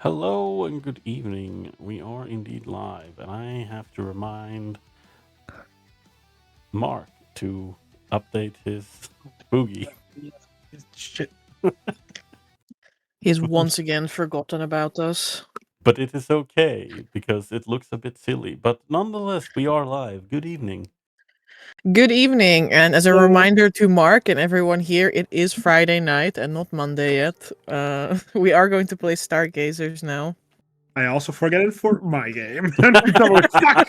Hello and good evening. We are indeed live, and I have to remind Mark to update his boogie. Shit. He's once again forgotten about us. But it is okay because it looks a bit silly. But nonetheless, we are live. Good evening. Good evening, and as a Hello. reminder to Mark and everyone here, it is Friday night and not Monday yet. We are going to play Stargazers now. I also forget it for my game. Fuck.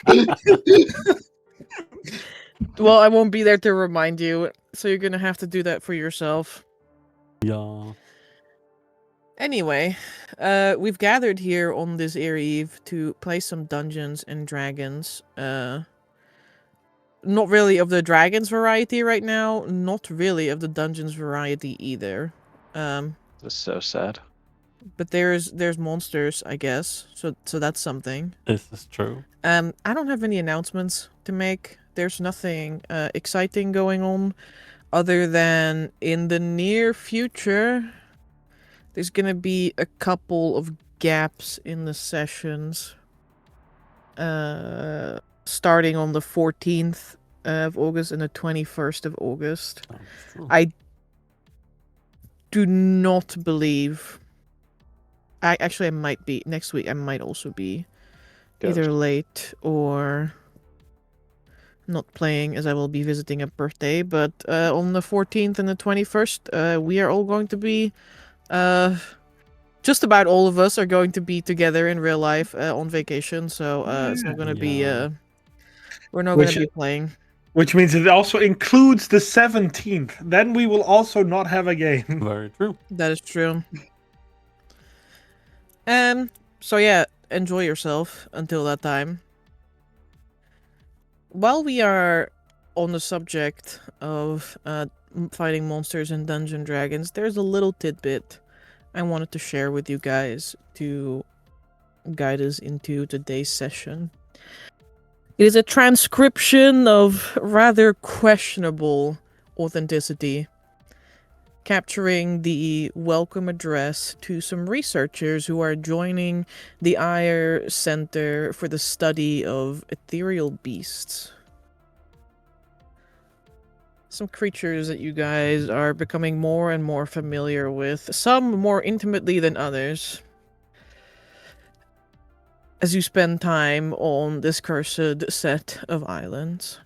Well, I won't be there to remind you, so you're gonna have to do that for yourself. Yeah. Anyway, we've gathered here on this eve to play some Dungeons and Dragons. Not really of the Dragons variety right now, not really of the Dungeons variety either. This is so sad. But there's monsters, I guess. So that's something. This is true. I don't have any announcements to make. There's nothing exciting going on other than in the near future there's gonna be a couple of gaps in the sessions. Starting on the 14th of August and the 21st of August. I do not believe I might be next week. I might also be either late or not playing, as I will be visiting a birthday. But on the 14th and the 21st, we are all going to be. Just about all of us are going to be together in real life on vacation. So it's not going to be. We're not going to be playing. Which means it also includes the 17th. Then we will also not have a game. Very true. That is true. So yeah, enjoy yourself until that time. While we are on the subject of fighting monsters and Dungeon Dragons, there's a little tidbit I wanted to share with you guys to guide us into today's session. It is a transcription of rather questionable authenticity, capturing the welcome address to some researchers who are joining the Ire Center for the Study of Ethereal Beasts. Some creatures that you guys are becoming more and more familiar with, some more intimately than others, as you spend time on this cursed set of islands.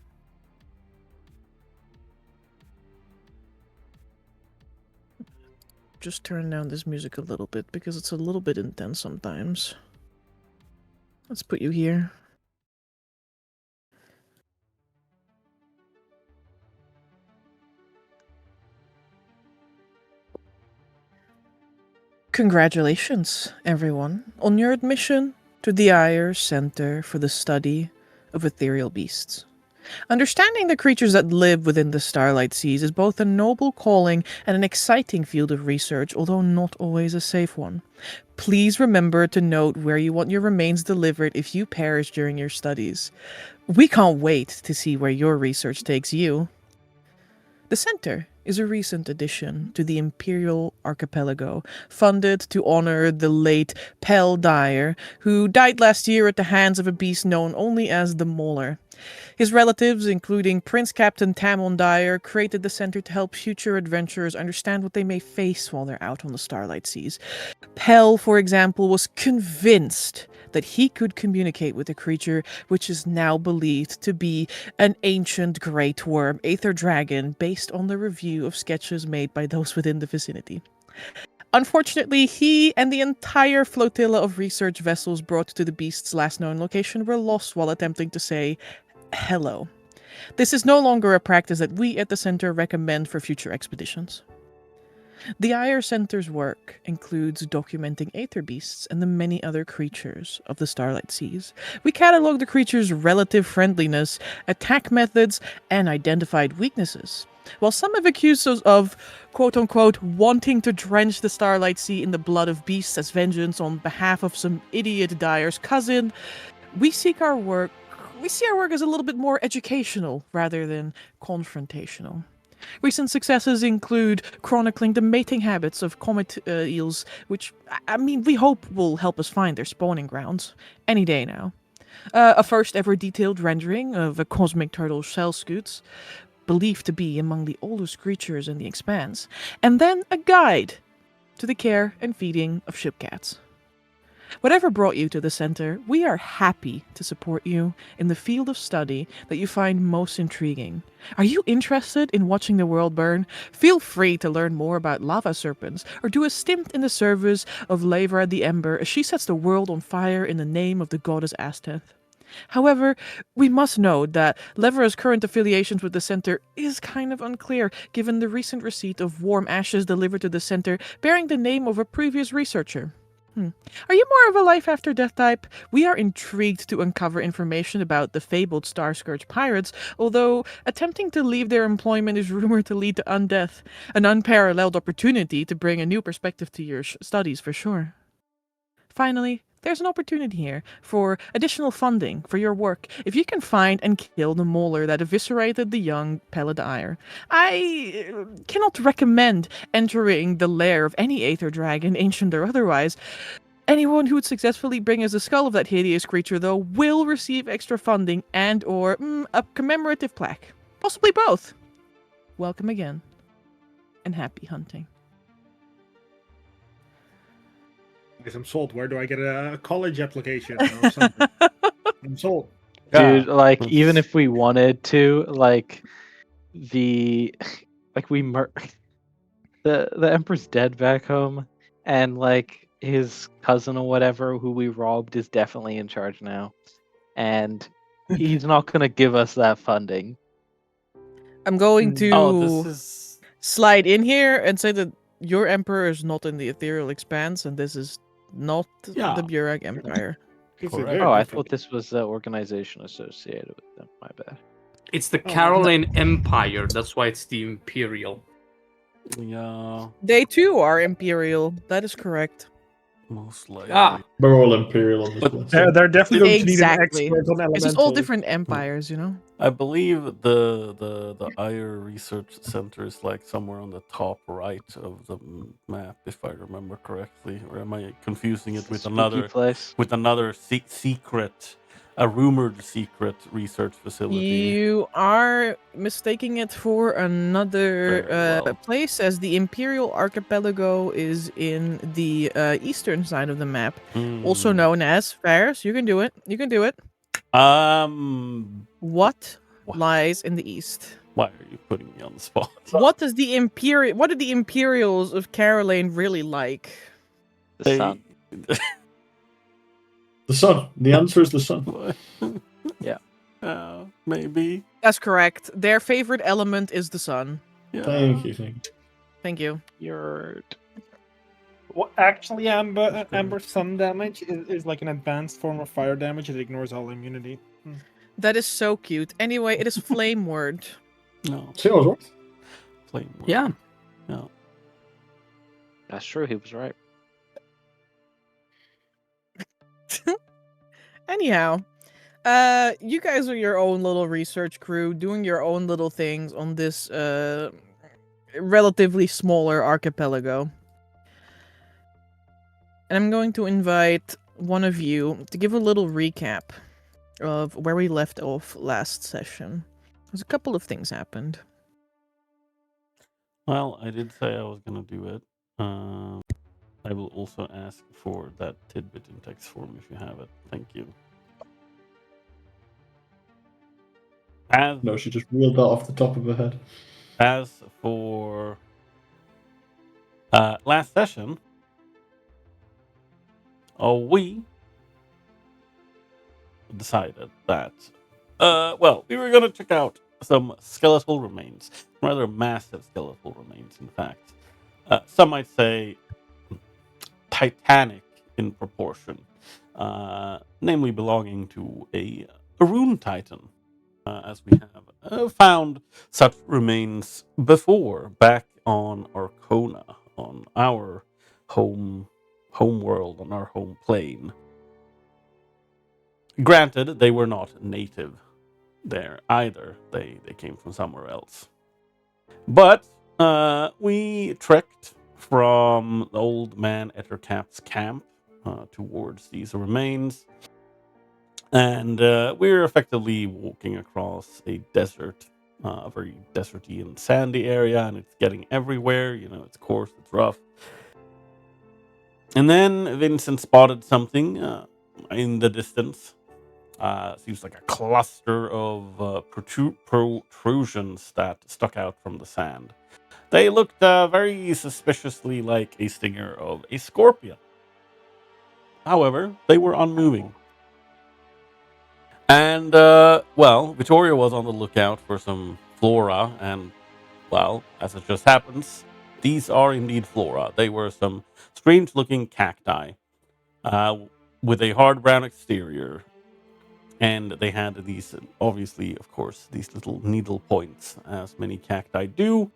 Just turn down this music a little bit because it's a little bit intense sometimes. Let's put you here. Congratulations, everyone, on your admission to the Ire Center for the Study of Ethereal Beasts. Understanding the creatures that live within the Starlight Seas is both a noble calling and an exciting field of research, although not always a safe one. Please remember to note where you want your remains delivered if you perish during your studies. We can't wait to see where your research takes you. The center is a recent addition to the Imperial Archipelago, funded to honor the late Pel Dyer, who died last year at the hands of a beast known only as the Mauler. His relatives, including Prince Captain Tamon Dyer, created the center to help future adventurers understand what they may face while they're out on the Starlight Seas. Pel, for example, was convinced that he could communicate with a creature which is now believed to be an ancient great worm, Aether Dragon, based on the review of sketches made by those within the vicinity. Unfortunately, he and the entire flotilla of research vessels brought to the beast's last known location were lost while attempting to say hello. This is no longer a practice that we at the center recommend for future expeditions. The Ire Center's work includes documenting aether beasts and the many other creatures of the Starlight Seas. We catalog the creatures' relative friendliness, attack methods, and identified weaknesses. While some have accused us of, quote-unquote, wanting to drench the Starlight Sea in the blood of beasts as vengeance on behalf of some idiot Dyer's cousin, we see our work as a little bit more educational rather than confrontational. Recent successes include chronicling the mating habits of comet eels, which, I mean, we hope will help us find their spawning grounds any day now. A first ever detailed rendering of a cosmic turtle shell scutes, believed to be among the oldest creatures in the expanse, and then a guide to the care and feeding of ship cats. Whatever brought you to the center, we are happy to support you in the field of study that you find most intriguing. Are you interested in watching the world burn? Feel free to learn more about lava serpents or do a stint in the service of Lavra the Ember as she sets the world on fire in the name of the goddess Asteth. However, we must note that Levera's current affiliations with the center is kind of unclear, given the recent receipt of warm ashes delivered to the center bearing the name of a previous researcher. Are you more of a life after death type? We are intrigued to uncover information about the fabled Star Scourge pirates, although attempting to leave their employment is rumored to lead to undeath, an unparalleled opportunity to bring a new perspective to your studies for sure. Finally, there's an opportunity here for additional funding for your work if you can find and kill the mauler that eviscerated the young Peladier. I cannot recommend entering the lair of any aether dragon, ancient or otherwise. Anyone who would successfully bring us the skull of that hideous creature, though, will receive extra funding and or a commemorative plaque. Possibly both. Welcome again, and happy hunting. I'm sold. Where do I get a college application or something? I'm sold. Dude, Yeah. like, even if we wanted to, like, the Emperor's dead back home, and like his cousin or whatever who we robbed is definitely in charge now, and he's not gonna give us that funding. I'm going to Oh, this is slide in here and say that your emperor is not in the ethereal expanse, and this is not Yeah. the Burag Empire. It's Correct. very Oh, I different. thought this was the organization associated with them. My bad. It's the Oh, Caroline Empire. That's why it's the Imperial. yeah, They too are imperial. That is correct. most likely. Ah, We're all imperial on this But list. They're definitely going to need an Exactly. expert on It's just all elemental. different empires, you know. I believe the Ire Research Center is like somewhere on the top right of the map, if I remember correctly. Or am I confusing it with Spooky place. another secret, a rumored secret research facility? You are mistaking it for another Very well. place, as the Imperial Archipelago is in the eastern side of the map, also Hmm. known as Fares. You can do it. You can do it. What What? lies in the east? Why are you putting me on the spot? What does the Imperial? What did the Imperials of Caroline really like? The sun. The sun. The answer is the sun. Yeah. Maybe. That's correct. Their favorite element is the sun. Yeah. Thank you. Thank you. Thank you. You're Well, actually, Amber sun damage is like an advanced form of fire damage. It ignores all immunity. That is so cute. Anyway, it is flame word. No. See, I was right. Flame word. yeah. No. That's true. He was right. Anyhow, you guys are your own little research crew, doing your own little things on this relatively smaller archipelago. And I'm going to invite one of you to give a little recap of where we left off last session. There's a couple of things happened. Well, I did say I was gonna do it. I will also ask for that tidbit in text form if you have it. Thank you. As No, she just reeled that off the top of her head. As for last session, we decided that, we were going to check out some skeletal remains, rather massive skeletal remains, in fact. Some might say titanic in proportion, namely belonging to a rune titan. As we have found such remains before, back on Arkhona, on our home world, on our home plane. Granted, they were not native there either. They came from somewhere else. But we trekked from the old man Ettercap's camp towards these remains. And we're effectively walking across a desert, a very deserty and sandy area, and it's getting everywhere. It's coarse, it's rough. And then Vincent spotted something in the distance. Seems like a cluster of protrusions that stuck out from the sand. They looked very suspiciously like a stinger of a scorpion. However, they were unmoving. And, Vittoria was on the lookout for some flora, and, well, as it just happens, these are indeed flora. They were some strange-looking cacti with a hard brown exterior, and they had these, obviously, of course, these little needle points, as many cacti do.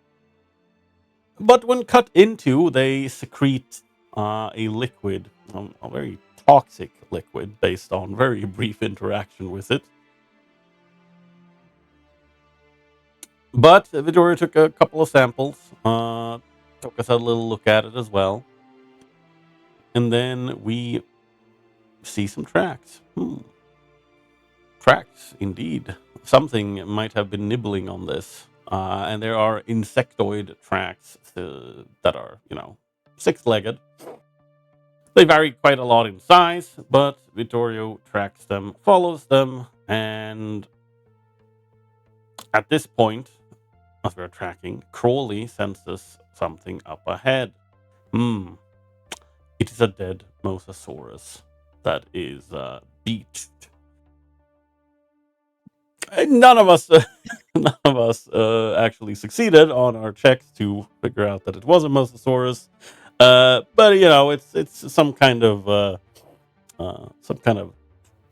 But when cut into, they secrete a liquid, a very toxic liquid, based on very brief interaction with it. But Vittoria took a couple of samples, took us a little look at it as well. And then we see some tracks. Tracks, indeed. Something might have been nibbling on this. And there are insectoid tracks that are, six-legged. They vary quite a lot in size, but Vittorio tracks them, follows them, and at this point, as we're tracking, Crawley senses something up ahead. It is a dead Mosasaurus that is beached. None of us, actually succeeded on our checks to figure out that it was a Mosasaurus. But it's some kind of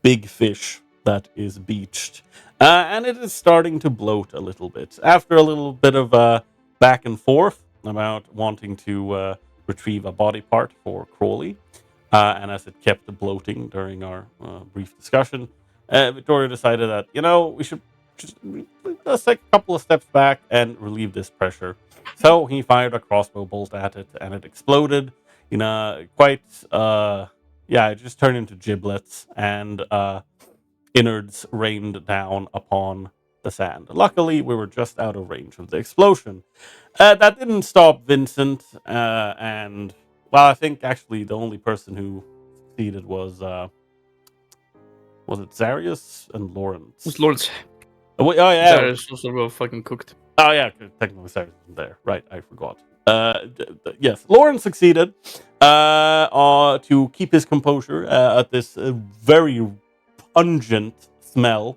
big fish that is beached. And it is starting to bloat a little bit. After a little bit of back and forth about wanting to retrieve a body part for Crawley, and as it kept bloating during our brief discussion, Victoria decided that, we should just let's take a couple of steps back and relieve this pressure. So he fired a crossbow bolt at it, and it exploded. It just turned into giblets, and innards rained down upon the sand. Luckily, we were just out of range of the explosion. That didn't stop Vincent, and, I think actually the only person who succeeded was it Zarius and Lawrence? It's Lawrence. Oh yeah. Zarius was well fucking cooked. Oh yeah, technically Zarius isn't there. Right, I forgot. Yes, Lawrence succeeded to keep his composure at this very pungent smell.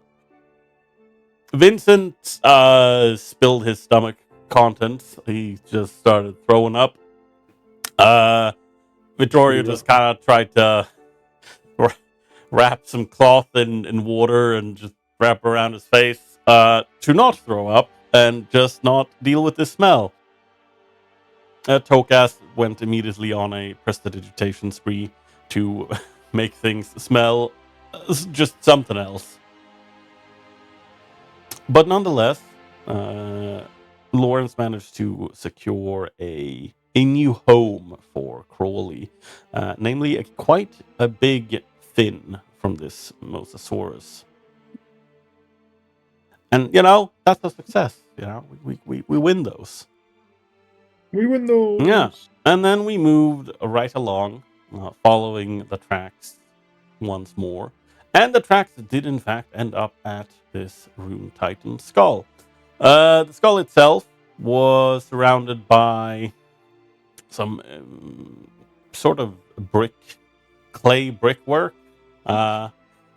Vincent spilled his stomach contents. He just started throwing up. Vittoria just kind of tried to wrap some cloth in water and just wrap around his face to not throw up and just not deal with the smell. Tokas went immediately on a prestidigitation spree to make things smell just something else. But nonetheless, Lawrence managed to secure a new home for Crawley, namely quite a big fin from this Mosasaurus. And, that's a success. We win those. We win those. Yeah. And then we moved right along, following the tracks once more. And the tracks did, in fact, end up at this Rune Titan skull. The skull itself was surrounded by some sort of clay brickwork, a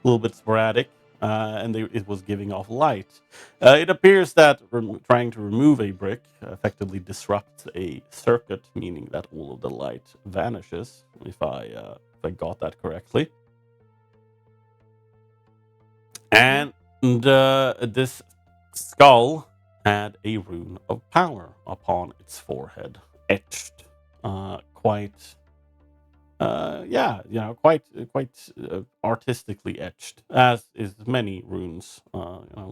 little bit sporadic, and it was giving off light. It appears that trying to remove a brick effectively disrupts a circuit, meaning that all of the light vanishes, if I got that correctly. And this skull had a rune of power upon its forehead, etched quite artistically etched, as is many runes. There's a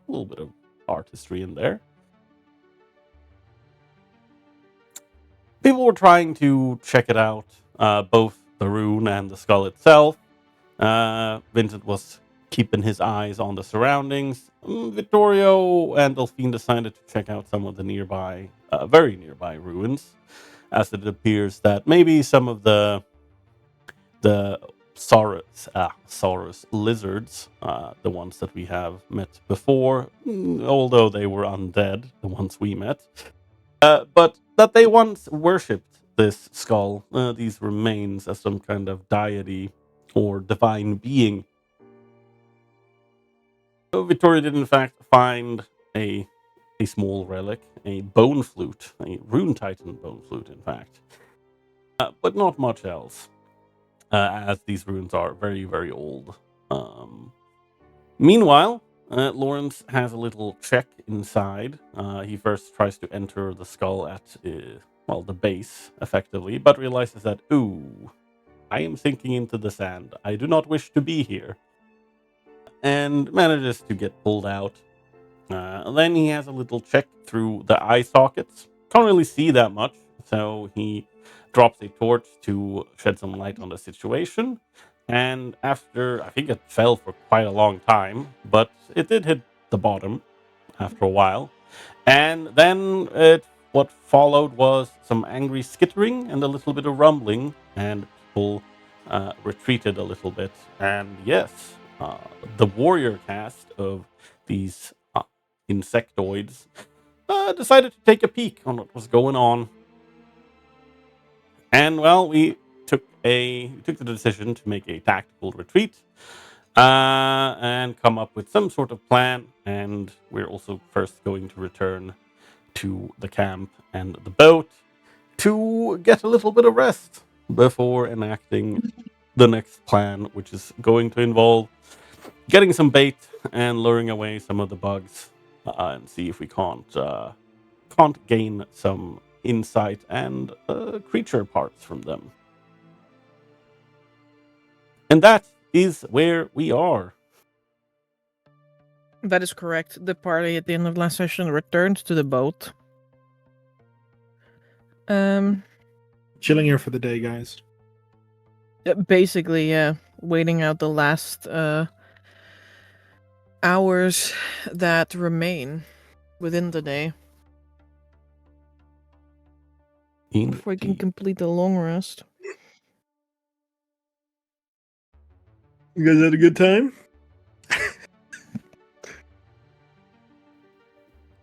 little bit of artistry in there. people were trying to check it out, both the rune and the skull itself. Vincent was keeping his eyes on the surroundings. Vittorio and Delphine decided to check out some of the nearby, very nearby ruins, as it appears that maybe some of the Saurus lizards, the ones that we have met before, although they were undead, the ones we met, but that they once worshipped this skull, these remains, as some kind of deity or divine being. So Vittoria did in fact find a small relic, a bone flute, a rune titan bone flute, in fact, but not much else. As these runes are very, very old. Meanwhile, Lawrence has a little check inside. He first tries to enter the skull at, the base, effectively, but realizes that, ooh, I am sinking into the sand. I do not wish to be here. And manages to get pulled out. Then he has a little check through the eye sockets. Can't really see that much, so he drops a torch to shed some light on the situation. And after, I think it fell for quite a long time, but it did hit the bottom after a while. And then what followed was some angry skittering and a little bit of rumbling, and people retreated a little bit. And yes, the warrior caste of these insectoids decided to take a peek on what was going on. And well, we took the decision to make a tactical retreat and come up with some sort of plan. And we're also first going to return to the camp and the boat to get a little bit of rest before enacting the next plan, which is going to involve getting some bait and luring away some of the bugs and see if we can't gain some insight and creature parts from them. And that is where we are. That is correct. The party at the end of last session returned to the boat. Chilling here for the day, guys. Basically, yeah. Waiting out the last hours that remain within the day before we can complete the long rest. You guys had a good time?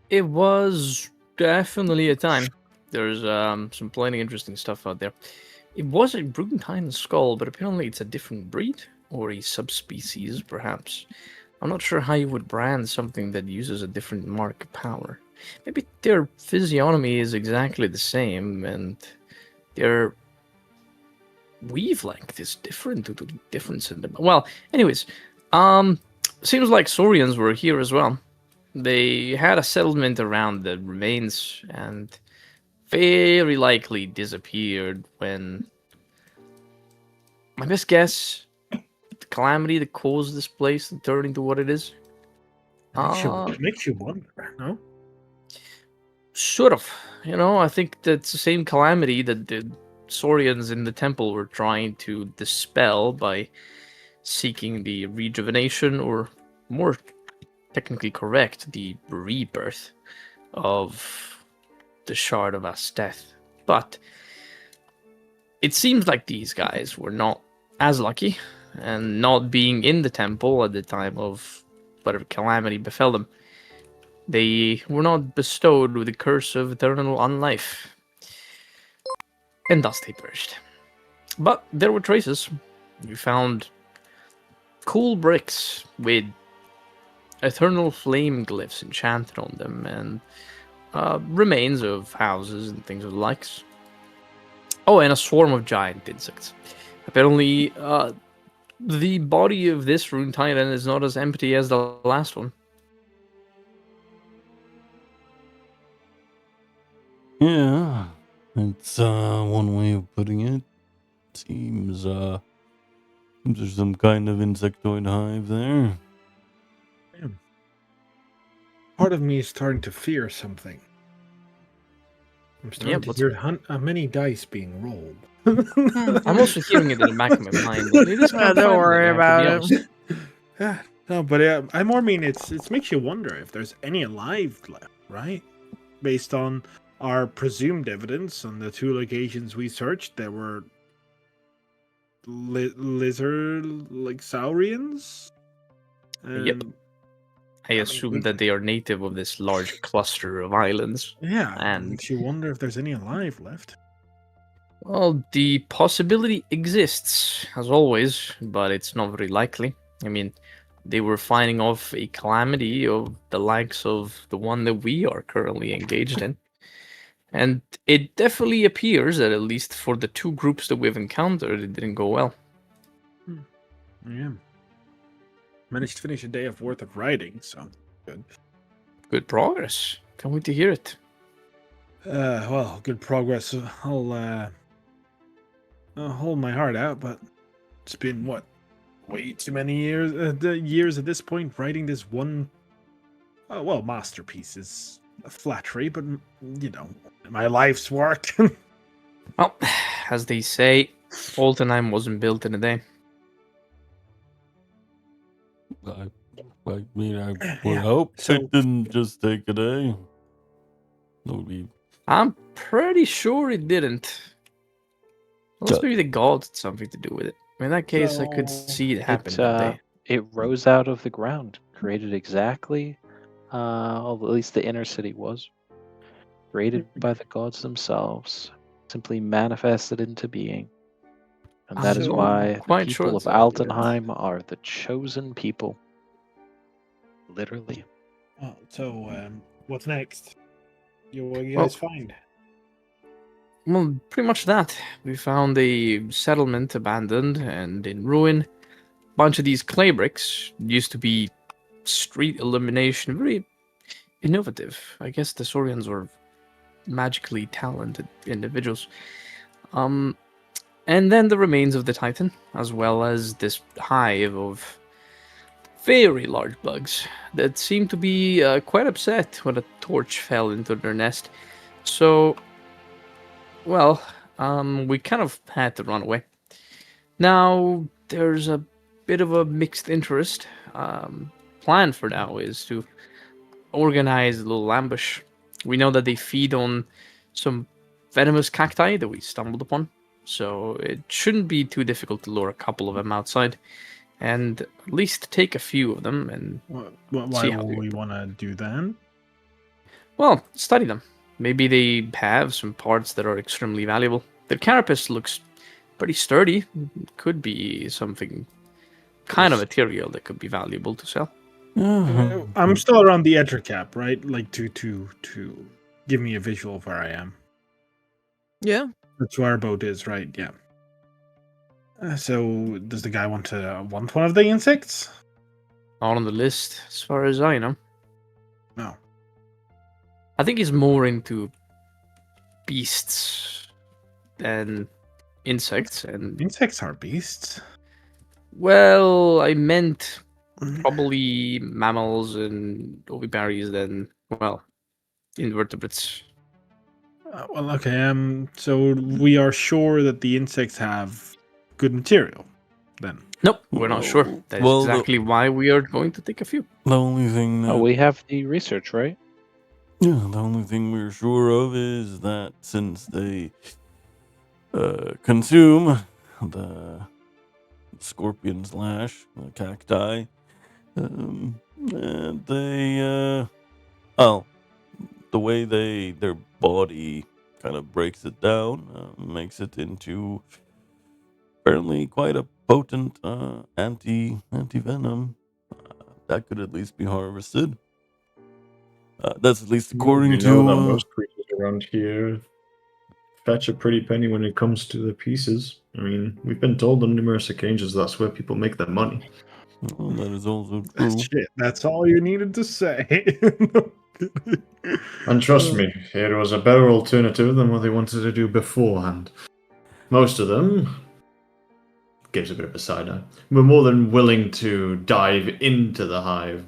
It was definitely a time. There's some plenty interesting stuff out there. It was a rune titan skull, but apparently it's a different breed or a subspecies, perhaps. I'm not sure how you would brand something that uses a different mark of power. Maybe their physiognomy is exactly the same, and their weave length is different due to the difference in them. Well, anyways, seems like Saurians were here as well. They had a settlement around the remains and very likely disappeared when, my best guess, the calamity that caused this place to turn into what it is. It makes you wonder, no? Sort of. I think that's the same calamity that the Saurians in the temple were trying to dispel by seeking the rejuvenation, or more technically correct, the rebirth of the Shard of Asteth. But it seems like these guys were not as lucky, and not being in the temple at the time of whatever calamity befell them, they were not bestowed with the curse of eternal unlife, and thus they perished. But there were traces. You found cool bricks with eternal flame glyphs enchanted on them, and remains of houses and things of the likes. Oh, and a swarm of giant insects. Apparently, the body of this rune titan is not as empty as the last one. Yeah, it's one way of putting it. Seems there's some kind of insectoid hive there. Damn. Part of me is starting to fear something. I'm starting to what's- hear many dice being rolled. I'm also hearing it in the back of my mind. And it is kind of Don't funny, worry I have to about be it. honest. Yeah, no, but I more mean it makes you wonder if there's any alive left, right? Based on our presumed evidence on the 2 locations we searched, there were lizard like saurians. Yep. I assume that they are native of this large cluster of islands. Yeah, it And makes you wonder if there's any alive left. well, the possibility exists, as always, but it's not very likely. I mean, they were fighting off a calamity of the likes of the one that we are currently engaged in. And it definitely appears that at least for the 2 groups that we've encountered, it didn't go well. Yeah. Managed to finish a day of worth of writing, so good. Good progress. Can't wait to hear it. Well, good progress. I'll hold my heart out, but it's been what, way too many years at this point writing this one. Masterpiece is a flattery, but my life's work. Well, as they say, Altenheim wasn't built in a day. I mean, I would Yeah, hope so- it didn't just take a day. That would be I'm pretty sure it didn't. Unless maybe the gods had something to do with it. In that case, I could So, see it happen that day. It rose out of the ground, created exactly, or at least the inner city was, created by the gods themselves, simply manifested into being. And that is So, why the quite sure people of it's like that. Altenheim are the chosen people. Literally. What's next? What you guys find? Well, pretty much that. We found a settlement abandoned and in ruin. Bunch of these clay bricks used to be street illumination, very innovative. I guess the Saurians were magically talented individuals. And then the remains of the Titan, as well as this hive of very large bugs that seemed to be quite upset when a torch fell into their nest. So, well, we kind of had to run away. Now, there's a bit of a mixed interest. Plan for now is to organize a little ambush. We know that they feed on some venomous cacti that we stumbled upon, so it shouldn't be too difficult to lure a couple of them outside, and at least take a few of them and Why see how would they we want to do that? well, study them. Maybe they have some parts that are extremely valuable. The carapace looks pretty sturdy. Could be something kind of material that could be valuable to sell. I'm still around the edge cap, right? Like to give me a visual of where I am. Yeah. That's where our boat is, right? Yeah. So, does the guy want one of the insects? Not on the list, as far as I know. No. I think he's more into beasts than insects. And Insects are beasts. well, I meant probably mammals and oviparies than, well, invertebrates. Well, okay. So we are sure that the insects have good material, then. Nope, we're not sure. That is Well, exactly why we are going to take a few. the only thing that, Oh, we have the research, right? yeah, the only thing we're sure of is that since they consume the scorpion's lash, the cacti, the way their body kind of breaks it down, makes it into apparently quite a potent anti venom that could at least be harvested. That's at least according We know that to most creatures around here fetch a pretty penny when it comes to the pieces. I mean, we've been told on numerous occasions that's where people make their money. well, that is also true. Shit, that's all you needed to say. And trust me, it was a better alternative than what they wanted to do beforehand. Most of them, gives a bit of a side eye, were more than willing to dive into the hive.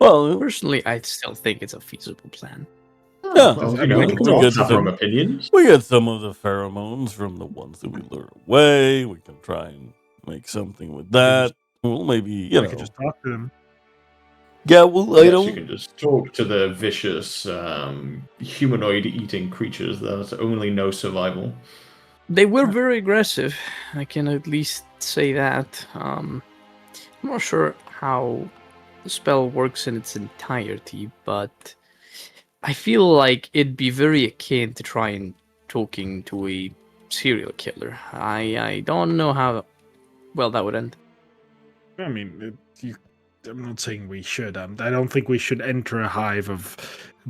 Well, Personally, I still think it's a feasible plan. Yeah, well, I mean, we can we all get have some- our own opinions. We get some of the pheromones from the ones that we lure away. We can try and make something with that. Well, maybe, you I know. could just talk to them. Yeah, well, I Yes, don't. you can just talk to the vicious humanoid-eating creatures that only know survival. They were very aggressive. I can at least say that. I'm not sure how the spell works in its entirety, but I feel like it'd be very akin to try and talking to a serial killer. I don't know how well that would end. I mean, I'm not saying we should. I don't think we should enter a hive of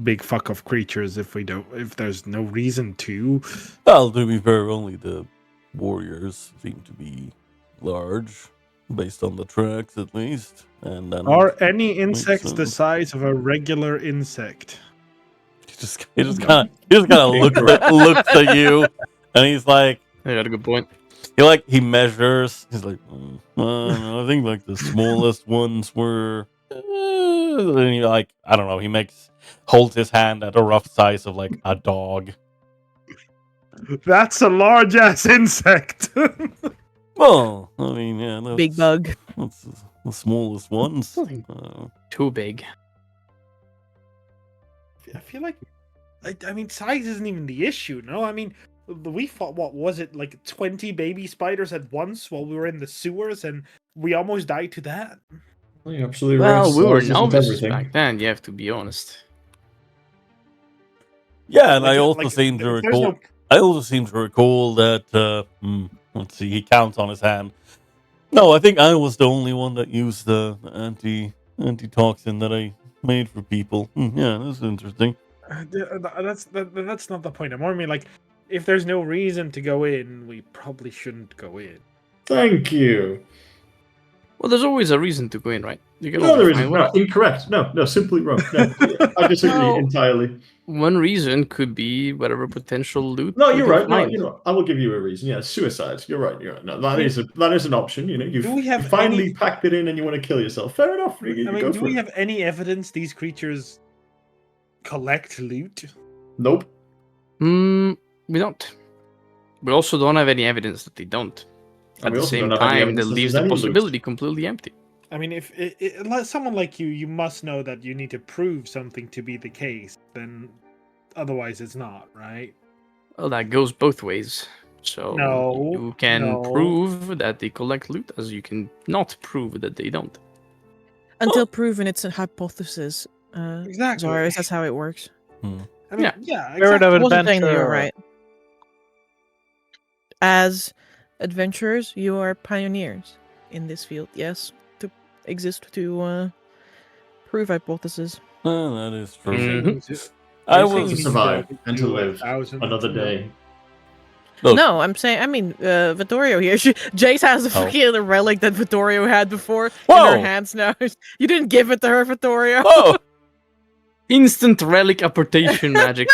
big fuck off creatures if there's no reason to. Well, to be fair, only the warriors seem to be large, based on the tracks at least. And then Are any insects the sense. size of a regular insect? he just kind of looks at you, and he's like, I got a good point. he measures. He's like, I think like the smallest ones were. And he like, I don't know. He holds his hand at a rough size of like a dog. That's a large ass insect. Well, I mean, yeah, that's, Big bug. That's the smallest ones. Nothing too big. I feel like, I mean, size isn't even the issue. No, I mean, we fought, what was it, like 20 baby spiders at once while we were in the sewers, and we almost died to that. Well, you're absolutely Well, right. we were Size isn't novices everything. back then, you have to be honest. Yeah, and Like, I also like, seem to there's recall. no- I also seem to recall that. Let's see. He counts on his hand. No, I think I was the only one that used the antitoxin that I made for people. Yeah, that's interesting. That's not the point. I'm more mean, like, if there's no reason to go in, we probably shouldn't go in. Thank you. Well, there's always a reason to go in, right? You can No, always there find isn't. one. No, incorrect. No, simply wrong. No, I disagree Well, entirely. One reason could be whatever potential loot. No, we you're can right. No, find. you know, I will give you a reason. Yeah, suicide. You're right. You're right. No, that is an option. You know, Do we have you finally any- packed it in and you want to kill yourself. Fair enough. I mean, Go do for we it. have any evidence these creatures collect loot? Nope. We don't. We also don't have any evidence that they don't. And At we the also same don't have any time, evidence that that leaves there's the any loot. possibility completely empty. I mean, if someone like you must know that you need to prove something to be the case. Then, otherwise, it's not, right? Well, that goes both ways. So No, you can no. prove that they collect loot, as you can not prove that they don't. Until proven, it's a hypothesis. Exactly. Zarius, that's how it works. I mean, Yeah. yeah, Spirit exactly. of I wasn't saying that you're adventure. right. As adventurers, you are pioneers in this field. Yes, to exist to prove hypothesis. That is true. Mhm. I You're saying was you To need survive to and to do live 1,000 another to- day. Look, No, I'm saying. I mean, Vittorio here. Jace has a fucking relic that Vittorio had before in Whoa. her hands now. You didn't give it to her, Vittorio. Oh, Instant relic apportation magic.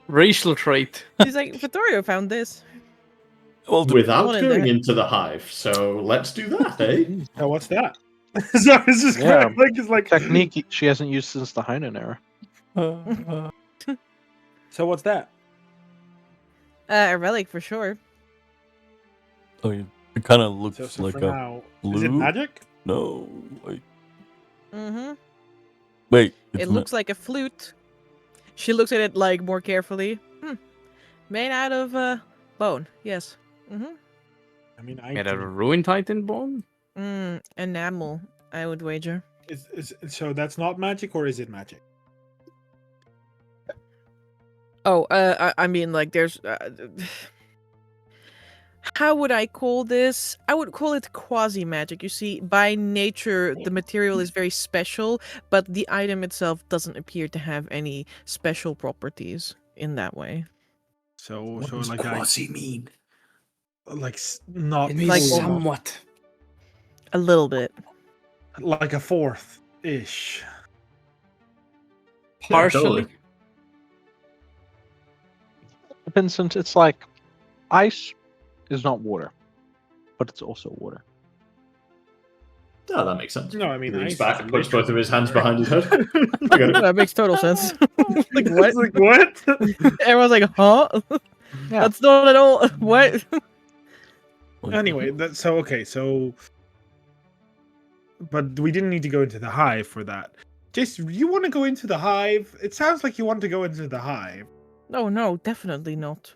Racial trait. She's like, Vittorio found this. well, Without What in going the- into the hive. So let's do that, eh? Oh, what's that? So it's just Yeah. it's like Technique she hasn't used since the Heinen era. So what's that? A relic for sure. oh, it kind of looks So like for a now, is it blue. magic? No, wait, Mm-hmm. wait. It looks like a flute. She looks at it like more carefully. Made out of bone. Yes. Mm-hmm. I mean, Made out of ruined titan bone? Enamel, I would wager. So that's not magic, or is it magic? Oh, I mean, like, there's. How would I call this? I would call it quasi magic. You see, by nature, the material is very special, but the item itself doesn't appear to have any special properties in that way. So What so does like quasi mean? Not It means Like- full, somewhat. A little bit. like a fourth ish. Partially. Vincent, it's like ice is not water, but it's also water. Oh, that makes sense. No, I mean, he leans ice back is and puts both of his hands literally- behind his head. I get it. That makes total sense. Like what? It's like, what? Everyone's like, huh? Yeah. That's not at all. What? Anyway, so but we didn't need to go into the hive for that. Jason, you want to go into the hive? It sounds like you want to go into the hive. No, definitely not.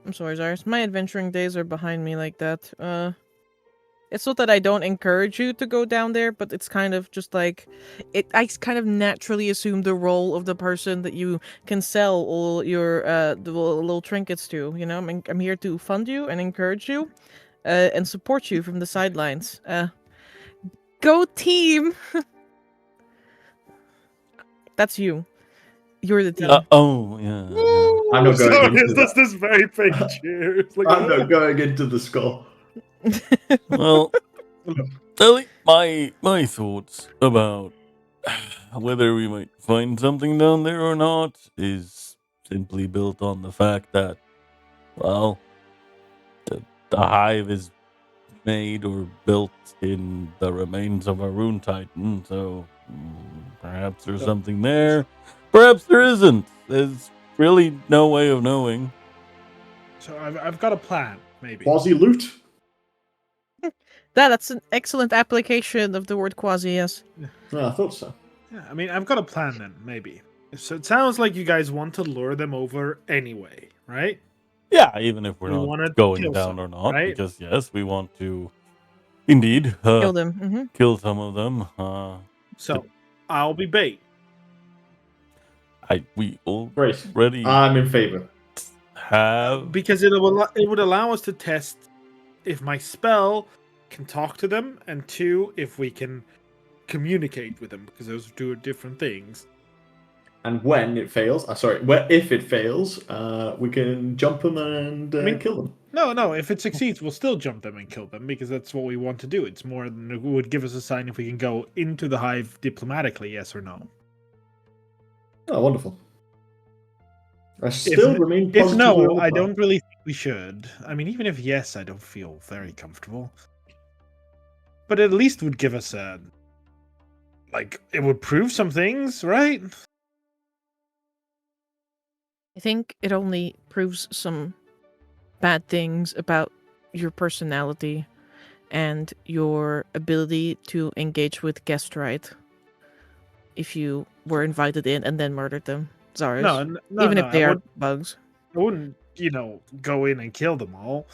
I'm sorry, Zarius. My adventuring days are behind me like that. It's not that I don't encourage you to go down there, but it's kind of just like I kind of naturally assume the role of the person that you can sell all your the little trinkets to. You know, I'm here to fund you and encourage you, and support you from the sidelines. Go team! That's you. You're the team. Yeah. I'm not going Sorry, into that's that. this very fake cheer. It's like, I'm not going into the skull. Well, Ellie, my thoughts about whether we might find something down there or not is simply built on the fact that, well, the hive is made or built in the remains of a rune titan, so perhaps there's something there. Perhaps there isn't. There's really no way of knowing. So I've got a plan, maybe. Quasi loot. That's an excellent application of the word quasi, yes. Yeah, I thought so. Yeah, I mean, I've got a plan then, maybe. So it sounds like you guys want to lure them over anyway, right? Yeah, even if we're We wanna not going kill down some, or not, right? because yes, we want to, indeed, Kill them. Mm-hmm. kill some of them. So I'll be bait. We Great. already I'm in favor. have. Because it would allow us to test if my spell can talk to them, and 2, if we can communicate with them, because those are 2 different things. And when it fails, if it fails, we can jump them and kill them. No, if it succeeds, we'll still jump them and kill them, because that's what we want to do. It's more than it would give us a sign if we can go into the hive diplomatically, yes or no. Oh, wonderful. I still remain If positive. no, I don't really think we should. I mean, even if yes, I don't feel very comfortable. But at least would give us a... Like, it would prove some things, right? I think it only proves some bad things about your personality and your ability to engage with guest right if you were invited in and then murdered them. Zarius. No, even no, if they I are bugs. wouldn't, go in and kill them all.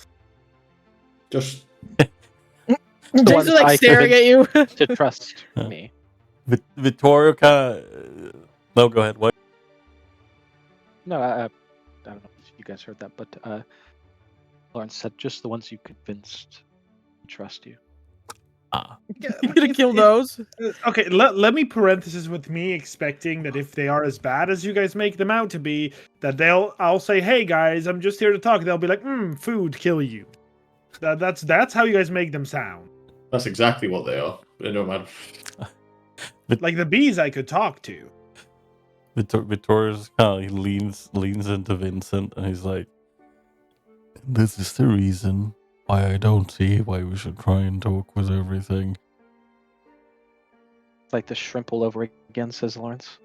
Just Jason ones like I staring at you. to trust me. Vittorio kind of. No, go ahead. What? No, I don't know if you guys heard that, but Lawrence said just the ones you convinced to trust you. I'm gonna kill those. Okay, let me parenthesis with me expecting that if they are as bad as you guys make them out to be, that I'll say, hey guys, I'm just here to talk. They'll be like, food, kill you. That's how you guys make them sound. that's exactly what they are. It don't matter. Like the bees I could talk to. Vittoria's kind of leans into Vincent and he's like, "This is the reason why I don't see why we should try and talk with everything." It's like the shrimp all over again, says Lawrence.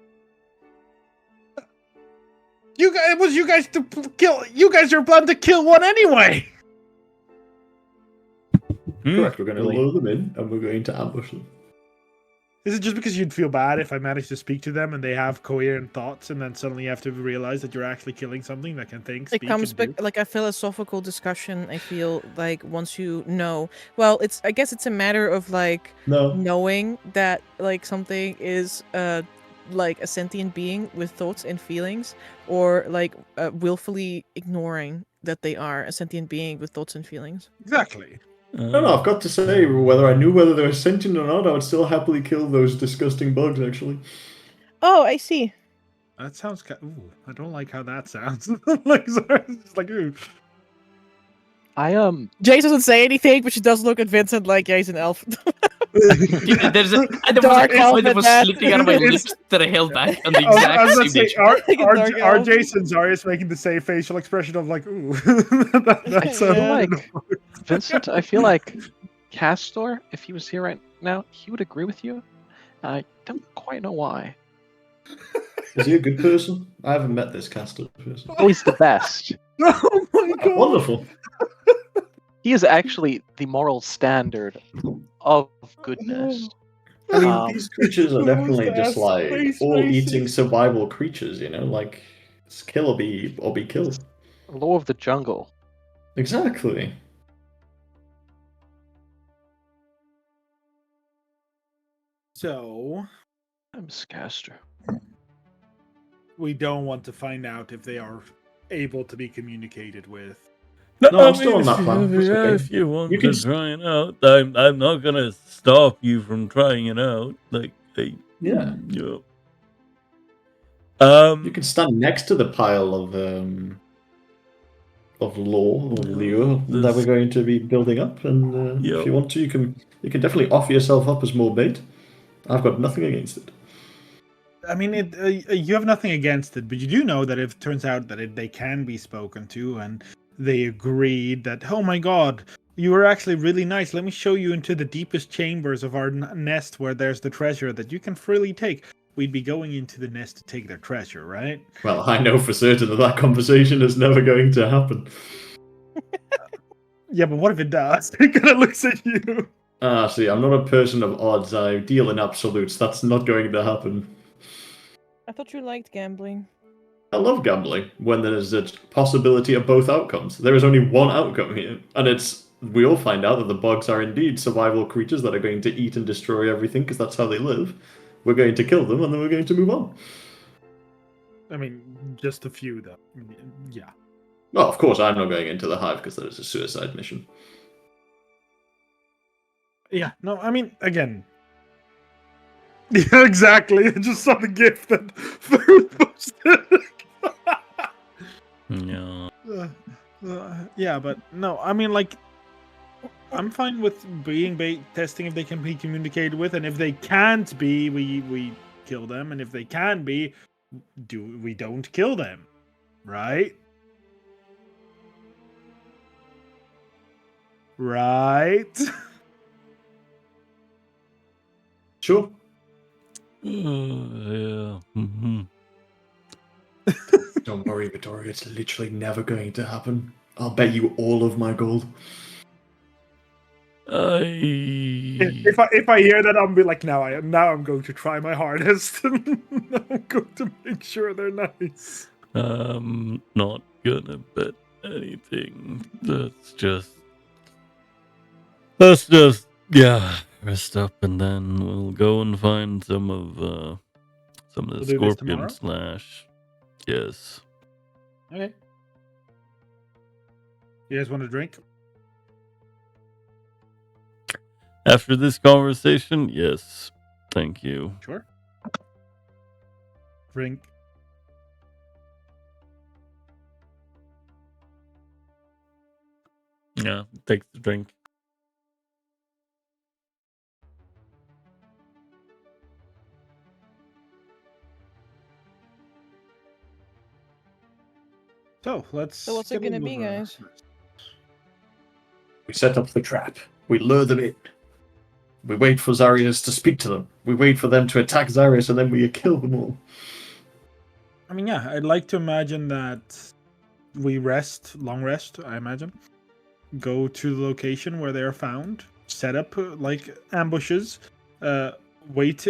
It was you guys to kill. You guys are planning to kill one anyway. Correct. We're going to Really? lure them in and we're going to ambush them. Is it just because you'd feel bad if I managed to speak to them and they have coherent thoughts, and then suddenly you have to realize that you're actually killing something that can think, It speak, comes and back do? like a philosophical discussion. I feel like once you know, well, I guess it's a matter of like No. knowing that like something is like a sentient being with thoughts and feelings, or like willfully ignoring that they are a sentient being with thoughts and feelings. Exactly. No, I've got to say, whether I knew whether they were sentient or not, I would still happily kill those disgusting bugs, actually. Oh, I see. That sounds ooh, I don't like how that sounds. Like, sorry, it's like, ooh. Jace doesn't say anything, but she does look at Vincent like, yeah, he's an elf. There's there was Dark a elf point that at was that. slipping out of my It's- lips that I held back on the I was exact gonna same say, picture. are Dark Jason Zarius making the same facial expression of like, ooh. That's I feel like Vincent. I feel like Castor, if he was here right now, he would agree with you. I don't quite know why. Is he a good person? I haven't met this caster person. Oh, he's the best. Oh my god! Wonderful. He is actually the moral standard of goodness. I mean, Um, these creatures are definitely just like space all-eating racist. survival creatures, you know, like it's kill or be killed. Law of the jungle. Exactly. So I'm Castor. we don't want to find out if they are able to be communicated with. No, I'm still on that plan. It's okay. If you want You to can try it out, I'm not gonna stop you from trying it out. Like, Yeah. yeah. You can stand next to the pile of lore or lure that we're going to be building up, and if you want to, you can definitely offer yourself up as more bait. I've got nothing against it. I mean, you have nothing against it, but you do know that if it turns out that they can be spoken to, and they agreed that, oh my god, you were actually really nice. Let me show you into the deepest chambers of our nest where there's the treasure that you can freely take. We'd be going into the nest to take their treasure, right? Well, I know for certain that conversation is never going to happen. Yeah, but what if it does? It kind of looks at you. See, I'm not a person of odds. I deal in absolutes. That's not going to happen. I thought you liked gambling. I love gambling when there's a possibility of both outcomes. There is only one outcome here, and we all find out that the bugs are indeed survival creatures that are going to eat and destroy everything because that's how they live. We're going to kill them, and then we're going to move on. I mean, just a few, though. Yeah. Well, of course, I'm not going into the hive because that is a suicide mission. Yeah, no, I mean, again. Yeah, exactly. I just saw the gift that Ferret posted. Yeah. Yeah, but no, I mean, like, I'm fine with being bait testing if they can be communicated with, and if they can't be, we kill them, and if they can be, we don't kill them, right? Right? Sure. Yeah. Mm-hmm. Don't worry, Vittoria. It's literally never going to happen. I'll bet you all of my gold. If I hear that, I'll be like, now I'm going to try my hardest. I'm going to make sure they're nice. I'm not gonna bet anything. Let's just rest up, and then we'll go and find some of the We'll do this tomorrow? scorpion / yes. Okay. You guys want a drink? After this conversation, yes. Thank you. Sure. Drink. Yeah, take the drink. So let's. So what's it gonna be, guys? We set up the trap. We lure them in. We wait for Zarius to speak to them. We wait for them to attack Zarius, and then we kill them all. I mean, yeah, I'd like to imagine that we long rest, I imagine. Go to the location where they are found, set up like ambushes, wait.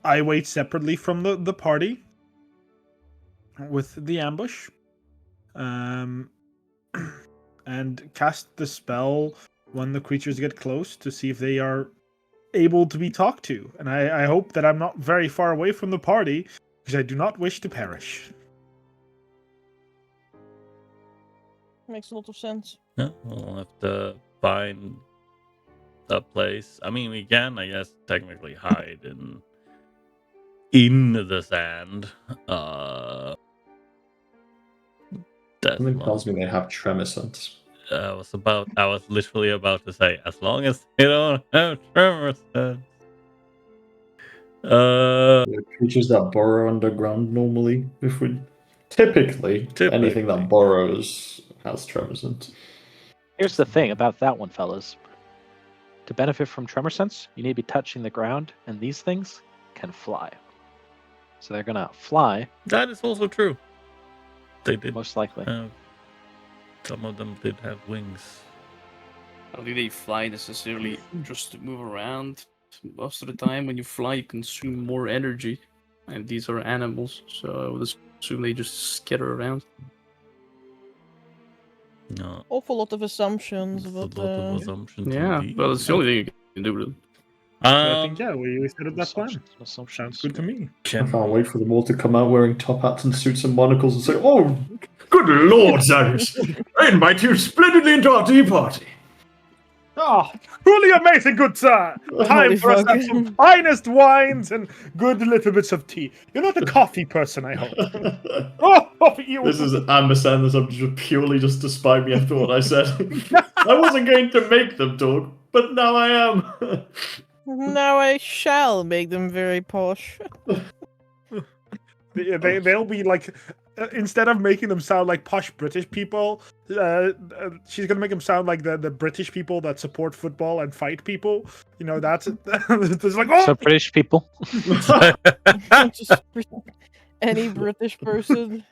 I wait separately from the party with the ambush, and cast the spell when the creatures get close to see if they are able to be talked to. And I hope that I'm not very far away from the party, because I do not wish to perish. Makes a lot of sense. Yeah, we'll have to find a place. I mean, we can, I guess, technically hide in the sand. Something tells me they have tremor sense. I was literally about to say, as long as they don't have tremor sense. The creatures that burrow underground normally, typically anything that burrows has tremor sense. Here's the thing about that one, fellas. To benefit from tremor sense, you need to be touching the ground, and these things can fly. So they're gonna fly. That is also true. They did Most likely. have, some of them did have wings. I don't think they fly necessarily just to move around. Most of the time, when you fly, you consume more energy, and these are animals, so I would assume they just skitter around. No, Awful lot of assumptions, it's a but lot of assumptions. Yeah, indeed. well, it's the only thing you can do. Really. I think we set up that plan. Assumptions. Sounds good to me. I can't wait for them all to come out wearing top hats and suits and monocles and say, "Oh, good lord, Zaris! I invite you splendidly into our tea party." Oh, truly amazing, good sir. Time Holy for us to have fuck. some finest wines and good little bits of tea. You're not a coffee person, I hope. Oh, you. This is Amber saying this up just purely just to spite me after what I said. I wasn't going to make them talk, but now I am. now I shall make them very posh. They'll be like, instead of making them sound like posh British people, she's gonna make them sound like the British people that support football and fight people. You know, that's it's like, oh, So British people. Just any British person.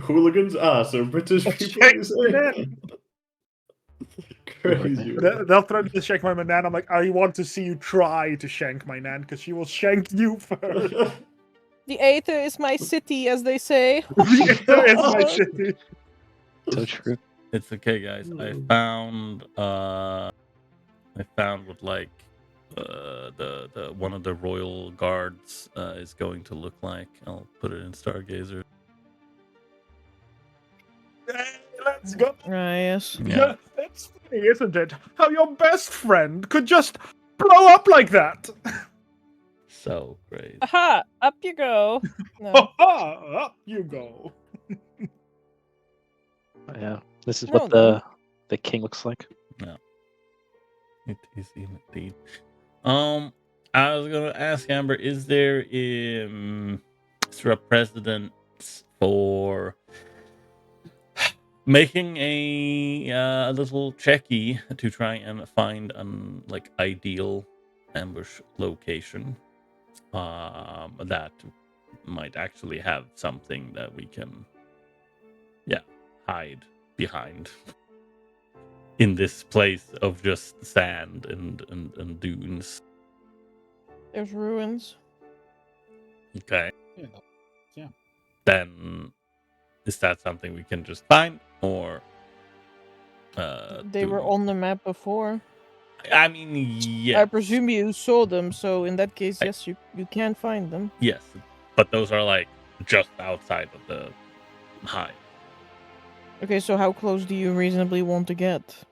Hooligans? So British people, you say? Crazy. they'll threaten to shank my nan. I'm like, I want to see you try to shank my nan because she will shank you first. The Aether is my city, as they say. It's my city. So true. It's okay, guys. I found what like the one of the royal guards is going to look like. I'll put it in Stargazer. Hey, let's go. Yes. Yeah. That's funny, isn't it? How your best friend could just blow up like that. So great. Aha! Up you go. No. Up you go. Yeah. This is No, what no. the king looks like. It is indeed. I was gonna ask Amber, is there a precedent for making a little checky to try and find an like ideal ambush location that might actually have something that we can hide behind in this place of just sand and dunes? There's ruins. Okay, Yeah. then is that something we can just find, or They do were we- on the map before. I mean, yes. I presume you saw them, so in that case, yes, you can find them. Yes, but those are like just outside of the hive. Okay, so how close do you reasonably want to get?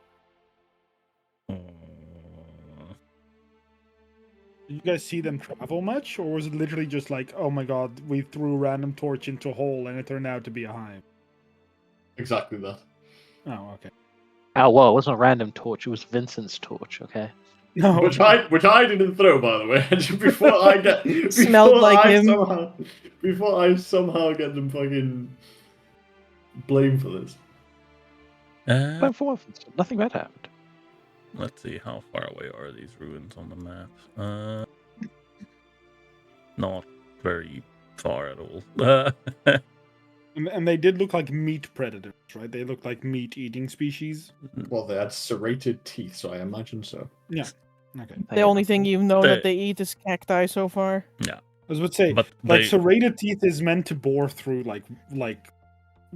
Did you guys see them travel much, or was it literally just like, oh my god, we threw a random torch into a hole and it turned out to be a hive? Exactly that. Oh, okay. Oh, well, it wasn't a random torch. It was Vincent's torch, okay? No, Which I didn't throw, by the way. Before I get Smelled like him. Before I somehow get them fucking blamed for this. But for what, Vincent? Nothing bad happened. Let's see, how far away are these ruins on the map? Not very far at all. and they did look like meat predators, right? They look like meat-eating species. Well, they had serrated teeth, so I imagine so. Yeah. Okay. The only thing you know that They- they eat is cacti so far. I was about to say, But like they- serrated teeth is meant to bore through like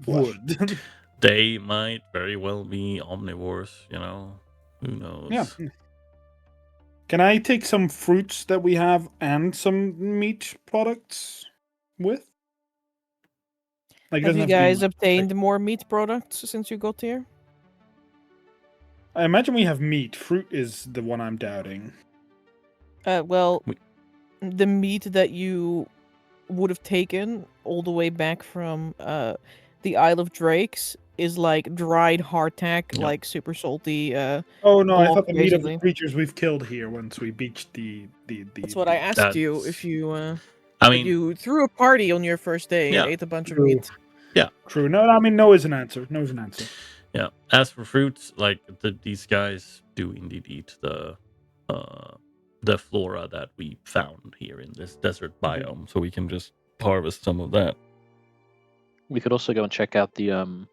wood. They might very well be omnivores, you know? Who knows? Yeah. Can I take some fruits that we have and some meat products with? Like, it Have doesn't you to be guys much. obtained more meat products since you got here? I imagine we have meat. Fruit is the one I'm doubting. Well, We- the meat that you would have taken all the way back from the Isle of Drakes is like dried hardtack, Yeah. like super salty. Oh no, I Block, thought the meat of the basically. creatures we've killed here once we beached the. That's what I asked you. That's- If you, I if mean, you threw a party on your first day Yeah. and ate a bunch of True. meat. True. No, I mean no is an answer. No is an answer. yeah. As for fruits, like these guys do indeed eat the the flora that we found here in this desert biome, so we can just harvest some of that. We could also go and check out the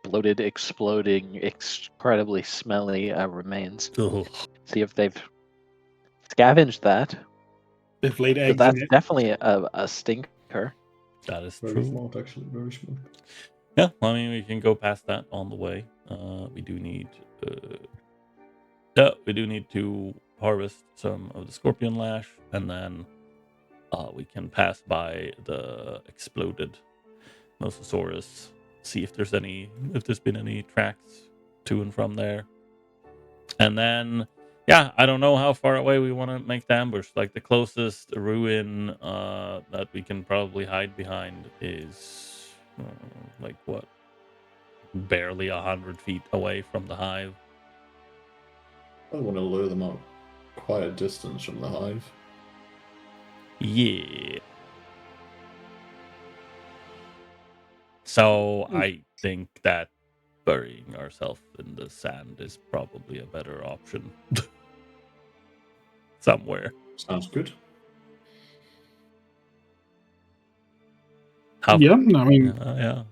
bloated, exploding, incredibly smelly remains. Ugh. See if they've scavenged that. They've laid 'Cause eggs that's in it. definitely a stinker. That is Very true. smart, actually. Very smart. Yeah, I mean, we can go past that on the way. We do need to harvest some of the scorpion lash, and then we can pass by the exploded Mosasaurus, see if there's been any tracks to and from there. And then, yeah, I don't know how far away we want to make the ambush. Like, the closest ruin that we can probably hide behind is like what, barely 100 feet away from the hive. I want to lure them out quite a distance from the hive. Yeah. So I think that burying ourselves in the sand is probably a better option. Somewhere. Sounds good. How, Yeah, I mean, yeah.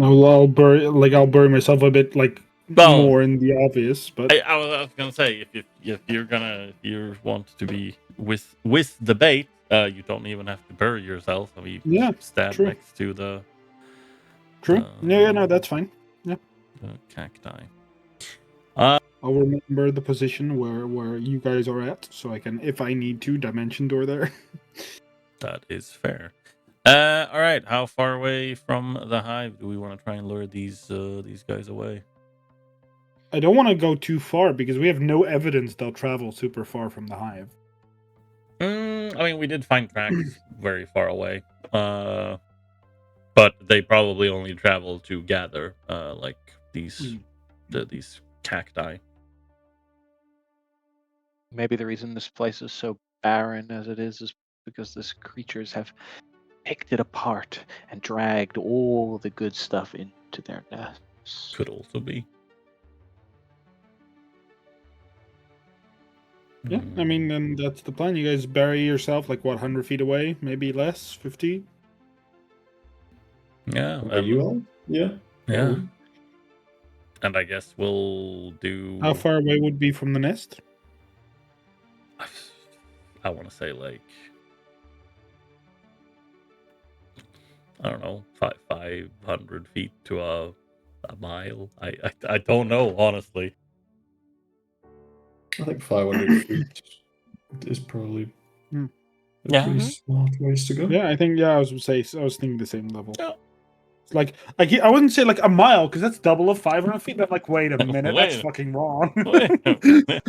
I'll bury myself a bit Well, more in the obvious, but I was gonna say, if you want to be with the bait, you don't even have to bury yourself. I mean, you can Yeah, just stand true. next to the true. Yeah, no, that's fine. the cacti. I'll remember the position where you guys are at, so I can, if I need to, dimension door there. That is fair. All right. How far away from the hive do we want to try and lure these guys away? I don't want to go too far because we have no evidence they'll travel super far from the hive. I mean, we did find tracks very far away. But they probably only travel to gather like these cacti. Maybe the reason this place is so barren as it is because these creatures have picked it apart and dragged all the good stuff into their nests. Could also be. Yeah, I mean, then that's the plan. You guys bury yourself 100 feet away, maybe less, 50. Yeah. Are you all? Yeah. Yeah. And I guess we'll do. How far away would be from the nest? I want to say I don't know, 500 feet to a mile. I don't know, honestly. I think 500 feet is probably a pretty smart ways to go. Yeah, I think. Yeah, I was thinking the same level. Yeah. It's I wouldn't say a mile because that's double of 500 feet. I'm wait a minute, that's fucking wrong. Wait a minute.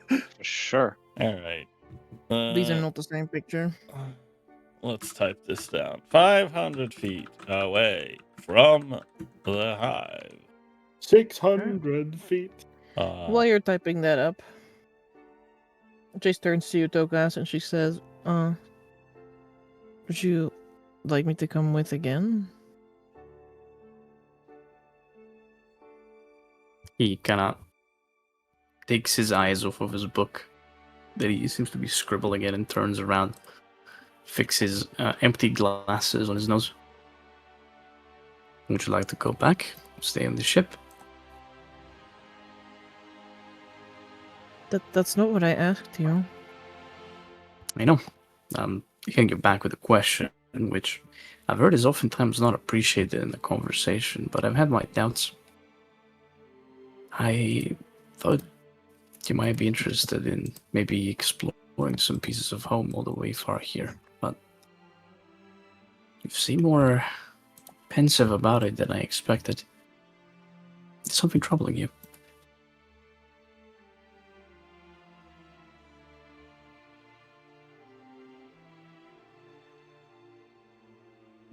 For sure. All right. These are not the same picture. Let's type this down. 500 feet away from the hive. 600 feet. While you're typing that up, Jace turns to you, Tokas, and she says, would you like me to come with again? He kind of takes his eyes off of his book that he seems to be scribbling in and turns around, fixes empty glasses on his nose. Would you like to go back? Stay on the ship? That's not what I asked you. I know. You can get back with a question, which I've heard is oftentimes not appreciated in the conversation, but I've had my doubts. I thought you might be interested in maybe exploring some pieces of home all the way far here, but you seem more pensive about it than I expected. Is something troubling you?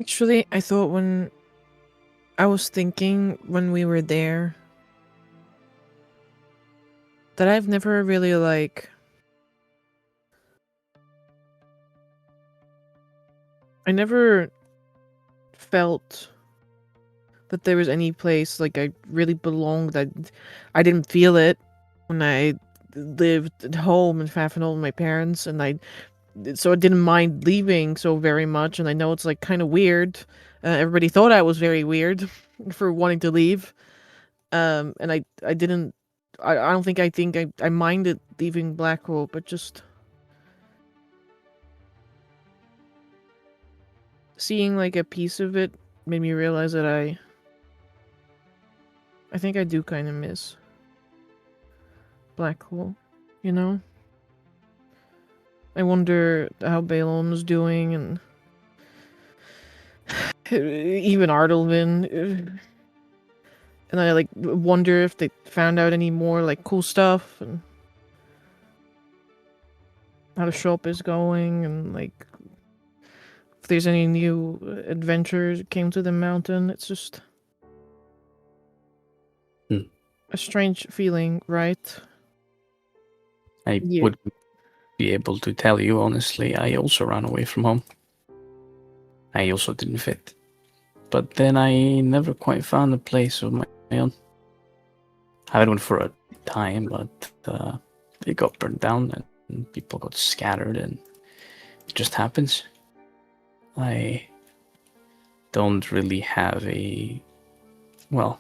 Actually, I thought when we were there that I've never really I never felt that there was any place I really belonged. I didn't feel it when I lived at home in Faffenol with my parents, and so I didn't mind leaving so very much. And I know it's like kind of weird. Everybody thought I was very weird for wanting to leave. And I didn't. I don't think I minded leaving Blackwell, but just seeing like a piece of it made me realize that I think I do kind of miss Blackwell, you know? I wonder how Balon's doing, and even Ardelvin. And I like wonder if they found out any more like cool stuff, and how the shop is going, and like if there's any new adventures that came to the mountain. It's just a strange feeling, right? I Yeah. would be able to tell you honestly, I also ran away from home. I also didn't fit. But then I never quite found a place of my own. I had one for a time, but it got burned down and people got scattered, and it just happens. I don't really have a, well,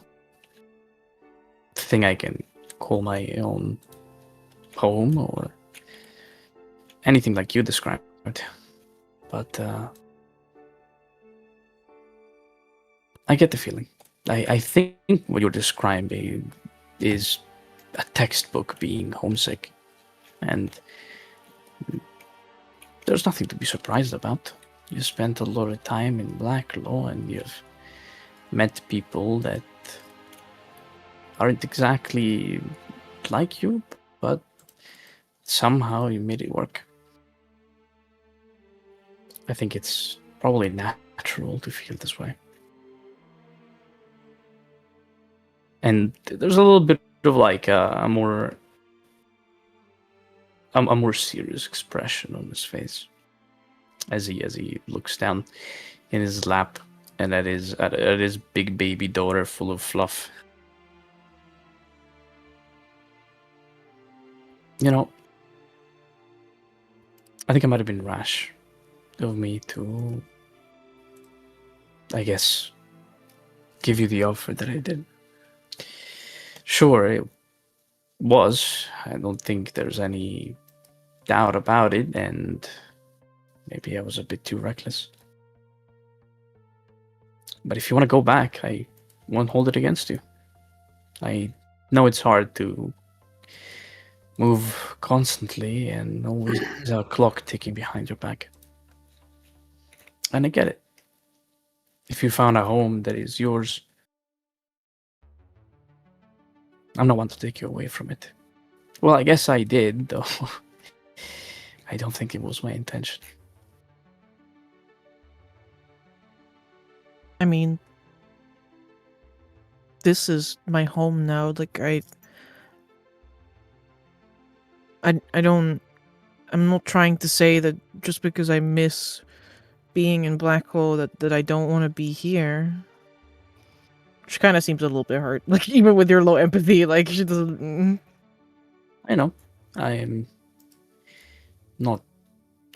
thing I can call my own home or anything like you described. But I get the feeling. I think what you're describing is a textbook being homesick. And there's nothing to be surprised about. You spent a lot of time in Blacklaw and you've met people that aren't exactly like you, but somehow you made it work. I think it's probably natural to feel this way. And there's a little bit of like a more serious expression on his face as he looks down in his lap and at his big baby daughter full of fluff. You know, I think it might have been rash of me to, I guess, give you the offer that I did. Sure, it was. I don't think there's any doubt about it, and maybe I was a bit too reckless. But if you want to go back, I won't hold it against you. I know it's hard to move constantly and always have a clock ticking behind your back. And I get it. If you found a home that is yours, I'm not one to take you away from it. Well, I guess I did, though. I don't think it was my intention. I mean, this is my home now. Like I'm not trying to say that just because I miss being in Blackhole that I don't want to be here. She kind of seems a little bit hurt. Like, even with your low empathy, like, she doesn't... I know. I am not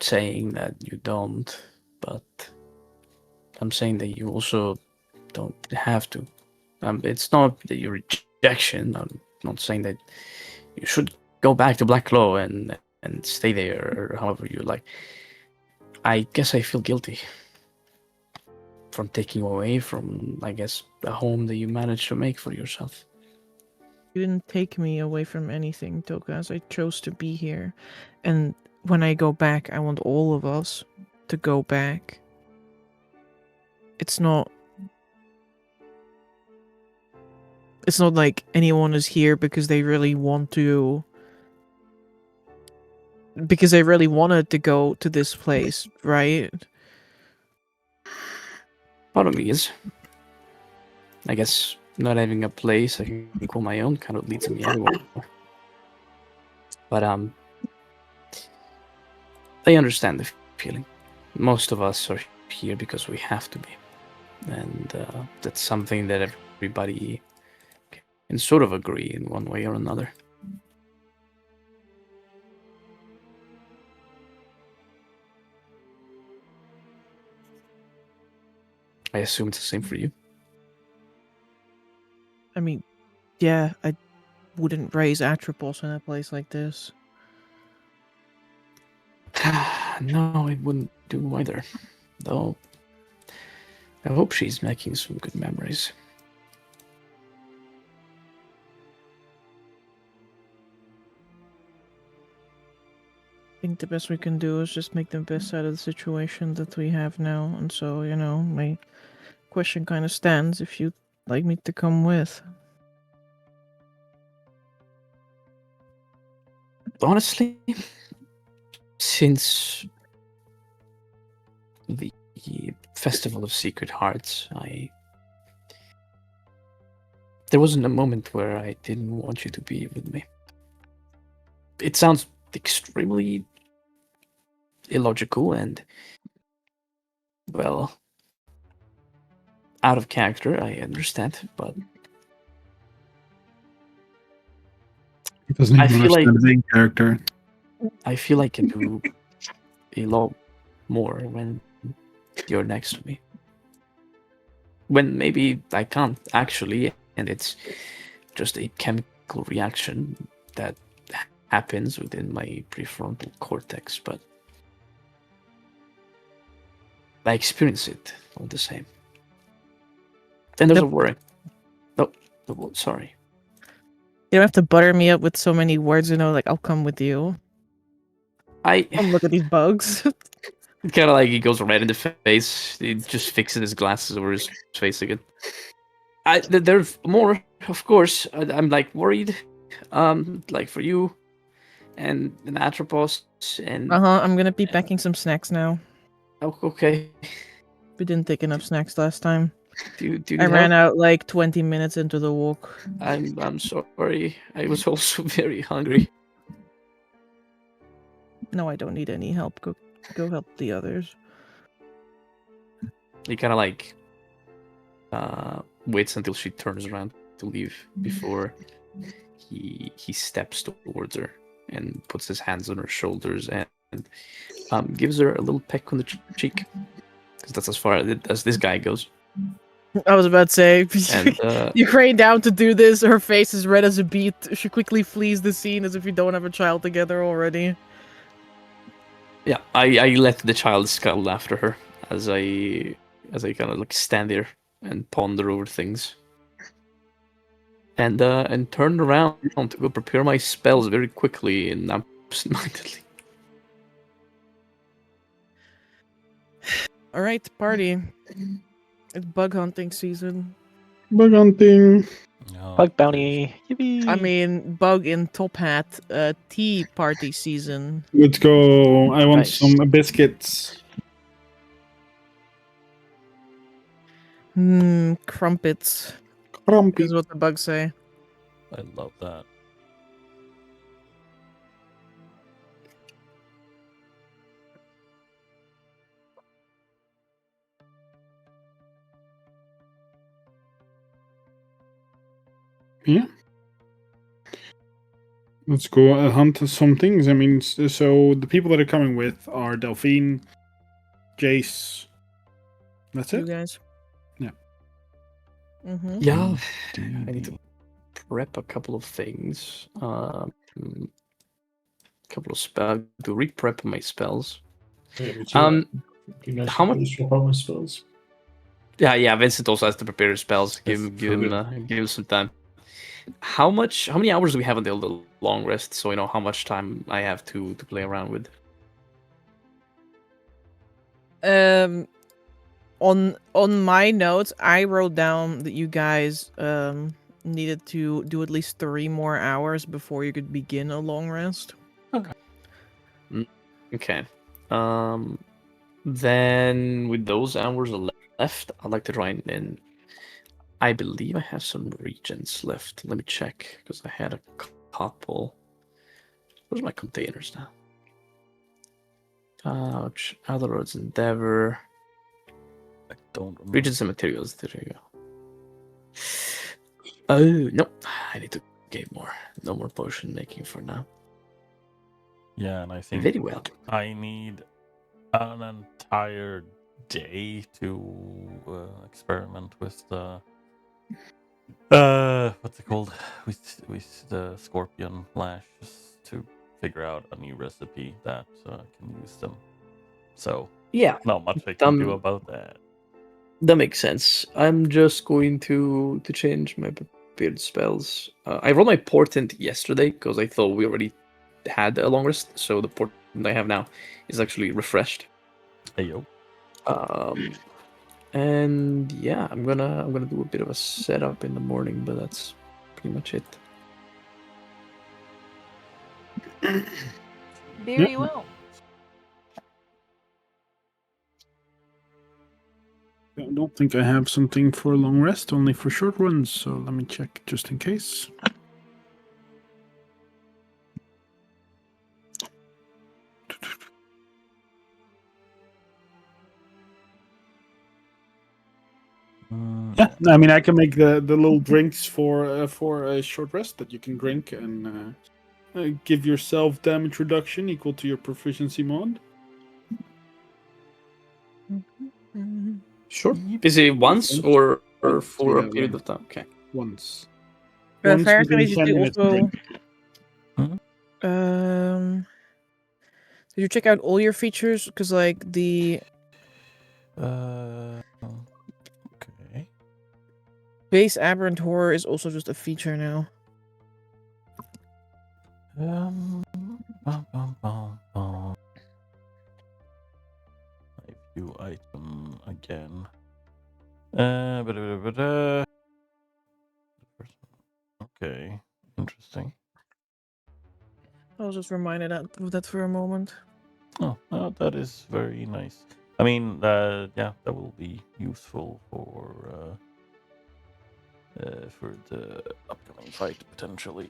saying that you don't, but I'm saying that you also don't have to. It's not that your rejection. I'm not saying that you should go back to Blacklaw and stay there, or however you like. I guess I feel guilty from taking away from, I guess, the home that you managed to make for yourself. You didn't take me away from anything, Tokas. I chose to be here. And when I go back, I want all of us to go back. It's not like anyone is here because they really want to... Because they really wanted to go to this place, right? Part of me is. I guess not having a place I can call my own kind of leads me everywhere. But I understand the feeling. Most of us are here because we have to be. And that's something that everybody can sort of agree in one way or another. I assume it's the same for you. I mean, yeah, I wouldn't raise atropos in a place like this. No, I wouldn't do either. Though, I hope she's making some good memories. I think the best we can do is just make the best out of the situation that we have now. And so, my question kind of stands if you'd like me to come with. Honestly, since the Festival of Secret Hearts, there wasn't a moment where I didn't want you to be with me. It sounds extremely illogical and, well, out of character, I understand, but He doesn't I even feel like- understand the main character. I feel I can do a lot more when you're next to me. When maybe I can't actually, and it's just a chemical reaction that happens within my prefrontal cortex, but I experience it all the same. And there's a worry. No, sorry. You don't have to butter me up with so many words, like, I'll come with you. Come look at these bugs. Kind of like he goes red in the face. He just fixes his glasses over his face again. There's more, of course. I'm like worried, like for you, and Atropos, and I'm gonna be packing some snacks now. Oh, okay. We didn't take enough snacks last time. Do you I need ran help? out like 20 minutes into the walk. I'm sorry. I was also very hungry. No, I don't need any help. Go help the others. He kind of like waits until she turns around to leave before he steps towards her and puts his hands on her shoulders and gives her a little peck on the cheek, because that's as far as this guy goes. I was about to say, And you crane down to do this. Her face is red as a beet. She quickly flees the scene as if you don't have a child together already. yeah, I let the child scuttle after her as I kind of like stand there and ponder over things. And turned around to go prepare my spells very quickly and absentmindedly. All right, party. It's bug hunting season. Bug hunting. No, Bug bounty. Yippee. I mean, bug in top hat. Tea party season. Let's go. I want Nice. some biscuits. Crumpets Crumpy. is what the bugs say. I love that. Yeah. Let's go hunt some things. I mean, so the people that are coming with are Delphine, Jace. That's You it? guys. Yeah. Mm-hmm. Yeah, I need to prep a couple of things. Couple of spells to re-prep my spells. How much? Swap out my spells. Yeah. Vincent also has to prepare his spells. Give him some time. How many hours do we have until the long rest? So I know how much time I have to play around with. On my notes, I wrote down that you guys needed to do at least 3 more hours before you could begin a long rest. Okay. Then with those hours left, I'd like to try and I believe I have some regents left. Let me check, because I had a couple. Where's my containers now? Ouch. Otherworld's Endeavor. I don't remember. Regents and materials. There you go. Oh, nope. I need to get more. No more potion making for now. Yeah, and I think Very well. I need an entire day to experiment with the what's it called, with the scorpion lashes to figure out a new recipe that can use them. So Yeah, not much I can do Um, about that. that makes sense. I'm just going to change my prepared spells. I rolled my portent yesterday because I thought we already had a long rest, so the portent I have now is actually refreshed. Hey yo. And yeah, I'm gonna do a bit of a setup in the morning, but that's pretty much it. Very well. I don't think I have something for a long rest, only for short runs, so let me check just in case. Yeah, I mean, I can make the little drinks for a short rest that you can drink and give yourself damage reduction equal to your proficiency mod. Sure. Is it once or for a Yeah, period once. of time? Okay. Once. Fire within can 10 minutes to also. drink. Did you check out all your features? Because like the Okay. base aberrant horror is also just a feature now. Bum, bum, bum, bum. I view item again. Ba-da-ba-da-ba-da. Okay, interesting. I was just reminded of that for a moment. Oh, that is very nice. I mean, yeah, that will be useful for the upcoming fight potentially.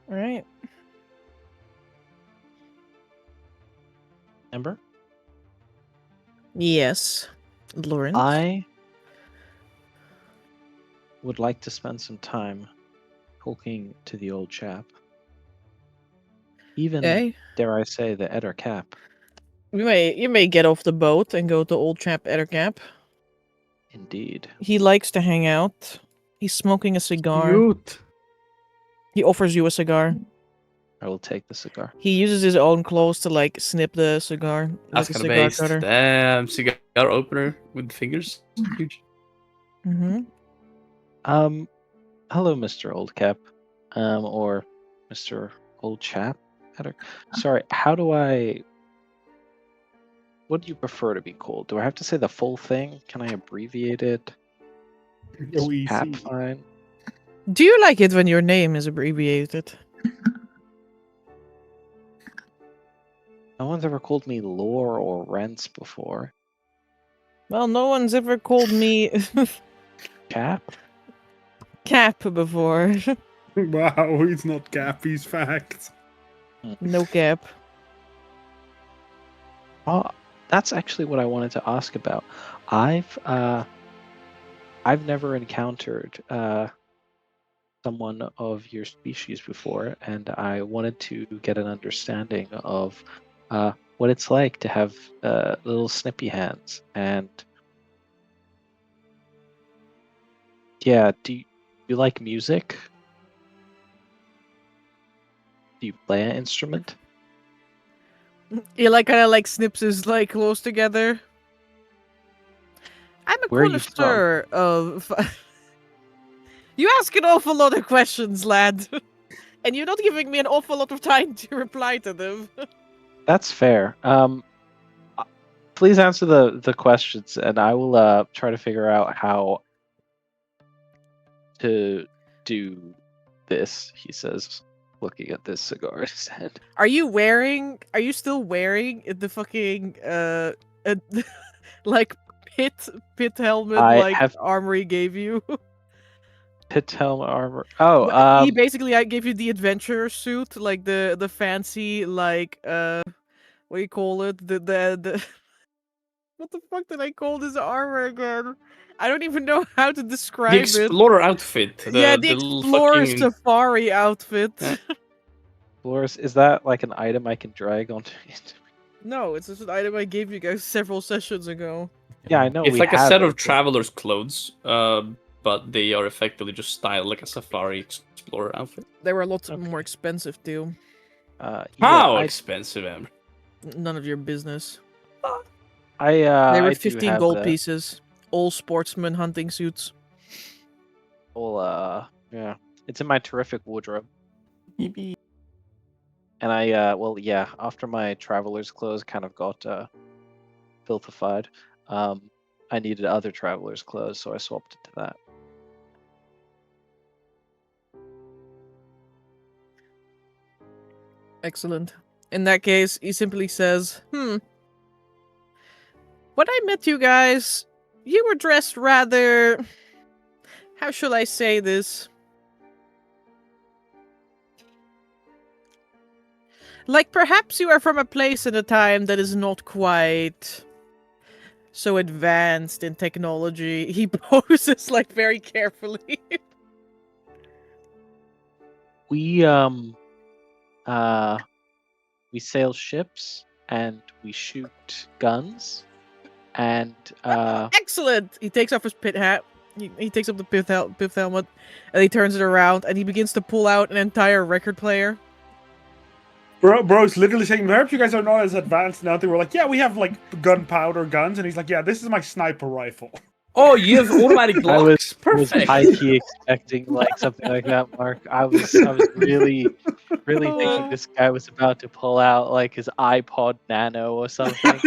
All right. Ember, Yes, Lawrence. I would like to spend some time talking to the old chap. Even, Okay. dare I say, the Eder Cap. You may get off the boat and go to old chap Ettercap. Indeed. He likes to hang out. He's smoking a cigar. Cute. He offers you a cigar. I will take the cigar. He uses his own claws to like snip the cigar That's like a kind of cigar based. cutter. Damn, cigar opener with fingers. Huge. Mm-hmm. Hello, Mr. Old Cap, or Mr. Old Chap. Sorry, how do I? What do you prefer to be called? Do I have to say the full thing? Can I abbreviate it? Is Cap OEC. fine? Do you like it when your name is abbreviated? No one's ever called me Lore or Rents before. Well, no one's ever called me Cap? Cap before. Wow, he's not Cap, he's fact. No Cap. Oh, that's actually what I wanted to ask about. I've never encountered someone of your species before, and I wanted to get an understanding of what it's like to have little snippy hands. And yeah, do you like music? Do you play an instrument? He like kind of like snips his like claws together. I'm a Where are you from? connoisseur of. You ask an awful lot of questions, lad, and you're not giving me an awful lot of time to reply to them. That's fair. Please answer the questions, and I will try to figure out how to do this. He says, looking at this cigar in his hand. Are you still wearing the fucking like pit helmet I like have- Armory gave you? Pit helmet armor. Oh, He basically gave you the adventure suit, like the fancy like what do you call it? The what the fuck did I call this armor again? I don't even know how to The describe it. explorer outfit. Yeah, the little explorer fucking- safari outfit. Yeah. Dolores, is that like an item I can drag onto it? No, it's just an item I gave you guys several sessions ago. Yeah, I know It's we like a have set it, of traveler's clothes, but they are effectively just styled like a safari explorer outfit. They were a lot Okay. more expensive too. Yeah, How expensive, Amber? None of your business. I They were I do 15 have gold the pieces. All sportsman hunting suits. whole yeah. It's in my terrific wardrobe. Maybe. And I well yeah, after my traveler's clothes kind of got filthified, I needed other traveler's clothes, so I swapped it to that. Excellent. In that case, he simply says, When I met you guys, you were dressed rather... How shall I say this? Like perhaps you are from a place and a time that is not quite so advanced in technology." He poses like very carefully. We we sail ships and we shoot guns and Excellent! He takes off his pit hat. He takes up the pith helmet, and he turns it around, and he begins to pull out an entire record player. Bro's literally saying, perhaps you guys are not as advanced now. They were like, yeah, we have like gunpowder guns. And he's like, yeah, this is my sniper rifle. Oh, you have automatic I blocks. was Perfect. high key expecting like something like that, Mark. I was really thinking this guy was about to pull out like his iPod Nano or something,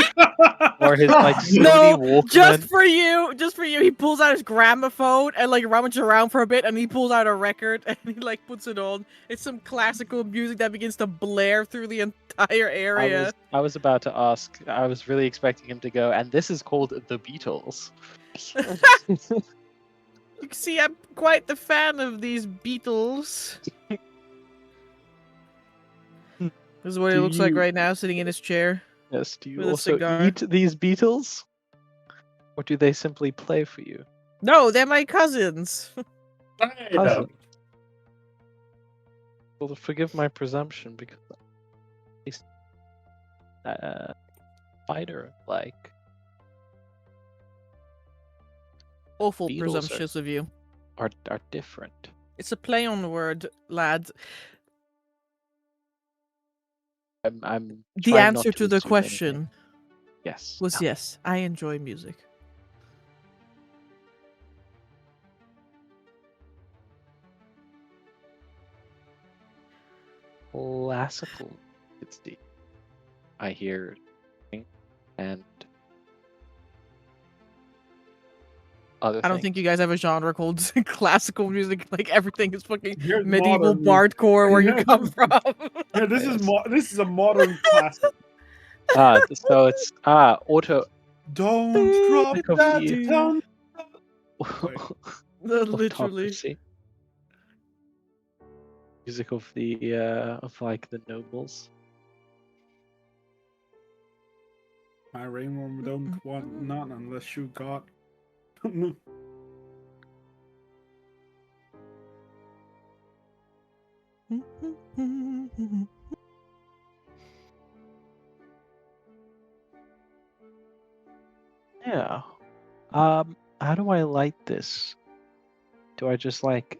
or his like Sony No, Walkman. just for you, he pulls out his gramophone and like rummages around for a bit, and he pulls out a record and he like puts it on. It's some classical music that begins to blare through the entire area. I was about to ask. I was really expecting him to go, and this is called the Beatles. You can see I'm quite the fan of these Beatles. This is what he Do looks like you- right now, sitting in his chair. Yes. Do you With a also cigar. eat these Beatles, or do they simply play for you? No, they're my cousins. Cousin. Well, forgive my presumption because he's fighter like. Awful Beatles presumptuous of you. Are different. It's a play on the word, lad. I'm The trying not answer to the assume question anything. Yes. was yes. I enjoy music. Classical. It's the. I hear, and other. I don't think you guys have a genre called classical music. Like everything is fucking Here's medieval modern music. bardcore where you Yeah. come from. Yeah, this is a modern classic. So it's auto. Don't drop Think of that the- down. Literally. autocracy. Music of the of like the nobles. My ringworm don't want none unless you got. Yeah. How do I light this? Do I just like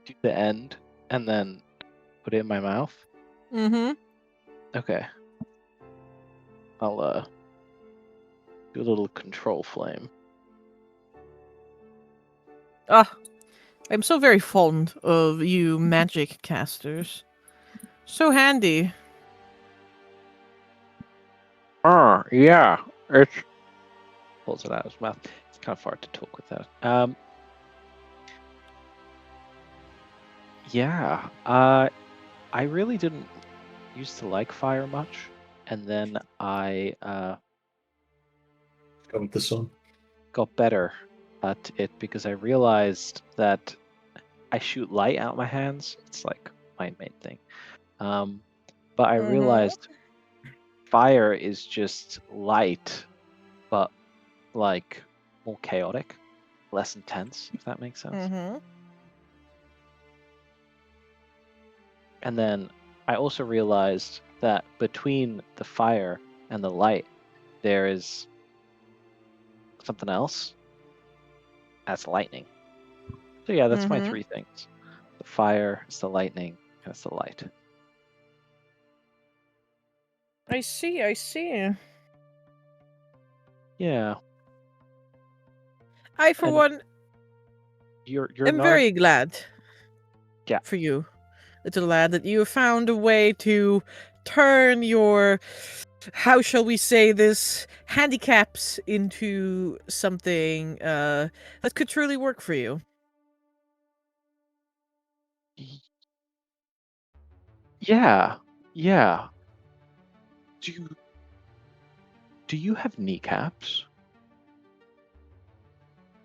do the end and then put it in my mouth? Mm-hmm. Okay. I'll do a little control flame. Ah, I'm so very fond of you magic casters. So handy. Yeah. It's pulls it out of his mouth. It's kind of hard to talk with that. Yeah. I really didn't used to like fire much, and then I Go with the sun. got better at it because I realized that I shoot light out my hands. It's like my main thing. But I realized fire is just light, but like more chaotic, less intense, if that makes sense. Mm-hmm. And then I also realized that between the fire and the light, there is something else. That's lightning. So yeah, that's my Mhm. 3 things. The fire, it's the lightning, and it's the light. I see, I see. Yeah. I, for And one, you're am not very glad Yeah. for you, little lad, that you have found a way to turn your, how shall we say this, handicaps into something that could truly work for you. Yeah. Yeah. Do you have kneecaps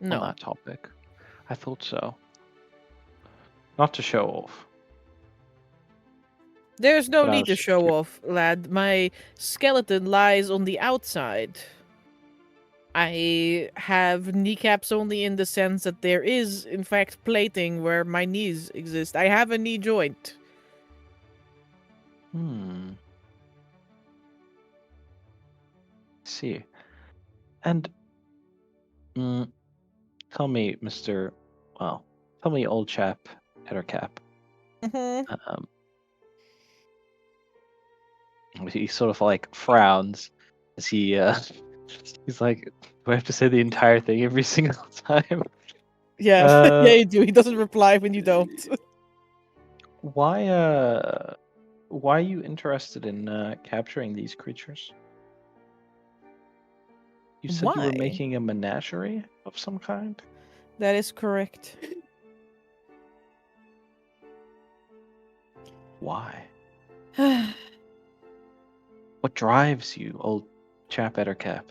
on No. that topic? I thought so. Not to show off. There's no But I need was to just show off, lad. My skeleton lies on the outside. I have kneecaps only in the sense that there is, in fact, plating where my knees exist. I have a knee joint. See. And tell me, Mr. Well, tell me, old chap, Ettercap. Mhm. He sort of like frowns as he he's like, do I have to say the entire thing every single time? Yeah, yeah, you do. He doesn't reply when you don't. Why are you interested in capturing these creatures? You said you were Why? making a menagerie of some kind? That is correct. Why? What drives you, old chap Ettercap?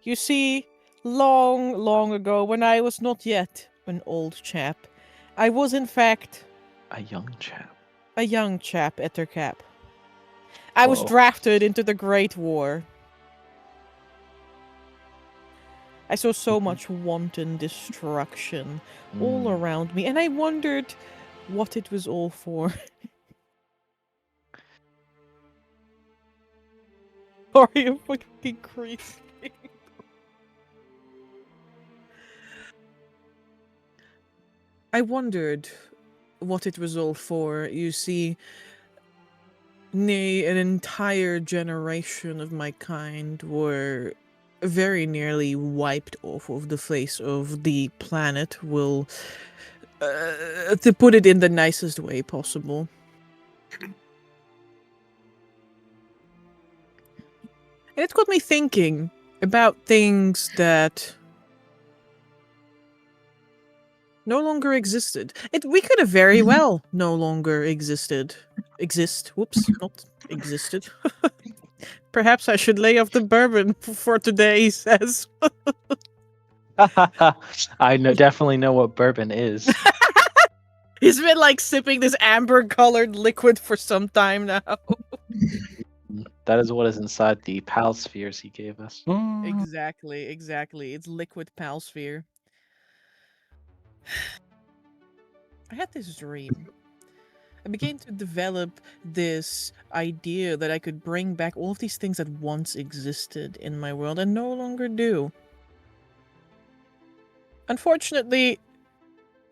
You see, long, long ago, when I was not yet an old chap, I was in fact A young chap. a young chap, Ettercap. I was Whoa. drafted into the Great War. I saw so much wanton destruction all around me, and I wondered what it was all for. Are you fucking creepy? I wondered what it was all for. You see, nay, an entire generation of my kind were very nearly wiped off of the face of the planet. To put it in the nicest way possible. And it's got me thinking about things that no longer existed. We could have very well no longer exist. Whoops, not existed. Perhaps I should lay off the bourbon for today, he says. I definitely know what bourbon is. He's been like sipping this amber colored liquid for some time now. That is what is inside the pal spheres he gave us. Exactly. It's liquid palsphere. I had this dream. I began to develop this idea that I could bring back all of these things that once existed in my world and no longer do. Unfortunately,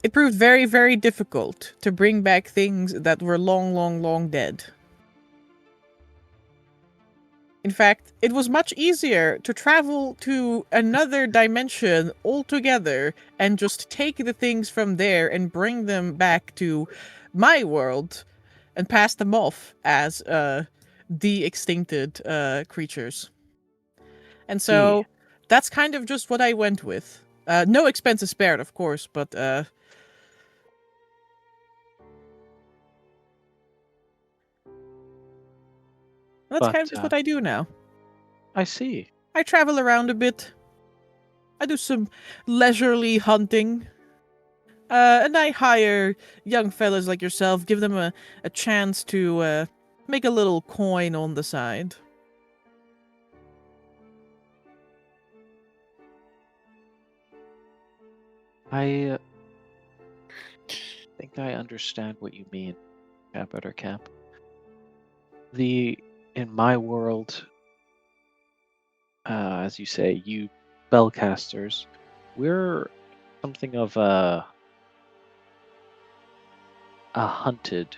it proved very, very difficult to bring back things that were long, long, long dead. In fact, it was much easier to travel to another dimension altogether and just take the things from there and bring them back to my world and pass them off as de-extincted creatures. And so that's kind of just what I went with. No expenses spared, of course, but that's kind of just what I do now. I see. I travel around a bit. I do some leisurely hunting. And I hire young fellas like yourself, give them a chance to make a little coin on the side. I think I understand what you mean, Cap. In my world, as you say, you spellcasters, we're something of a hunted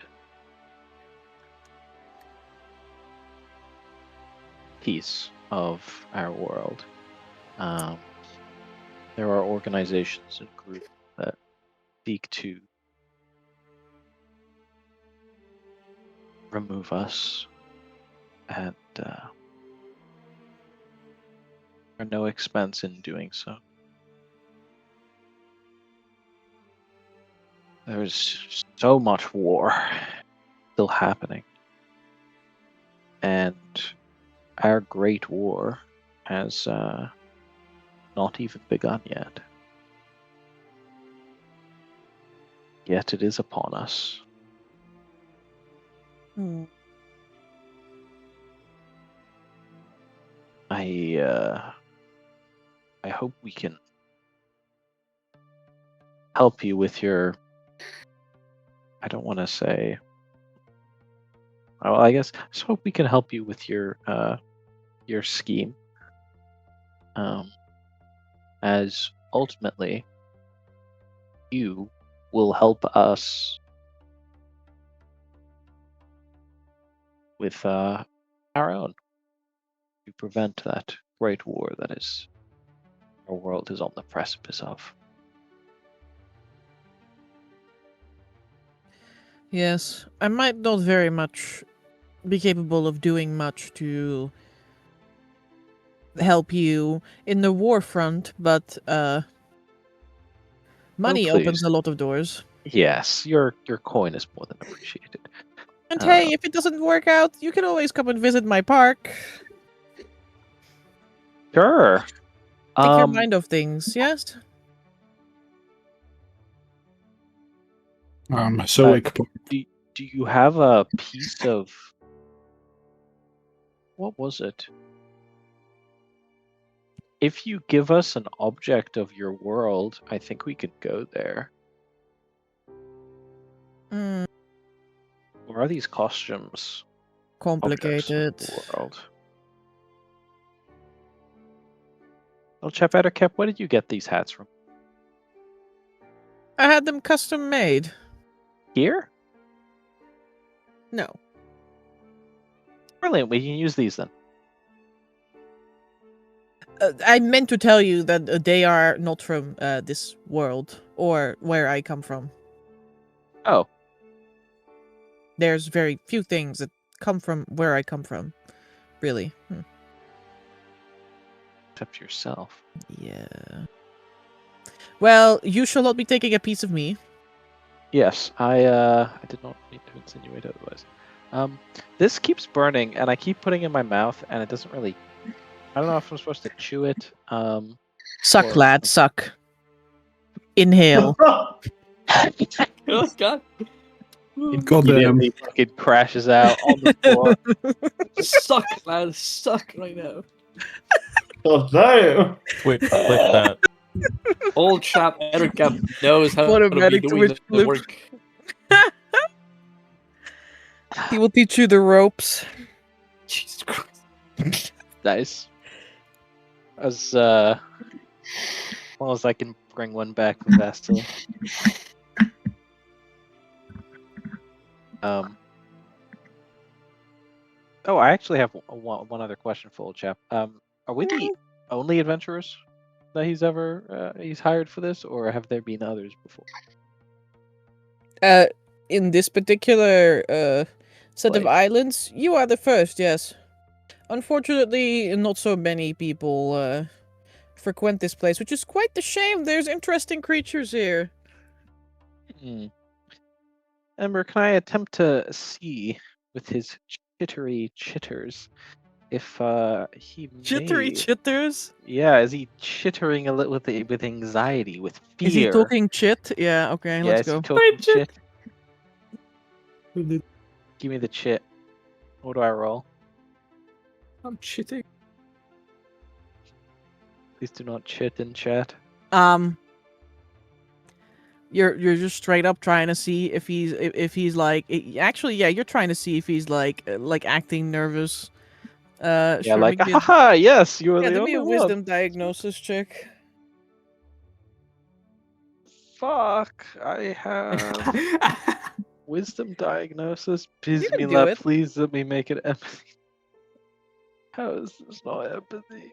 piece of our world. There are organizations and groups that seek to remove us, and are no expense in doing so. There's so much war still happening, and our great war has not even begun yet. Yet it is upon us. Hmm. I hope we can help you with your. I don't want to say. Well, I guess I just hope we can help you with your scheme. As ultimately, you will help us with our own to prevent that great war that is our world is on the precipice of. Yes, I might not very much be capable of doing much to help you in the war front, but money opens please. a lot of doors. Yes, your coin is more than appreciated. And hey, if it doesn't work out, you can always come and visit my park. Sure. Take your mind off things, yes? So do you have a piece of what was it? If you give us an object of your world, I think we could go there. Mm, Or are these costumes complicated. objects of the world? Well, Chap Ettercap, where did you get these hats from? I had them custom made. Here? No. Brilliant, we can use these then. I meant to tell you that they are not from this world or where I come from. Oh. There's very few things that come from where I come from. Really. Except yourself. Yeah. Well, you shall not be taking a piece of me. Yes, I did not mean to insinuate otherwise. This keeps burning, and I keep putting it in my mouth, and it doesn't really. I don't know if I'm supposed to chew it. Suck, or- lad, suck. Inhale. Oh god. Immediately fucking crashes out on the floor. Suck, man. Suck right now. God damn! Twitch, clip that. Old chap Ettercap knows how to be Automatic doing Twitch the flip. work. He will teach you the ropes. Jesus Christ. Nice. As long as I can bring one back from Vastila. Oh, I actually have one other question for old chap. Are we the only adventurers that he's ever he's hired for this, or have there been others before? In this particular set of Place. islands, you are the first, yes. Unfortunately, not so many people frequent this place, which is quite the shame. There's interesting creatures here. Ember, can I attempt to see with his chittery chitters if he Chittery may... chitters? Yeah, is he chittering a little with anxiety, with fear? Is he talking chit? Yeah, okay, Yeah, let's is he go. talking chit? Give me the chit. What do I roll? I'm shitting. Please do not chit in chat. You're just straight up trying to see if he's like actually yeah, you're trying to see if he's like acting nervous. Yeah, Sure, like, make me a, haha, yes, you were yeah, the give me only a one. wisdom diagnosis check. Fuck, I have wisdom diagnosis. You can do Bismillah, it. please let me make it empathy. How is this not empathy?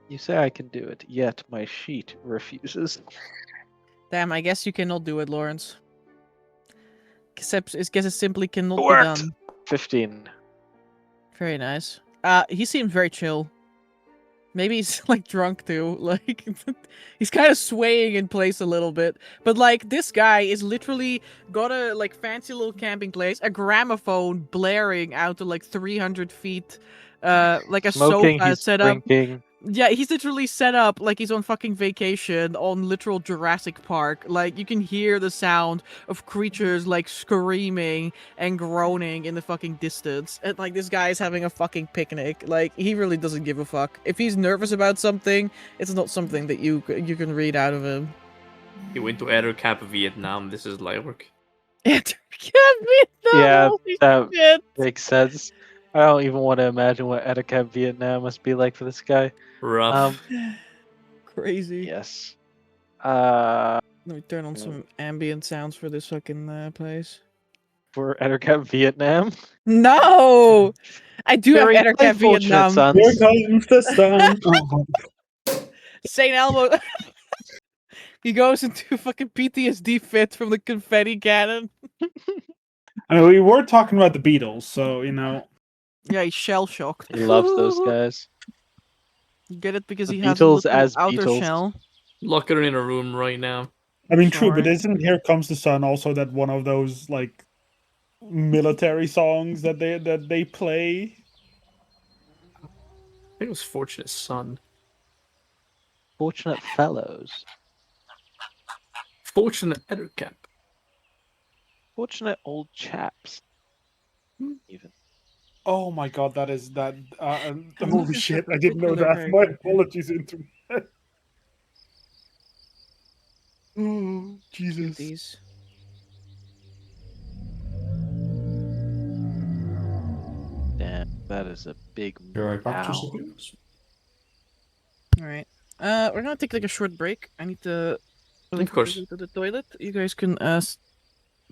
You say I can do it, yet my sheet refuses. Damn, I guess you cannot do it, Lawrence. Except, I guess it simply cannot be Worked! done. 15. Very nice. He seems very chill. Maybe he's like drunk too. Like he's kind of swaying in place a little bit. But like this guy is literally got a like fancy little camping place, a gramophone blaring out to like 300 feet, like a Smoking, sofa he's set up. drinking. Yeah, he's literally set up like he's on fucking vacation on literal Jurassic Park. Like, you can hear the sound of creatures, like, screaming and groaning in the fucking distance. And, like, this guy is having a fucking picnic. Like, he really doesn't give a fuck. If he's nervous about something, it's not something that you can read out of him. He went to Aerocap Vietnam. This is light work. It can't be done, Yeah, holy that shit. makes sense. I don't even want to imagine what Etiquette Vietnam must be like for this guy. Rough. Crazy. Yes. Let me turn on Yeah. some ambient sounds for this fucking place. For Etiquette Vietnam. No! I do have Very Ettercap unfortunate, Vietnam. sons. Here comes the sun. Oh, St. Elmo. He goes into fucking PTSD fit from the confetti cannon. I mean, we were talking about the Beatles, so you know. Yeah, he's shell shocked. He loves those guys. Get it because The he has a Beatles little as outer Beatles. shell. Lock her in a room right now. I mean, true, but Sorry. isn't "Here Comes the Sun" also that one of those like military songs that they play? I think it was Fortunate Son. Fortunate fellows. Fortunate Aerocap. Fortunate old chaps. Even. Oh my god, that is that. I'm Holy looking shit! for I didn't know particular that. My character. apologies, internet. Oh Jesus! These. Damn, that is a big Be right back, owl. Alright. We're gonna take like a short break. I need to Of course. go to the toilet. You guys can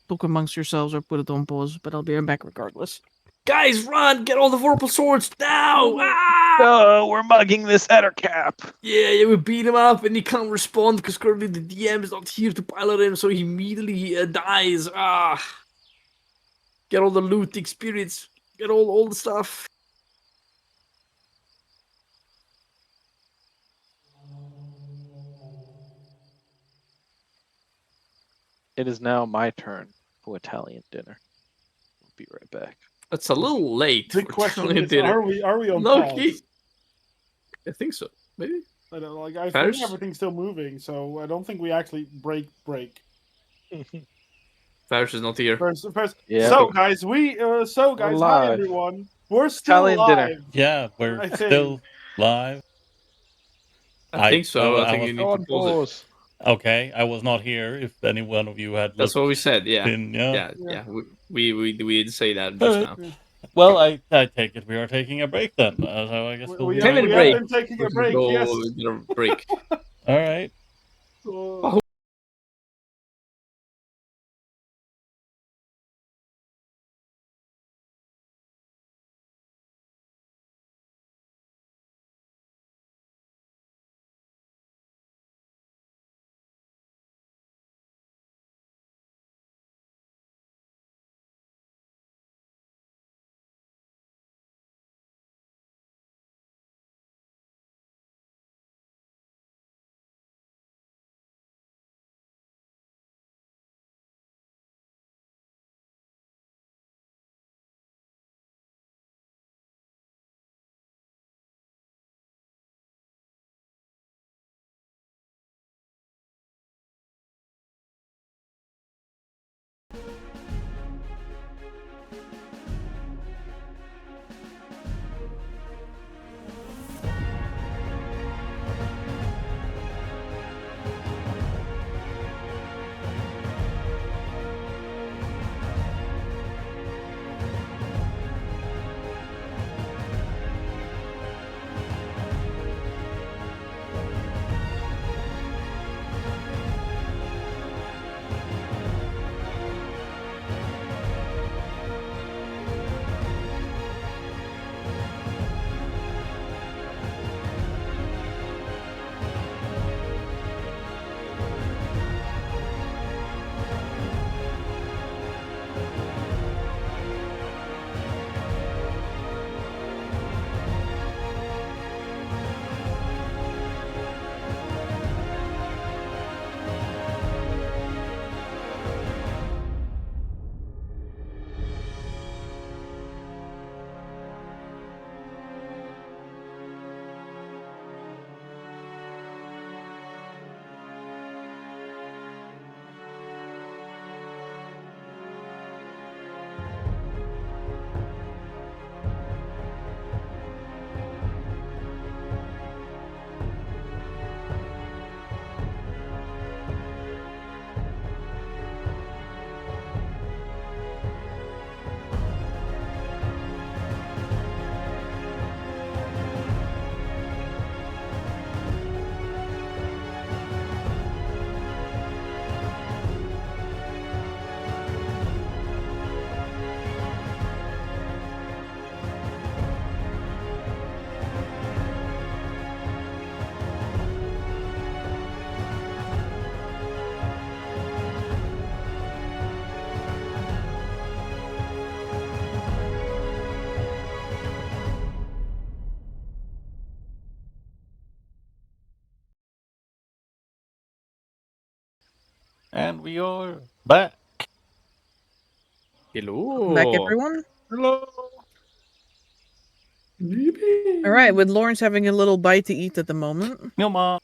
talk amongst yourselves or put it on pause, but I'll be right back regardless. Guys, run! Get all the Vorpal swords now! Ah! Oh, we're mugging this Ettercap. Yeah, we beat him up and he can't respond because currently the DM is not here to pilot him, so he immediately dies. Ah! Get all the loot, the experience, get all the stuff. It is now my turn for Italian dinner. We'll be right back. That's a little late. The for question Italian is, dinner. are we on No, pause? I think so. Maybe. I don't know, like I First? think everything's still moving, so I don't think we actually break. Faris is not here. First. Yeah. So guys, hi live. everyone. We're still Italian live. dinner. Yeah, we're I think. still live. I think so. I think was- you need to pause it. Okay, I was not here. If any one of you had That's looked what we said. Yeah. in, Yeah. We did say that just now. Well, I take it we are taking a break then. So I guess we'll We be have, right minute we back. have been taking a Let's break. go Yes. get a break. All right. So, And we are back. Hello. Back, everyone. Hello. All right, with Lawrence having a little bite to eat at the moment, No, Ma.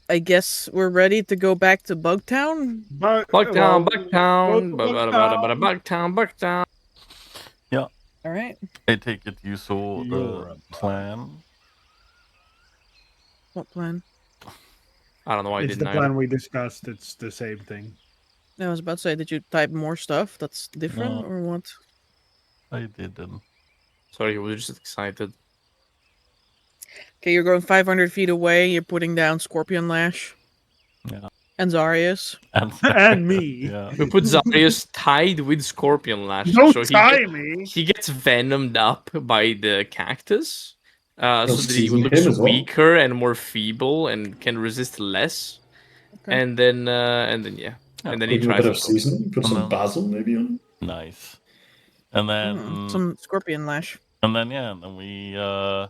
I guess we're ready to go back to Bugtown. Bugtown, Bugtown. Bugtown. All right. I take it you saw You're the a plan. What plan? I don't know why I It's didn't the either. plan we discussed. It's the same thing. I was about to say, did you type more stuff that's different No. or what? I didn't. Sorry, I was just excited. Okay, you're going 500 feet away. You're putting down Scorpion Lash. Yeah. And Zarius. And me. Yeah. We put Zarius tied with Scorpion Lash, Don't so tie me. he gets venomed up by the cactus, so that he season looks him as well. weaker and more feeble and can resist less. Okay. And then yeah, Yeah. and then he Put a tries bit to of go. seasoning. Put Oh, some no. basil maybe on. Nice. And then Some Scorpion Lash. and then the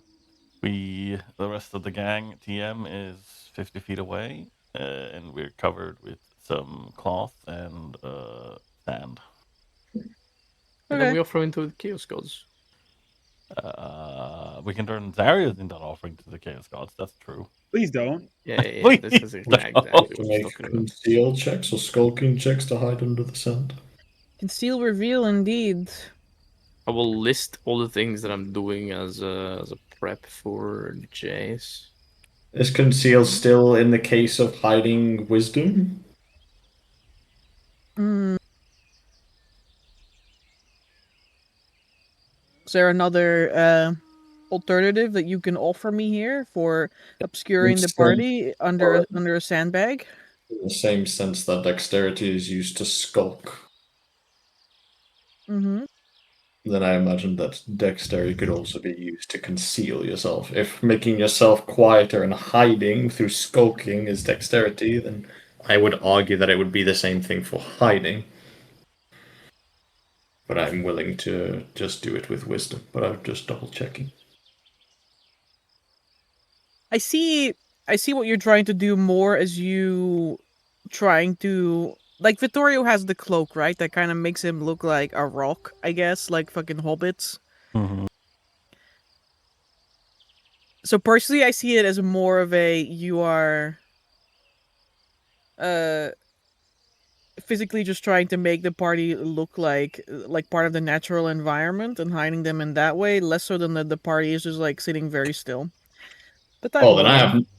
rest of the gang TM is 50 feet away, and we're covered with some cloth and sand. And then we offer into the Chaos Gods. We can turn Zarius into an offering to the Chaos Gods. That's true. Please don't. Yeah, Wait, this is exactly To what I was make talking about. conceal checks or skulking checks to hide under the sand. Conceal reveal, indeed. I will list all the things that I'm doing as a prep for the chase. Is conceal still in the case of hiding wisdom? Hmm. Is there another alternative that you can offer me here for obscuring the Still- party under a sandbag? In the same sense that dexterity is used to skulk, Mm-hmm. then I imagine that dexterity could also be used to conceal yourself. If making yourself quieter and hiding through skulking is dexterity, then I would argue that it would be the same thing for hiding. But I'm willing to just do it with wisdom, but I'm just double checking. I see what you're trying to do more as you trying to, like, Vittorio has the cloak, right? That kind of makes him look like a rock, I guess, like fucking hobbits. Mm-hmm. So personally, I see it as more of a you are physically just trying to make the party look like part of the natural environment and hiding them in that way, less so than the party is just like sitting very still. The type Oh, of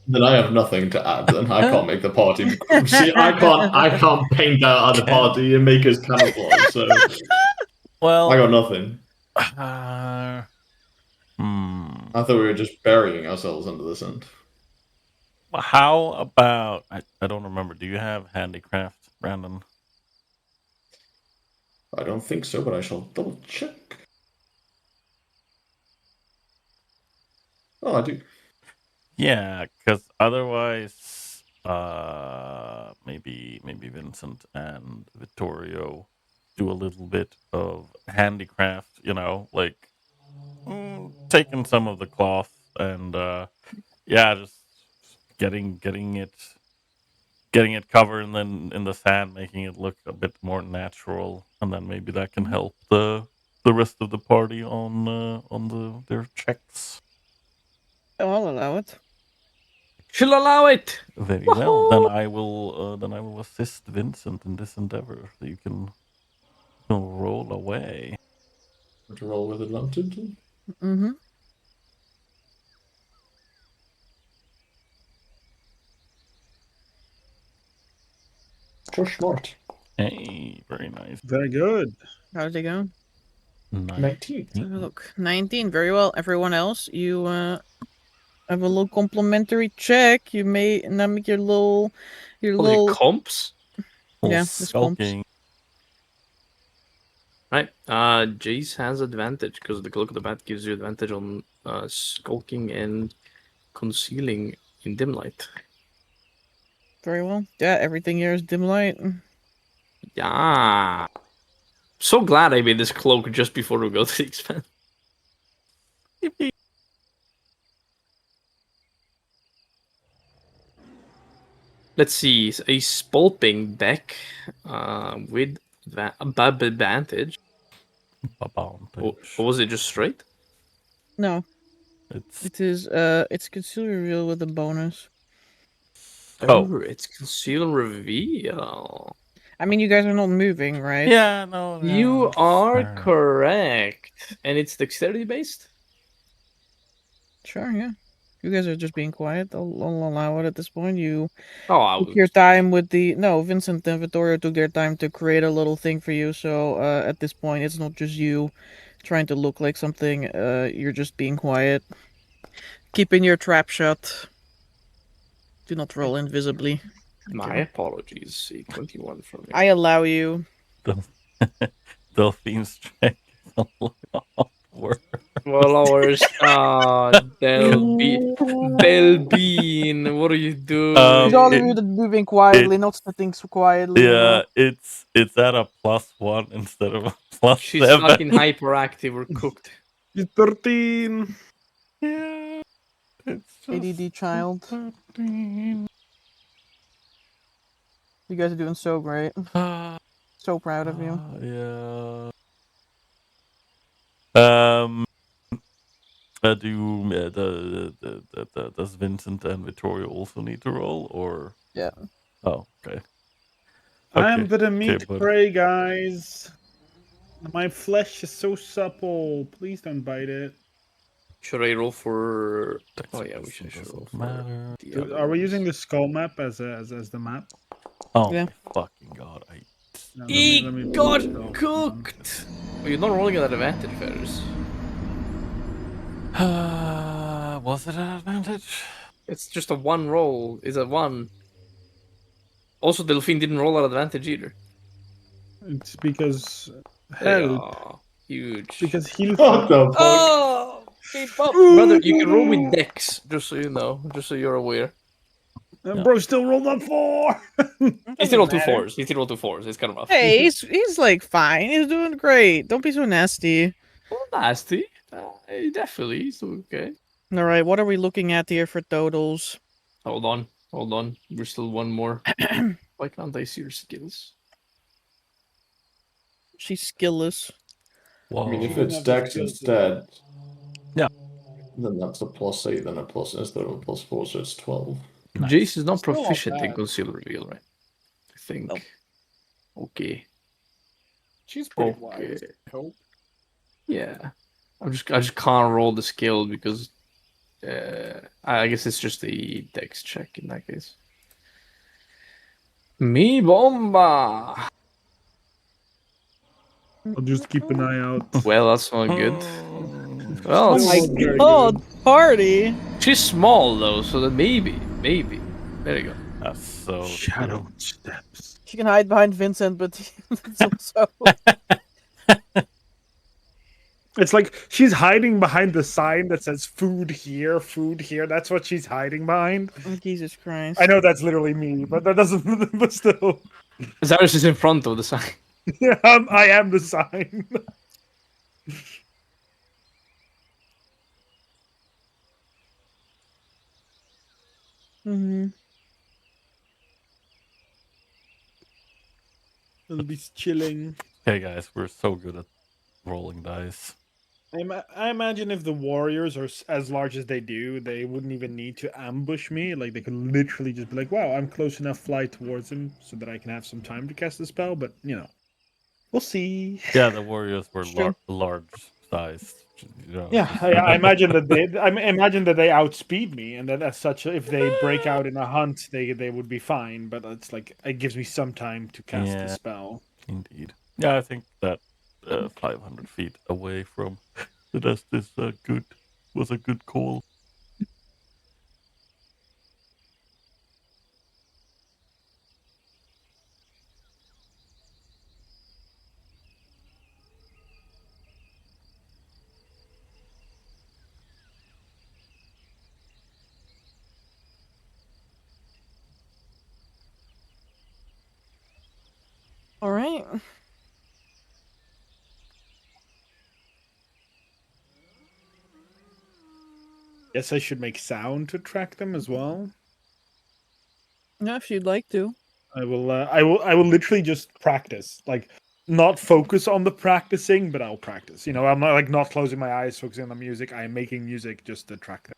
then I have nothing to add. Then I can't make the party. See, I can't paint out the party and make us camouflage. So Well, I got nothing. I I thought we were just burying ourselves under the sand. How about I don't remember. Do you have handicraft, Brandon? I don't think so, but I shall double check. Oh, I do. Yeah, because otherwise, maybe Vincent and Vittorio do a little bit of handicraft. You know, like taking some of the cloth and just getting it covered and then in the sand, making it look a bit more natural, and then maybe that can help the rest of the party on their checks. Oh, I'll allow it. She'll allow it. Very well. Then I will assist Vincent in this endeavor. So you can roll away. To roll with advantage. Mm-hmm. So smart. Hey, very nice. Very good. How did it go? 19. Let's have a look. 19. Very well. Everyone else, you have a little complimentary check. You may now make your little Comps. Yeah, Little this comps. skulking. Right. Jace has advantage because the cloak of the bat gives you advantage on skulking and concealing in dim light. Very well. Yeah, everything here is dim light. Yeah. So glad I made this cloak just before we go to the expansion. Let's see. A spulping deck with bad advantage. Or was it just straight? No, It's it is. It's conceal reveal with a bonus. Oh, it's conceal reveal. I mean, you guys are not moving, right? yeah, no, You it's are fair. correct, and it's dexterity based. Sure, yeah. You guys are just being quiet. I'll allow it at this point. You Oh, I took would. your time with the Vincent and Vittorio took their time to create a little thing for you. So at this point, it's not just you trying to look like something. You're just being quiet, keeping your trap shut. Do not roll invisibly. My apologies. A 21 from me. I allow you. Delphine's check is a lot worse. Followers, Delbean, what are you It's all of it- you that moving it- quietly, not sitting so quietly. Yeah, it's at a +1 instead of a She's +7. fucking hyperactive or cooked. You're 13. Yeah, it's just ADD child. 13. You guys are doing so great. So proud of you. Yeah. Does Vincent and Vittorio also need to roll, or? Yeah. Oh, okay. I'm Okay, the meat but- prey, guys. My flesh is so supple. Please don't bite it. Should I roll for? Dex Oh yeah, we medicine should roll doesn't for. matter. The So other are we using the ones. skull map as the map? Oh Yeah. my fucking god! No, He let me got put it cooked. Oh, you're not rolling at an advantage, Ferris. Was it an advantage? It's just a one roll. It's a one. Also, Delphine didn't roll at advantage either. It's because There you help. go. Huge. Because he'll What the fuck? Oh, keep up, brother. You can roll with Dex, just so you know, just so you're aware. Bro still rolled a 4. He still rolled 2 4s. He still rolled 2 4s. It's kind of rough. Hey, he's like fine. He's doing great. Don't be so nasty. Well, nasty. Definitely, he's okay. All right, what are we looking at here for totals? Hold on. We're still one more. Why can't I see your skills? She's skillless. Whoa. I mean, if Doesn't it's have the Dex skills. instead, Yeah. then that's a +8, then a plus instead of a +4, so it's 12. Nice. Jace is not Still not proficient in bad. conceal reveal, right? I think. Nope. Okay. She's pretty Okay. wise. I hope. Yeah. I just can't roll the skill because I guess it's just a dex check in that case. Mi bomba. I'll just keep an eye out. Well, that's not good. Mm. Well, Oh Still my not very god, party! she's small though, so that maybe. There you go. That's so Shadow steps. She can hide behind Vincent, but it's also It's like she's hiding behind the sign that says food here, food here. That's what she's hiding behind. oh, Jesus Christ. I know that's literally me, but that doesn't. But still, Zaris is in front of the sign. yeah, I am the sign. Mm-hmm. It'll be chilling. Hey guys, we're so good at rolling dice. I imagine if the warriors are as large as they do, they wouldn't even need to ambush me. Like they could literally just be like, "Wow, I'm close enough, fly towards them, so that I can have some time to cast the spell." But we'll see. Yeah, the warriors were Sure. large sized. Yeah, I imagine that they outspeed me, and that as such, if they break out in a hunt, they would be fine. But it's like it gives me some time to cast the Yeah. spell. Indeed. Yeah, I think that 500 feet away from the nest is was a good call. All right. Guess I should make sound to track them as well. Yeah, if you'd like to. I will literally just practice. Like, not focus on the practicing, but I'll practice. You know, I'm not like not closing my eyes, focusing on the music. I am making music just to track that.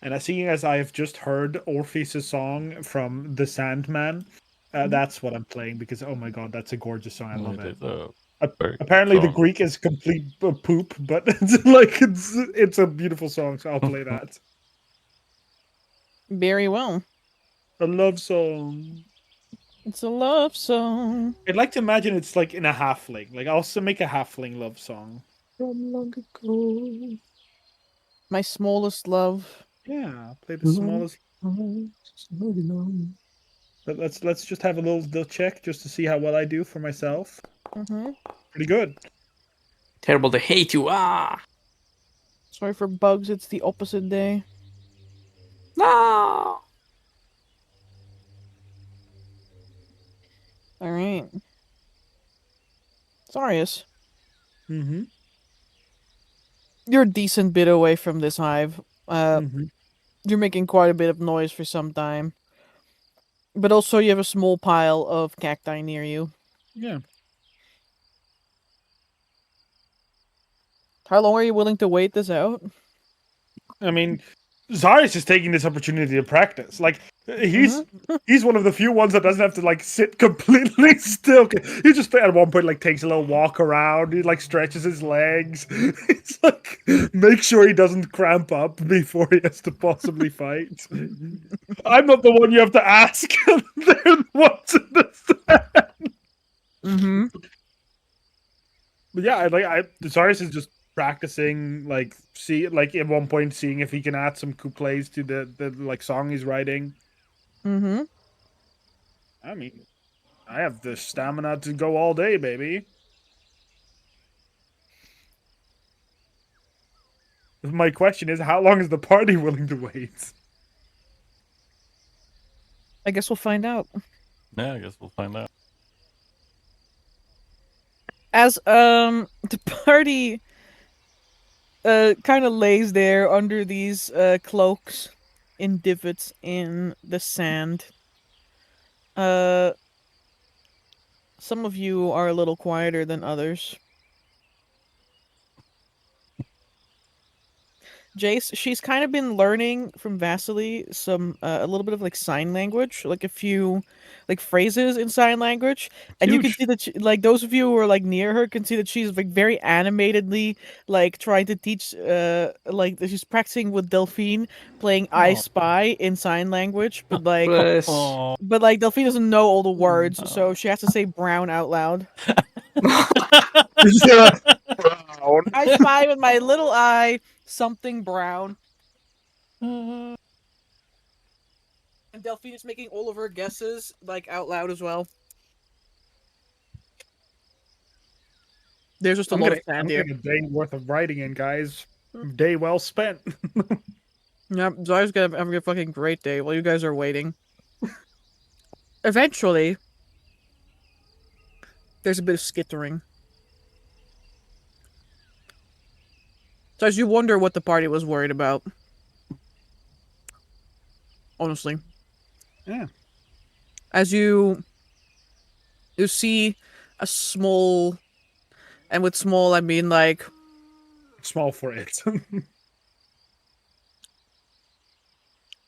And seeing as I have just heard Orpheus' song from The Sandman, that's what I'm playing because oh my god, that's a gorgeous song. I love it. It is a very good Apparently, the song. Greek is complete poop, but it's like it's a beautiful song, so I'll play that. Very well. A love song. It's a love song. I'd like to imagine it's like in a halfling. Like I'll also make a halfling love song. From long ago. My smallest love. Yeah, play the smallest. But let's just have a little check just to see how well I do for myself. Mm-hmm. Pretty good. Terrible to hate you. Ah. Sorry for bugs. It's the opposite day. No. All right. Sarius, Mm-hmm. you're a decent bit away from this hive. Mm-hmm. You're making quite a bit of noise for some time. But also you have a small pile of cacti near you. Yeah. How long are you willing to wait this out? I mean, Zarius is taking this opportunity to practice. Like he's one of the few ones that doesn't have to like sit completely still. He just at one point like takes a little walk around. He like stretches his legs. It's like make sure he doesn't cramp up before he has to possibly fight. I'm not the one you have to ask. They're the ones to understand. Mm-hmm. But yeah, Zarius is just practicing, like at one point seeing if he can add some couplets to the like song he's writing. Mm-hmm. I mean, I have the stamina to go all day, baby. My question is, how long is the party willing to wait? I guess we'll find out. Yeah, I guess we'll find out. As the party kind of lays there under these cloaks in divots in the sand. Some of you are a little quieter than others. Jace, she's kind of been learning from Vasily some a little bit of like sign language, like a few like phrases in sign language, and you can Huge. see that like those of you who are like near her can see that she's like very animatedly like trying to teach like she's practicing with Delphine playing I Aw. Spy in sign language, but like Bless. Delphine doesn't know all the words, so she has to say brown out loud. Yeah. I spy with my little eye something brown. And Delphine is making all of her guesses like out loud as well. There's just a lot of sand here. A day worth of writing in, guys. Day well spent. Yeah, Zara's gonna have a fucking great day while you guys are waiting. Eventually, there's a bit of skittering. So as you wonder what the party was worried about. Honestly. Yeah. As you see a small, and with small I mean like Small for it.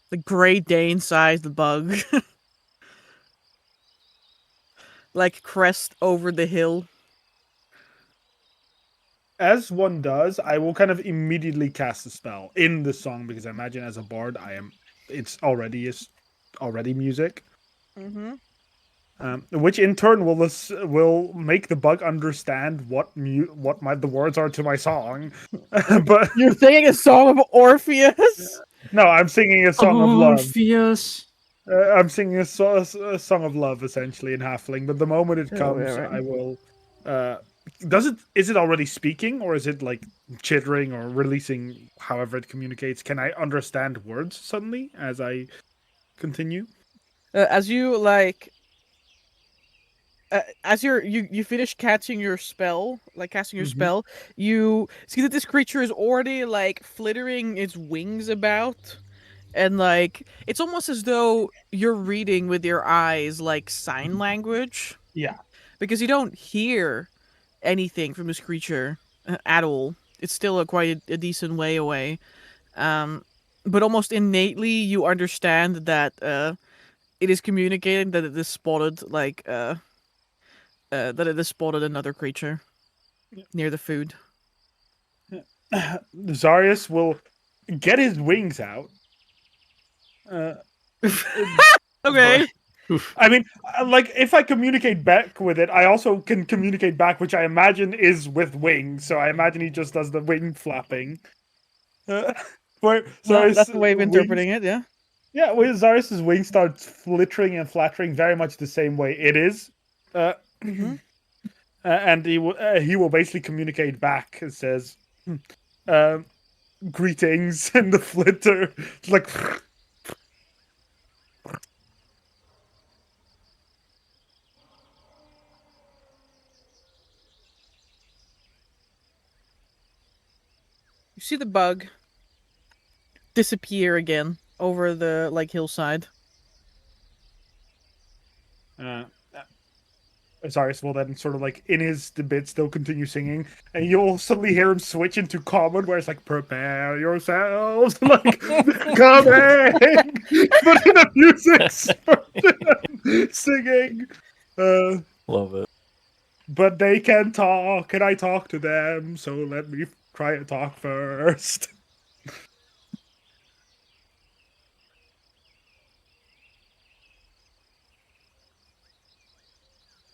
the Great Dane sized bug. Like crest over the hill. As one does, I will kind of immediately cast a spell in the song because I imagine as a bard, it's already music. Mm-hmm. Which in turn will make the bug understand what the words are to my song. But You're singing a song of Orpheus? no, I'm singing a song of love. Orpheus. I'm singing a song of love essentially in halfling. But the moment it comes, right. I will. Is it already speaking, or is it like chittering or releasing? However it communicates. Can I understand words suddenly as I continue? As you like. As you finish casting your spell, you see that this creature is already like flittering its wings about, and like it's almost as though you're reading with your eyes like sign language Yeah. because you don't hear anything from this creature at all. It's still quite a decent way away. But almost innately you understand that it is communicating that it is spotted that it has spotted another creature near the food. Zarius will get his wings out. Okay. I mean, like, if I communicate back with it, I also can communicate back, which I imagine is with wings. So I imagine he just does the wing flapping. Where Well, Zarius' that's the way of wings, interpreting it, yeah. yeah, where Zarius' wings starts flittering and flattering very much the same way it is. Uh, Mhm. and he will basically communicate back and says, um, "Greetings," and the flitter, it's like. You see the bug disappear again over the like hillside. Zarius will then sort of like in his bit still continue singing, and you'll suddenly hear him switch into common, where it's like "Prepare yourselves," like coming, but in a music singing. Love it. But they can talk, and I talk to them. So let me try to talk first.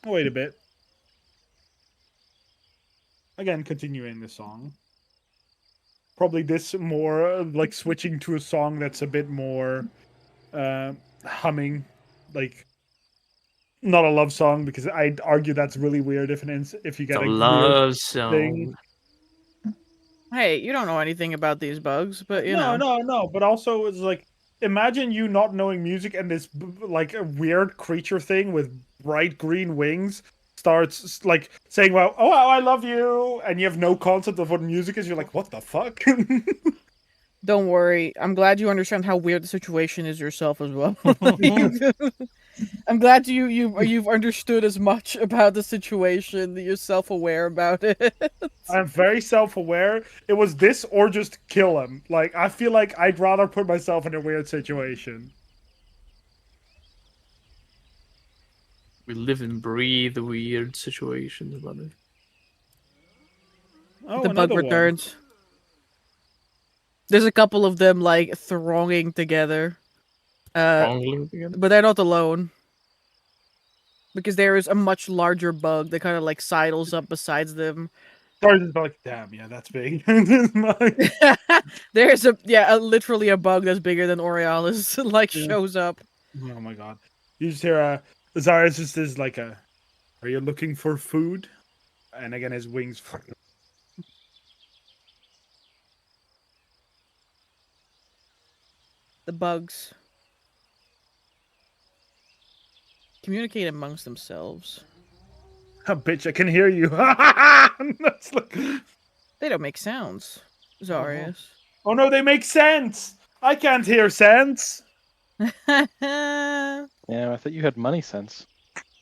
Wait a bit. Again, continuing the song. Probably this more like switching to a song that's a bit more humming, like not a love song, because I'd argue that's really weird if you It's get a a weird love thing. song. Hey, you don't know anything about these bugs, but you know. No. But also, it's like imagine you not knowing music and this like a weird creature thing with bright green wings starts like saying, "Well, oh, I love you," and you have no concept of what music is. You're like, "What the fuck?" Don't worry. I'm glad you understand how weird the situation is yourself as well. I'm glad you've understood as much about the situation that you're self-aware about it. I'm very self-aware. It was this or just kill him. Like I feel like I'd rather put myself in a weird situation. We live and breathe weird situations, brother. Oh, The bug another one. returns. There's a couple of them like thronging together. Wrongly together. But they're not alone. Because there is a much larger bug that kind of like sidles up besides them. Sorry, just like, damn, yeah, that's big. There's literally a bug that's bigger than Aurealis like Yeah. shows up. Oh my god. You just hear Zarius just is like are you looking for food? And again his wings The bugs communicate amongst themselves. bitch, I can hear you. That's like, They don't make sounds, Zarius. oh no, they make sense. I can't hear sense. Yeah, I thought you had money sense.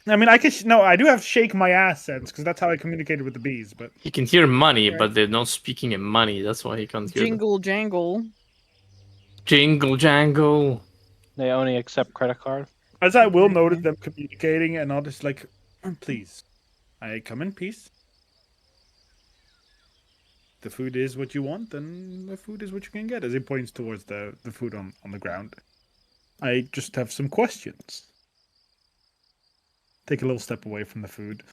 I mean, I can no, I do have shake my ass sense because that's how I communicated with the bees. But He can hear money, Right. but they're not speaking in money. That's why he can't hear them. Jingle jangle. Jingle jangle. They only accept credit card. as I will notice them communicating and not just like, please, I come in peace. The food is what you want, and the food is what you can get. As he points towards the food on the ground. I just have some questions. Take a little step away from the food.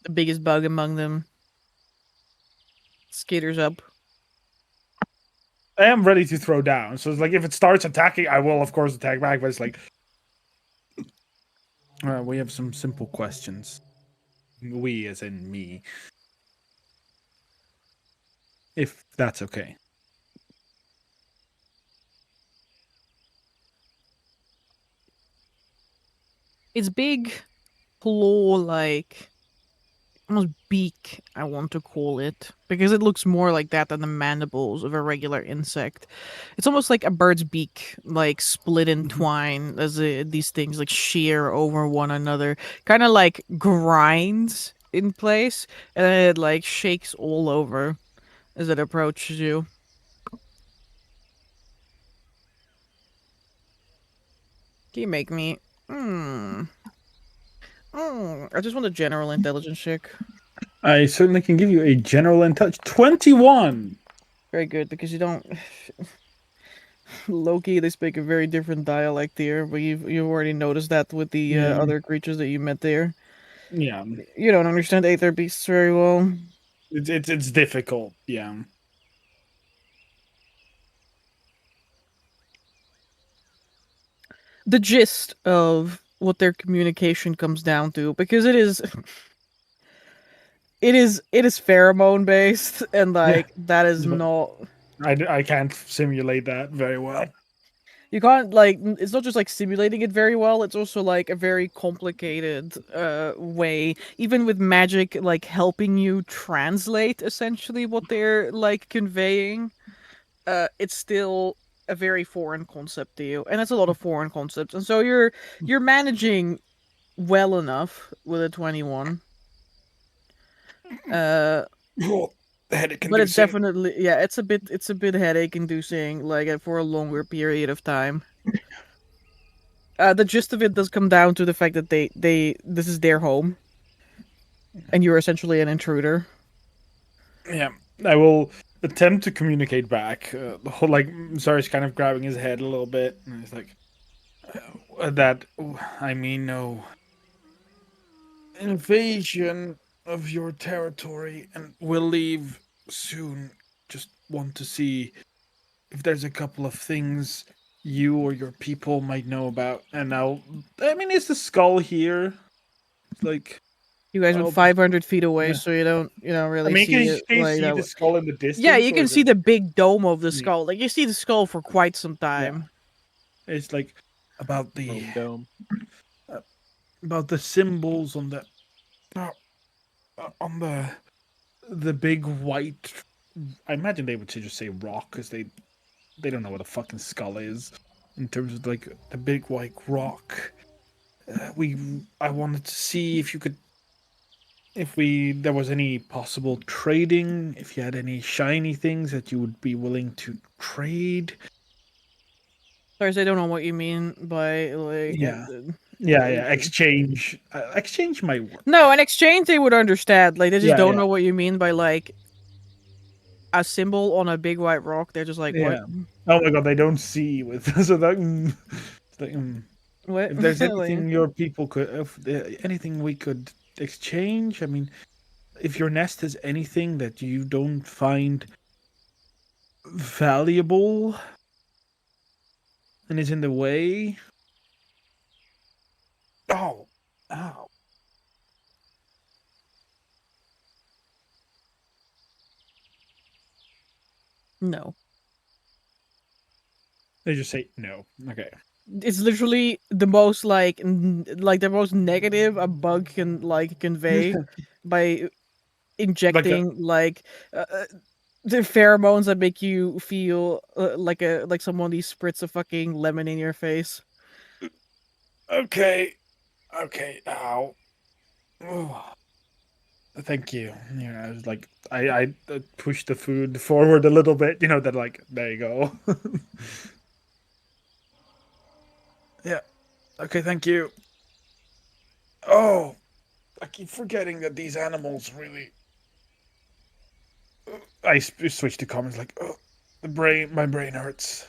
The biggest bug among them skitters up. I am ready to throw down. So it's like if it starts attacking, I will of course attack back. But it's like we have some simple questions. We, as in me. If that's okay. Its big claw-like almost beak, I want to call it, because it looks more like that than the mandibles of a regular insect. It's almost like a bird's beak, like split in twine as these things like shear over one another, kind of like grinds in place, and then it like shakes all over as it approaches you. Can you make me? I just want a general intelligence check. I certainly can give you a general in touch. 21. Very good, because you don't. Loki, they speak a very different dialect here, but you've already noticed that with the Yeah. other creatures that you met there. Yeah, You don't understand Aether beasts very well. it's difficult. Yeah. The gist of what their communication comes down to, because it is pheromone based, and like that is But- not. I can't simulate that very well. You can't like. It's not just like simulating it very well. It's also like a very complicated way, even with magic, like helping you translate essentially what they're like conveying. It's still a very foreign concept to you, and it's a lot of foreign concepts, and so you're managing well enough with a 21. Headache But it's definitely it's a bit headache inducing, like for a longer period of time. The gist of it does come down to the fact that this is their home, and you're essentially an intruder. Yeah, I will attempt to communicate back. Like, Zari's kind of grabbing his head a little bit, and he's like, I mean, no invasion of your territory, and we'll leave soon. Just want to see if there's a couple of things you or your people might know about. And I mean, is the skull here? It's like, You guys Oh, went 500 feet away, yeah. so you don't really I mean, see can it. you like see that the way. skull in the distance? Yeah, you or can is see it- the big dome of the Yeah. skull. Like you see the skull for quite some time. It's like about the Rome dome. about the symbols on the big white. I imagine they would just say rock because they don't know what a fucking skull is in terms of like the big white rock. I wanted to see if you could, there was any possible trading, if you had any shiny things that you would be willing to trade. Sorry, I don't know what you mean by like. Yeah. Yeah, exchange might work. No, in exchange they would understand. Like they just Yeah, don't yeah. know what you mean by like a symbol on a big white rock. They're just like, what? Yeah. Oh my god, they don't see with so that. It's like, What? if there's Like- anything your people could, anything we could exchange. I mean, if your nest has anything that you don't find valuable and is in the way. Oh, ow. No. They just say no. Okay. It's literally the most like the most negative a bug can like convey by injecting the pheromones that make you feel like somebody spritz a fucking lemon in your face. Okay. Ow. Oh. Thank you. Yeah, I was like, I pushed the food forward a little bit. You know that, like, there you go. Yeah. Okay. Thank you. Oh, I keep forgetting that these animals really. I switched to comments like, oh, my brain hurts.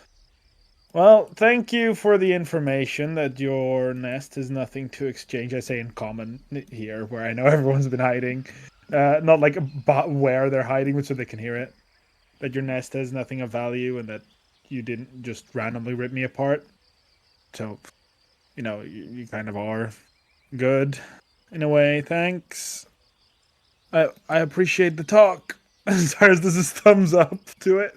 Well, thank you for the information that your nest has nothing to exchange. I say in common here, where I know everyone's been hiding. Not like where they're hiding, but so they can hear it. That your nest has nothing of value and that you didn't just randomly rip me apart. So, you kind of are good in a way. Thanks. I appreciate the talk. Cyrus does his thumbs up to it.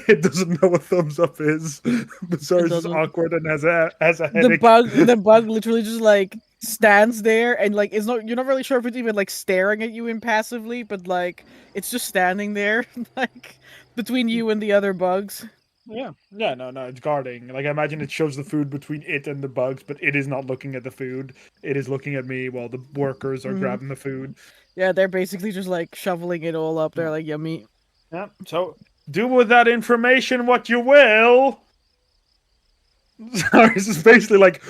It doesn't know what thumbs up is, but Cyrus is doesn't. awkward and has a headache. The bug literally just like stands there and like it's not. You're not really sure if it's even like staring at you impassively, but like it's just standing there, like between you and the other bugs. Yeah, no, it's guarding. Like I imagine it shows the food between it and the bugs, but it is not looking at the food. It is looking at me while the workers are Mhm. grabbing the food. Yeah, they're basically just like shoveling it all up there, like yummy. Yeah. So do with that information what you will. Sorry, this is basically like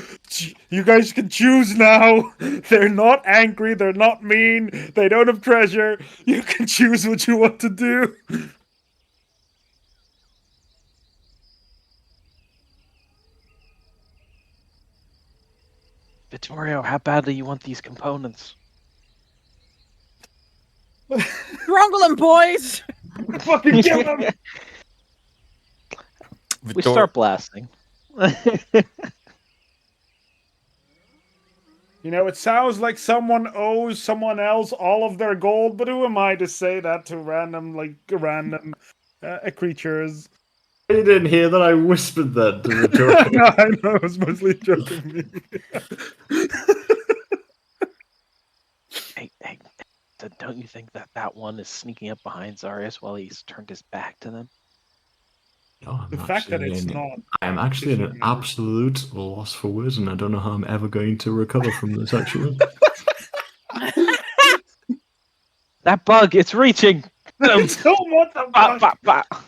you guys can choose now. They're not angry. They're not mean. They don't have treasure. You can choose what you want to do. Vittorio, how badly you want these components? Strangle them, boys! Fucking kill them. We start blasting. You know, it sounds like someone owes someone else all of their gold, but who am I to say that to random creatures? You didn't hear that? I whispered that to Victoria. No, I know, it was mostly joking. Hey, so don't you think that one is sneaking up behind Zarius while he's turned his back to them? No, The fact that it's not. I am actually at an absolute loss for words, and I don't know how I'm ever going to recover from this, actually. That bug, it's reaching! So what the Bah, fuck? bah, bah.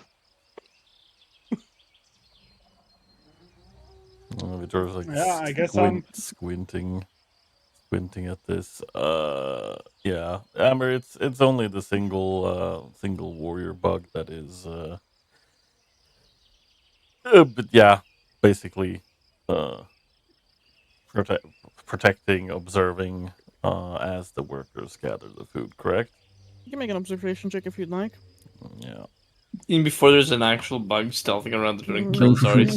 Victoria's like Yeah, I guess I'm- squinting at this. Yeah, Amber, it's only the single warrior bug that is. But yeah, basically, protecting, observing, as the workers gather the food. Correct? You can make an observation check if you'd like. Yeah. Even before there's an actual bug stealthing around to try and kill Zaris.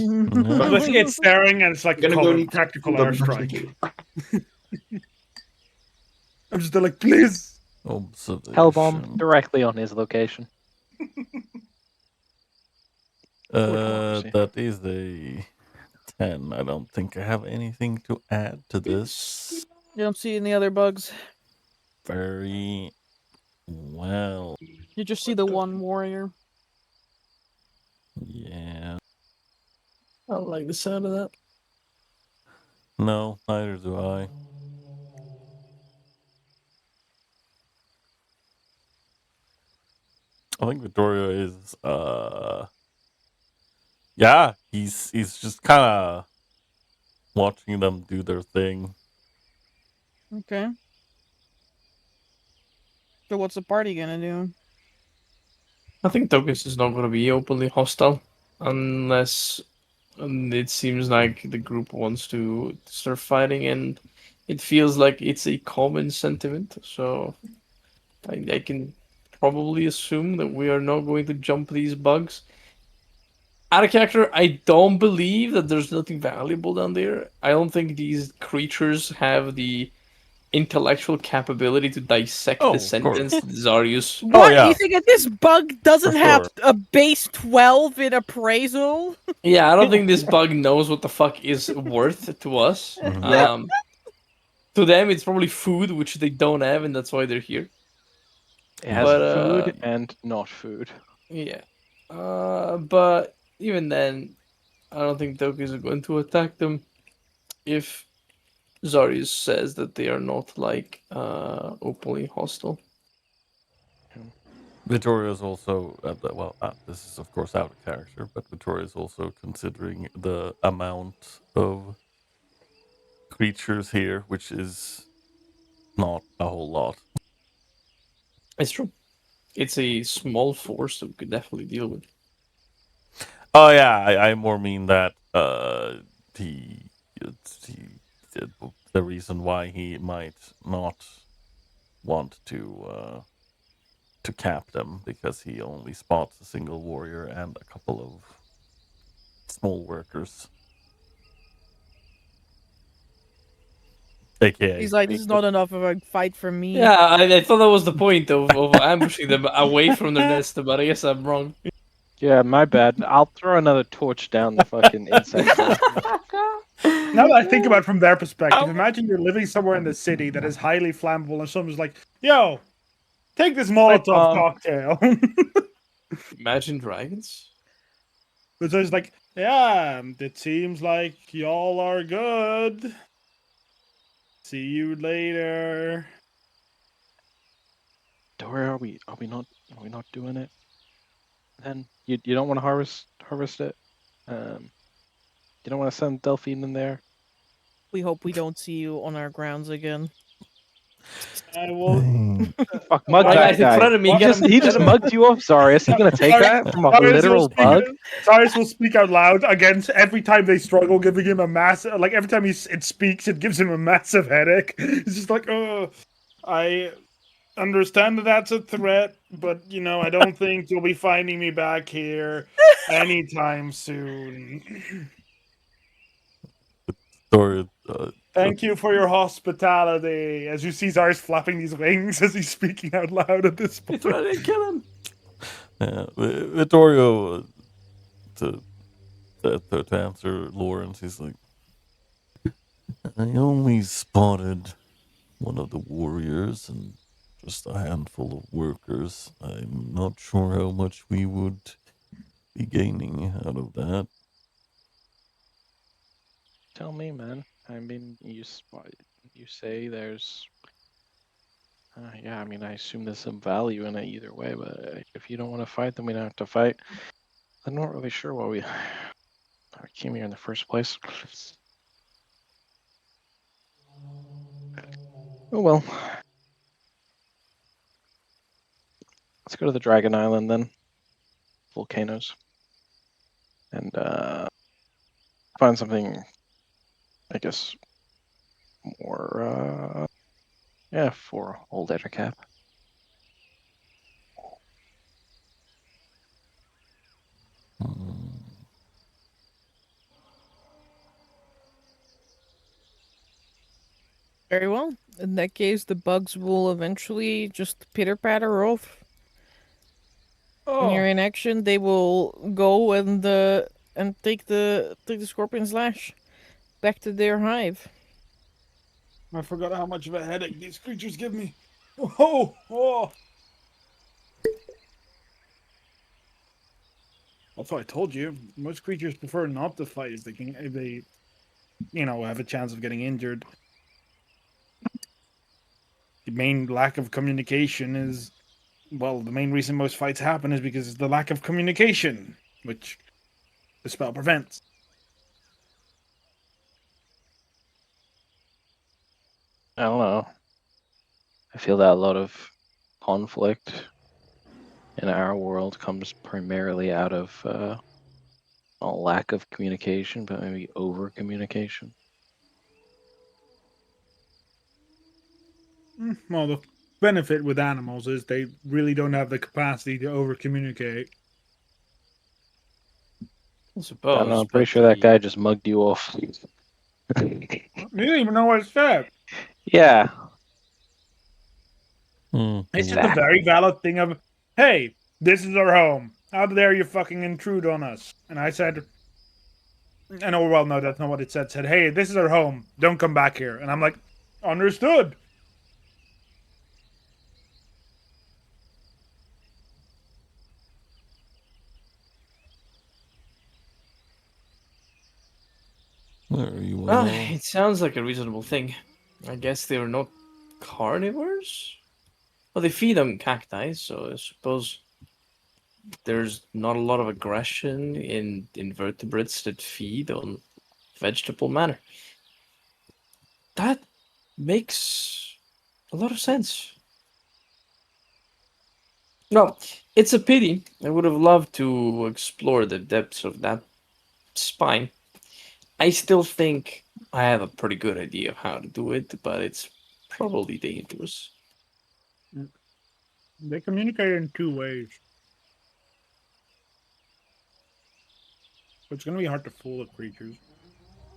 But it's staring and it's like Gonna go color, need tactical the airstrike. I'm just there like, please. Observation. Hellbomb directly on his location. That is a 10. I don't think I have anything to add to this. You don't see any other bugs. Very well. You just see the one warrior. Yeah. I don't like the sound of that. No, neither do I. I think Vittorio is yeah, he's just kinda watching them do their thing. Okay. So what's the party gonna do? I think Douglas is not going to be openly hostile unless it seems like the group wants to start fighting, and it feels like it's a common sentiment. So I can probably assume that we are not going to jump these bugs. Out of character, I don't believe that there's nothing valuable down there. I don't think these creatures have the intellectual capability to dissect Oh, the of sentence course. that Zarius. What? yeah. You think that this bug doesn't For have sure. a base 12 in appraisal? Yeah, I don't think this bug knows what the fuck is worth to us. Mhm. To them, it's probably food, which they don't have, and that's why they're here. It has But, food and not food. Yeah. But even then, I don't think Dokis are going to attack them if Zarius says that they are not like openly hostile. Vittoria is also this is of course out of character, but Vittoria is also considering the amount of creatures here, which is not a whole lot. It's true. It's a small force that we could definitely deal with. Oh yeah, I more mean that the reason why he might not want to cap them, because he only spots a single warrior and a couple of small workers. AKA, He's like, this is not enough of a fight for me. Yeah, I thought that was the point of ambushing them away from their nest, but I guess I'm wrong. Yeah, my bad. I'll throw another torch down the fucking insect hole. Now that I think about it from their perspective, imagine you're living somewhere in the city that is highly flammable, and someone's like, "Yo, take this Molotov Bomb. cocktail." Imagine dragons. But so it's like, yeah, it seems like y'all are good. See you later. Dory, are we not doing it? Then you don't want to harvest it. You don't want to send Delphine in there. We hope we don't see you on our grounds again. I will. Fuck, mug Right, that guys, in guy. front of me, get him, He get just him. mugged you off, Zarius. You gonna take that from a literal bug? Cyrus will speak out loud against every time they struggle, giving him a massive. Like every time it speaks, it gives him a massive headache. It's just like, oh, I understand that that's a threat, but I don't think you'll be finding me back here anytime soon. Or Thank you for your hospitality. As you see Zars flapping these wings as he's speaking out loud at this point. It's ready to kill him. Vittorio, to answer Lawrence, he's like, I only spotted one of the warriors and just a handful of workers. I'm not sure how much we would be gaining out of that. Tell me, man. I mean, you say there's. Yeah, I mean, I assume there's some value in it either way, but if you don't want to fight, then we don't have to fight. I'm not really sure why we came here in the first place. Oh well. Let's go to the Dragon Island then. Volcanoes. And find something, I guess, more, yeah, for old Ettercap. Very well. In that case, the bugs will eventually just pitter patter off. When you're in action, they will go and take the scorpion's lash back to their hive. I forgot how much of a headache these creatures give me. Oh. That's what I told you. Most creatures prefer not to fight if they have a chance of getting injured. The main lack of communication is, well, the main reason most fights happen is because of the lack of communication, which the spell prevents. I don't know. I feel that a lot of conflict in our world comes primarily out of a lack of communication, but maybe over communication. Well, the benefit with animals is they really don't have the capacity to over communicate. I I suppose. don't know, I'm pretty sure that guy just mugged you off. You didn't even know what it said. Yeah. It's just a very valid thing of, hey, this is our home. How dare you fucking intrude on us? And I said, and oh, well, no, that's not what it said. It said, hey, this is our home. Don't come back here. And I'm like, understood. Very Well, well. it sounds like a reasonable thing. I guess they're not carnivores? Well, they feed on cacti, so I suppose there's not a lot of aggression in invertebrates that feed on vegetable matter. That makes a lot of sense. No, it's a pity. I would have loved to explore the depths of that spine. I still think I have a pretty good idea of how to do it, but it's probably dangerous. They communicate in two ways. So it's going to be hard to fool the creatures.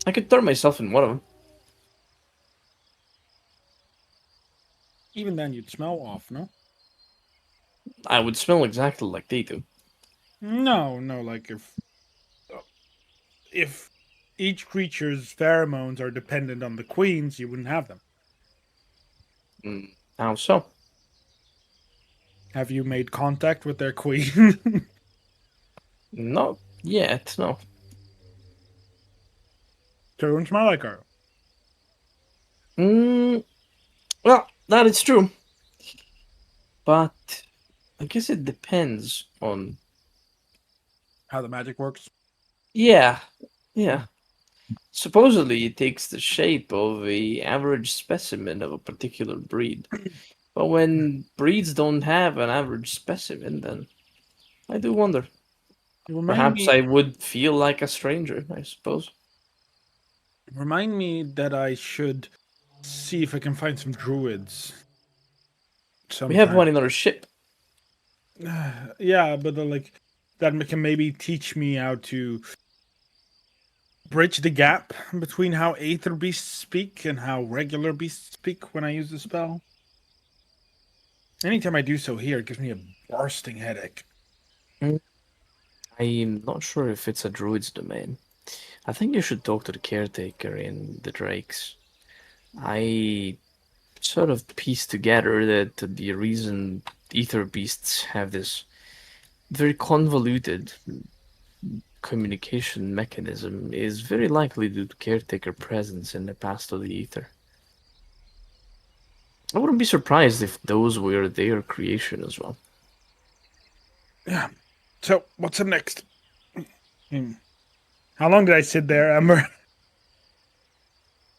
I could turn myself in one of them. Even then, you'd smell off, no? I would smell exactly like they do. No, like if each creature's pheromones are dependent on the queens, you wouldn't have them. How so? Have you made contact with their queen? Not yet, no. Don't smell like her. Well, that is true. But I guess it depends on. How the magic works. Yeah. Supposedly it takes the shape of a average specimen of a particular breed. But when breeds don't have an average specimen, then I do wonder. Perhaps I would feel like a stranger, I suppose. Remind me that I should see if I can find some druids. We have one in our ship. Yeah, but that can maybe teach me how to bridge the gap between how aether beasts speak and how regular beasts speak when I use the spell. Anytime I do so here, it gives me a bursting headache. I'm not sure if it's a druid's domain. I think you should talk to the caretaker in the Drakes. I sort of pieced together that the reason ether beasts have this very convoluted communication mechanism is very likely due to caretaker presence in the past of the ether. I wouldn't be surprised if those were their creation as well. Yeah. So, what's up next? How long did I sit there, Amber?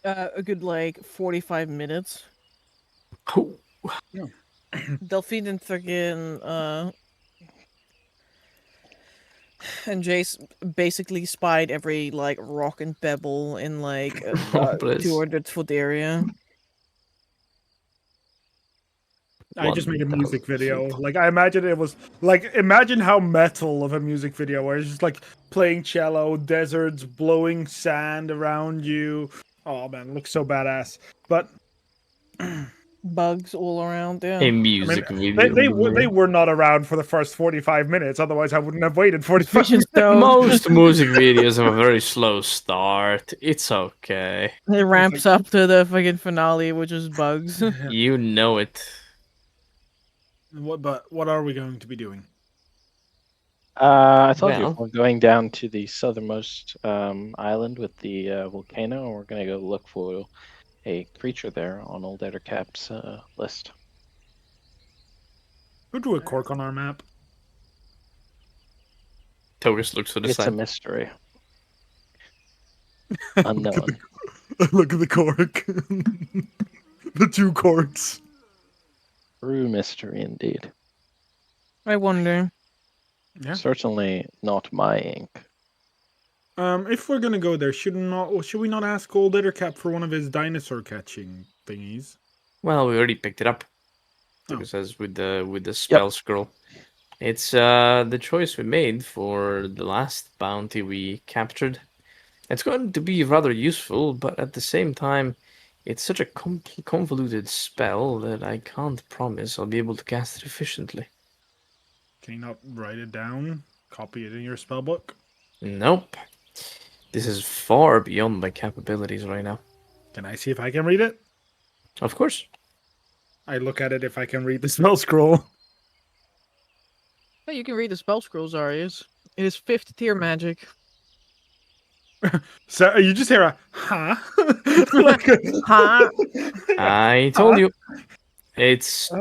A good 45 minutes. Cool. Yeah. Delphine and fucking and Jace basically spied every rock and pebble in a 200-foot area. I just made a music video. I imagine it was imagine how metal of a music video where it's just playing cello, deserts, blowing sand around you. Oh man, it looks so badass. But bugs all around. Yeah. A music video. They were not around for the first 45 minutes. Otherwise, I wouldn't have waited 45 minutes. Most music videos have a very slow start. It's okay. It ramps up to the fucking finale, which is bugs. You know it. What are we going to be doing? I thought you were going down to the southernmost island with the volcano, and we're going to go look for a creature there on Old Ettercap's list. Who drew a cork on our map? Togus looks for the side. It's a mystery. Unknown. Look at the cork. The two corks. True mystery indeed. I wonder. Yeah. Certainly not my ink. If we're gonna go there, should we not ask Old Ettercap for one of his dinosaur catching thingies? Well, we already picked it up. Togus says with the spell scroll. It's the choice we made for the last bounty we captured. It's going to be rather useful, but at the same time, it's such a convoluted spell that I can't promise I'll be able to cast it efficiently. Can you not write it down? Copy it in your spellbook? Nope. This is far beyond my capabilities right now. Can I see if I can read it? Of course. I look at it if I can read the spell scroll. Hey, you can read the spell scrolls, Arius. It is 5th tier magic. So you just hear a huh? Huh? I told you. It's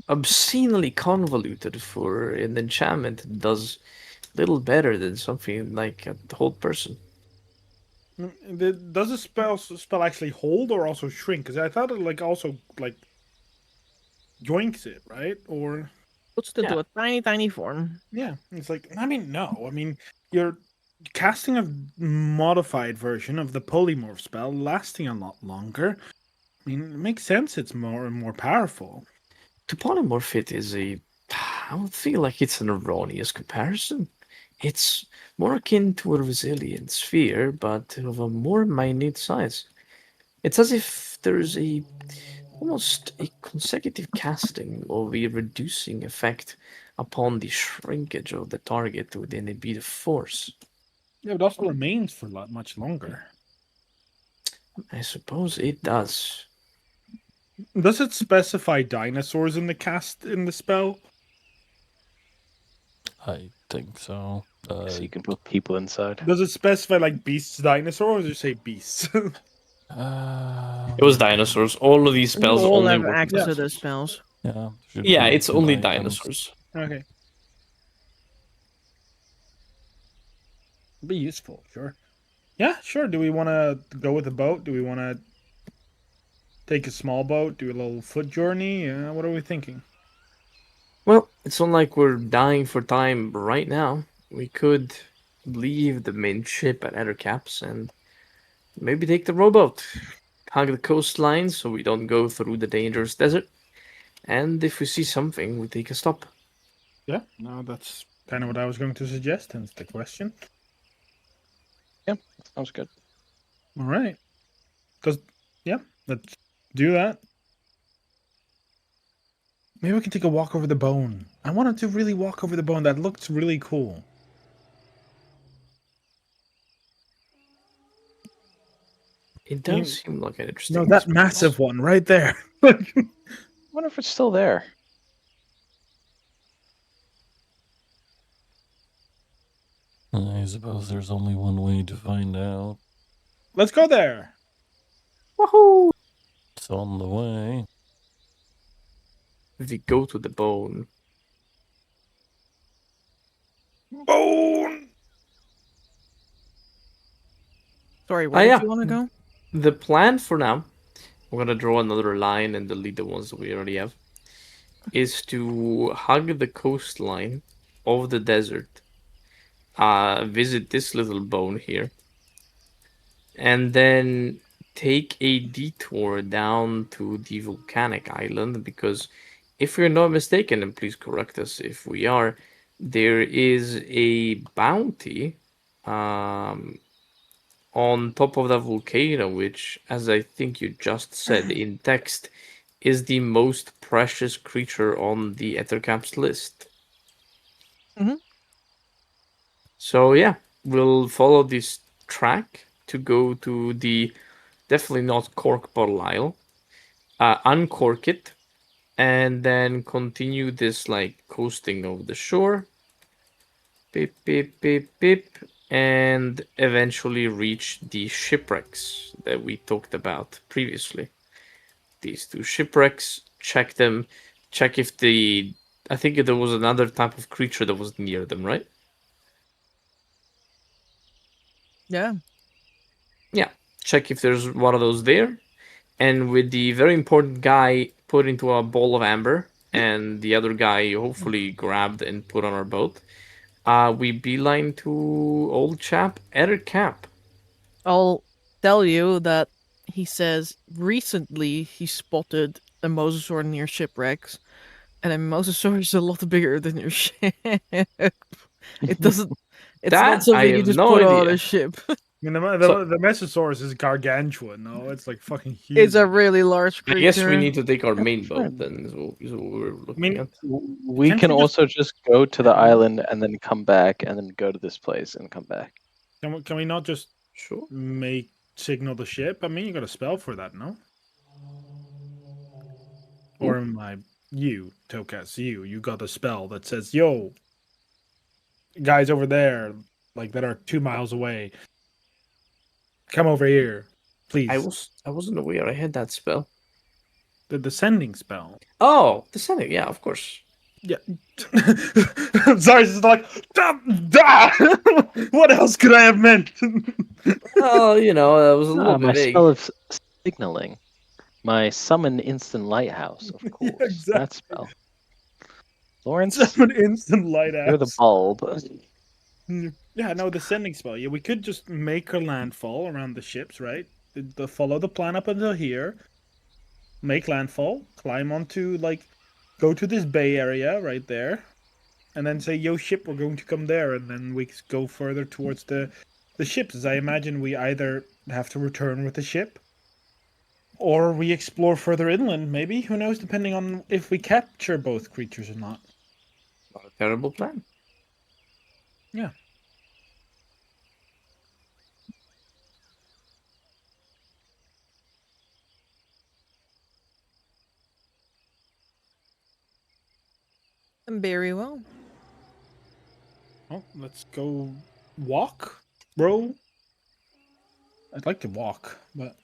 obscenely convoluted for an enchantment that does little better than something like a whole person. Does the spell actually hold or also shrink? Because I thought it also yoinks it, right? Or puts it into a tiny form. Yeah, it's no. You're casting a modified version of the polymorph spell, lasting a lot longer. It makes sense. It's more powerful. To polymorph it is I don't feel like it's an erroneous comparison. It's more akin to a resilient sphere, but of a more minute size. It's as if there's almost a consecutive casting of a reducing effect upon the shrinkage of the target within a beat of force. Yeah, it also remains for much longer. I suppose it does. Does it specify dinosaurs in the spell? I think so. So you can put people inside. Does it specify like beasts, dinosaurs, or does it say beasts? It was dinosaurs. All of these spells all only have work with access to dinosaurs. those spells. Yeah. should Yeah, be it's only items. dinosaurs. Okay. Be useful, sure. Yeah, sure. Do we want to go with a boat? Do we want to take a small boat? Do a little foot journey? What are we thinking? Well, it's not like we're dying for time right now. We could leave the main ship at Ethercaps and maybe take the rowboat, hug the coastline so we don't go through the dangerous desert. And if we see something, we take a stop. Yeah, no, that's kind of what I was going to suggest. Hence the question. Yeah, sounds good. All right. Let's do that. Maybe we can take a walk over the bone. I wanted to really walk over the bone. That looks really cool. It does seem like an interesting No, that experience. massive one right there. I wonder if it's still there. I suppose there's only one way to find out. Let's go there. Woohoo! It's on the way. If we go to the bone, Bone. Sorry, where yeah. did you want to go? the plan for now, I'm gonna draw another line and delete the ones that we already have, is to hug the coastline of the desert, visit this little bone here, and then take a detour down to the volcanic island, because if we're not mistaken, and please correct us if we are, there is a bounty on top of the volcano, which, as I think you just said in text, is the most precious creature on the Ethercaps list. Mhm. So yeah, we'll follow this track to go to the definitely not cork bottle aisle, uncork it, and then continue this like coasting over the shore. Beep, beep, beep, beep, and eventually reach the shipwrecks that we talked about previously. These two shipwrecks, check them, check if I think there was another type of creature that was near them, right? Yeah. Yeah, check if there's one of those there. And with the very important guy put into a bowl of amber, and the other guy hopefully grabbed and put on our boat, we beeline to old chap Ethercap. I'll tell you that he says recently he spotted a mosasaur near shipwrecks, and a mosasaur is a lot bigger than your ship. It doesn't. It's That not something I you have just no put on idea. a ship. I mean, So- the Mesosaurus is gargantuan. No, it's like fucking huge. It's a really large I creature. guess we need to take our main Sure. boat then, is what we're looking mean, at. We Can't can we just- also just go to the island and then come back, and then go to this place and come back. Can we not just Sure. make signal the ship? I mean, you got a spell for that, no? Or am I you, Tokas? You got a spell that says, "Yo, guys over there, like that are 2 miles away, come over here, please." I wasn't aware I had that spell. The descending spell. Oh, descending, yeah, of course. Yeah. Sorry, it's like, what else could I have meant? Oh, that was a little my bit vague. spell of signaling. My summon instant lighthouse, of course. exactly. That spell. Lawrence, Summon instant light you're the ass. bulb. Yeah, no, the sending spell. Yeah, we could just make a landfall around the ships, right? Follow the plan up until here. Make landfall, climb onto, go to this bay area right there, and then say, "Yo, ship, we're going to come there," and then we go further towards the ships. As I imagine, we either have to return with the ship, or we explore further inland. Maybe, who knows? Depending on if we capture both creatures or not. Not a terrible plan. Yeah. Very well. Well, let's go walk, bro. I'd like to walk, but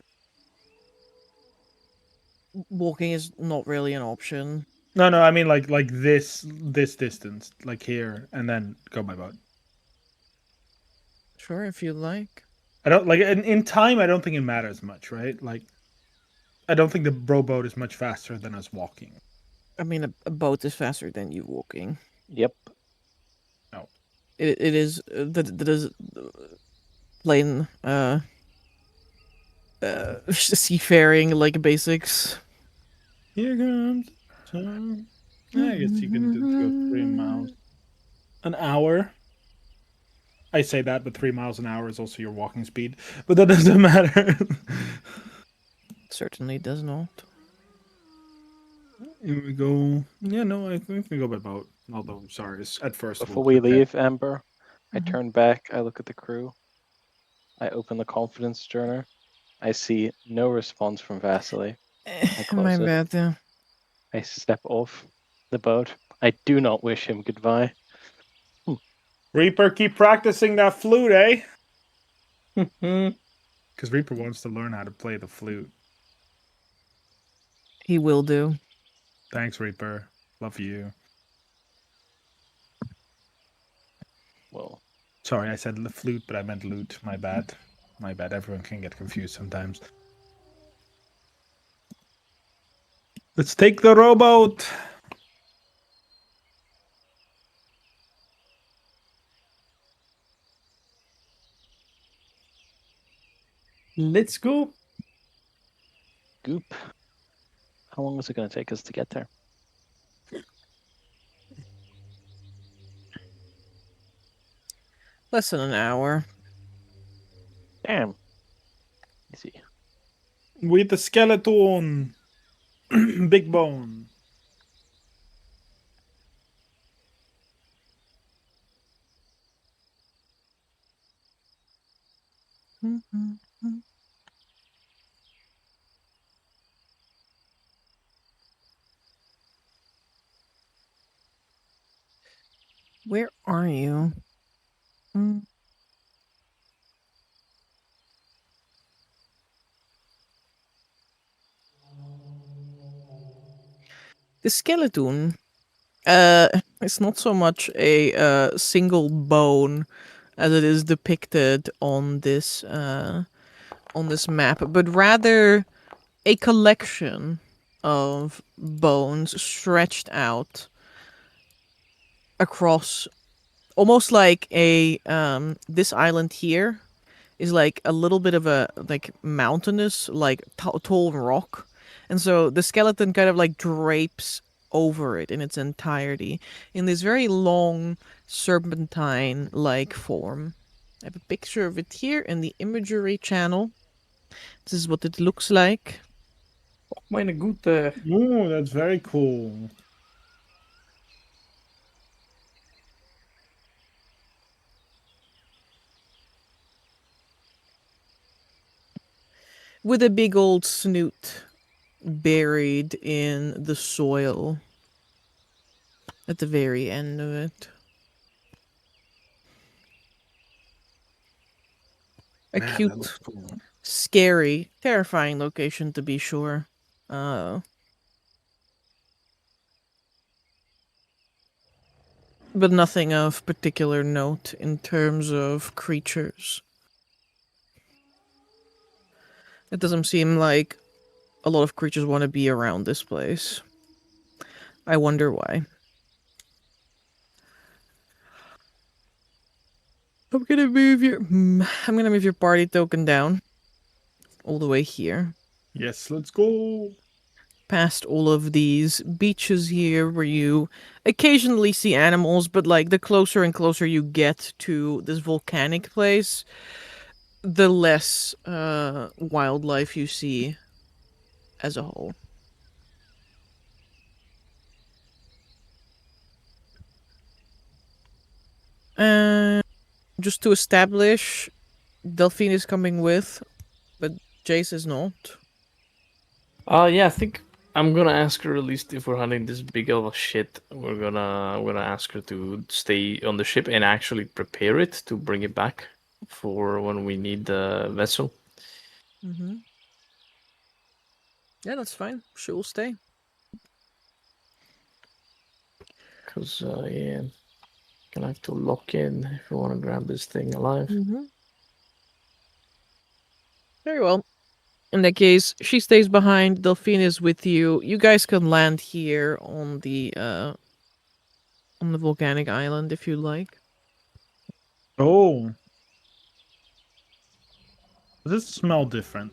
Walking is not really an option. no, I mean like this distance, like here, and then go by boat. Sure, if you like. I don't like in time. I don't think it matters much, right? Like, I don't think the rowboat is much faster than us walking. I mean, a boat is faster than you walking. Yep. It is that is plain seafaring like basics. Here comes. I guess you can go 3 miles an hour. I say that, but 3 miles an hour is also your walking speed. But that doesn't matter. Certainly does not. Here we go. Yeah, no, I think we go by boat. Although, sorry, at first. Before we'll we prepare. leave, Amber, I Mhm. turn back. I look at the crew. I open the confidence journal. I see no response from Vasily. My close it. bad. Yeah. I step off the boat. I do not wish him goodbye. Reaper, keep practicing that flute, eh? Hmm. Because Reaper wants to learn how to play the flute. He will do. Thanks, Reaper. Love you. Well, Sorry, I said the flute, but I meant lute. My bad. My bad. Everyone can get confused sometimes. Let's take the rowboat. Let's go. Goop. How long is it going to take us to get there? Less than an hour. Damn. Easy. With the skeleton. Big bone. Where are you? The skeleton. It's not so much a single bone as it is depicted on this map, but rather a collection of bones stretched out across, almost like a this island here is like a little bit of a like mountainous, like tall rock, and so the skeleton kind of like drapes over it in its entirety in this very long serpentine like form. I have a picture of it here in the imagery channel. This is what it looks like. Meine Gute. Ooh, that's very cool. With a big old snoot buried in the soil at the very end of it. A Man, that cute, looks cool. scary, terrifying location to be sure. But nothing of particular note in terms of creatures. It doesn't seem like a lot of creatures want to be around this place. I wonder why. I'm gonna move your party token down all the way here. Yes, let's go. Past all of these beaches here where you occasionally see animals, but like the closer and closer you get to this volcanic place, the less wildlife you see as a whole. Just to establish, Delphine is coming with, but Jace is not. Yeah, I think I'm gonna ask her, at least if we're hunting this big of a shit, I'm gonna ask her to stay on the ship and actually prepare it to bring it back for when we need the vessel. Mm-hmm. Yeah, that's fine. She will stay. Cause yeah, gonna have to lock in if we want to grab this thing alive. Mm-hmm. Very well. In that case, she stays behind. Delphine is with you. You guys can land here on the volcanic island if you like. Oh. Does it smell different?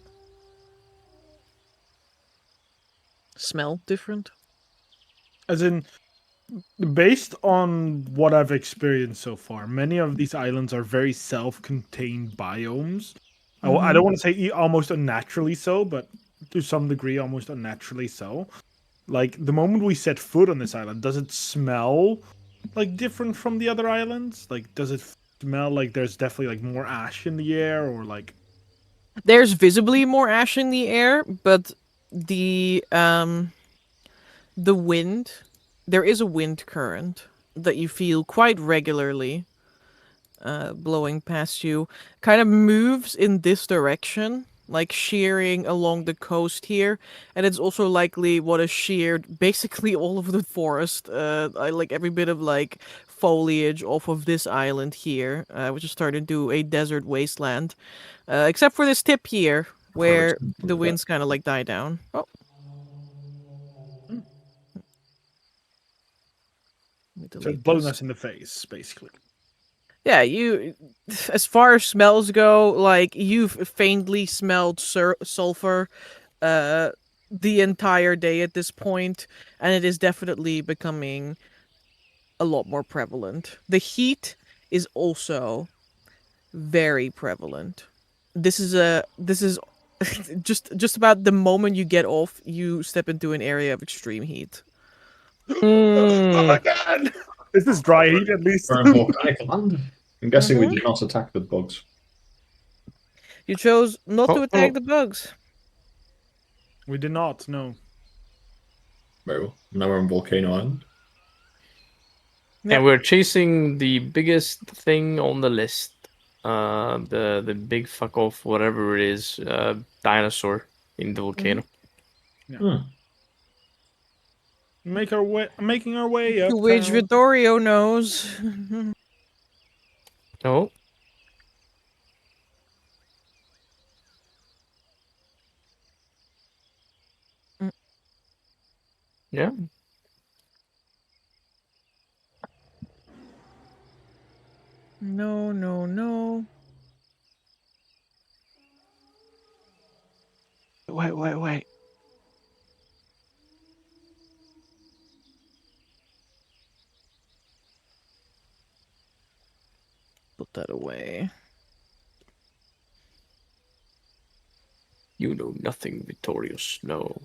Smell different? As in, based on what I've experienced so far, many of these islands are very self-contained biomes. I don't want to say almost unnaturally so, but to some degree, almost unnaturally so. Like the moment we set foot on this island, does it smell like different from the other islands? Like, does it smell like there's definitely like more ash in the air, or like? There's visibly more ash in the air, but the wind, there is a wind current that you feel quite regularly blowing past you, kind of moves in this direction, like shearing along the coast here, and it's also likely what is sheared basically all of the forest, like every bit of like foliage off of this island here, which is starting to a desert wasteland, except for this tip here where the winds kind of like die down. Oh. Let me So it's delete blowing this. us in the face, basically. Yeah, you, as far as smells go, like you've faintly smelled sulfur the entire day at this point, and it is definitely becoming a lot more prevalent. The heat is also very prevalent. This is just about the moment you get off, you step into an area of extreme heat. Oh my god! Is this dry heat at least? We're in volcanic land. I'm guessing we Mhm. did not attack the bugs. You chose not to Oh, attack oh. the bugs. We did not, no. Very well. Now we're on Volcano Island. And we're chasing the biggest thing on the list. The big fuck off, whatever it is, dinosaur in the volcano. Making our way up. To which Vittorio knows. Oh. Yeah. No, no, no. Wait. Put that away. You know nothing, Victorious. No.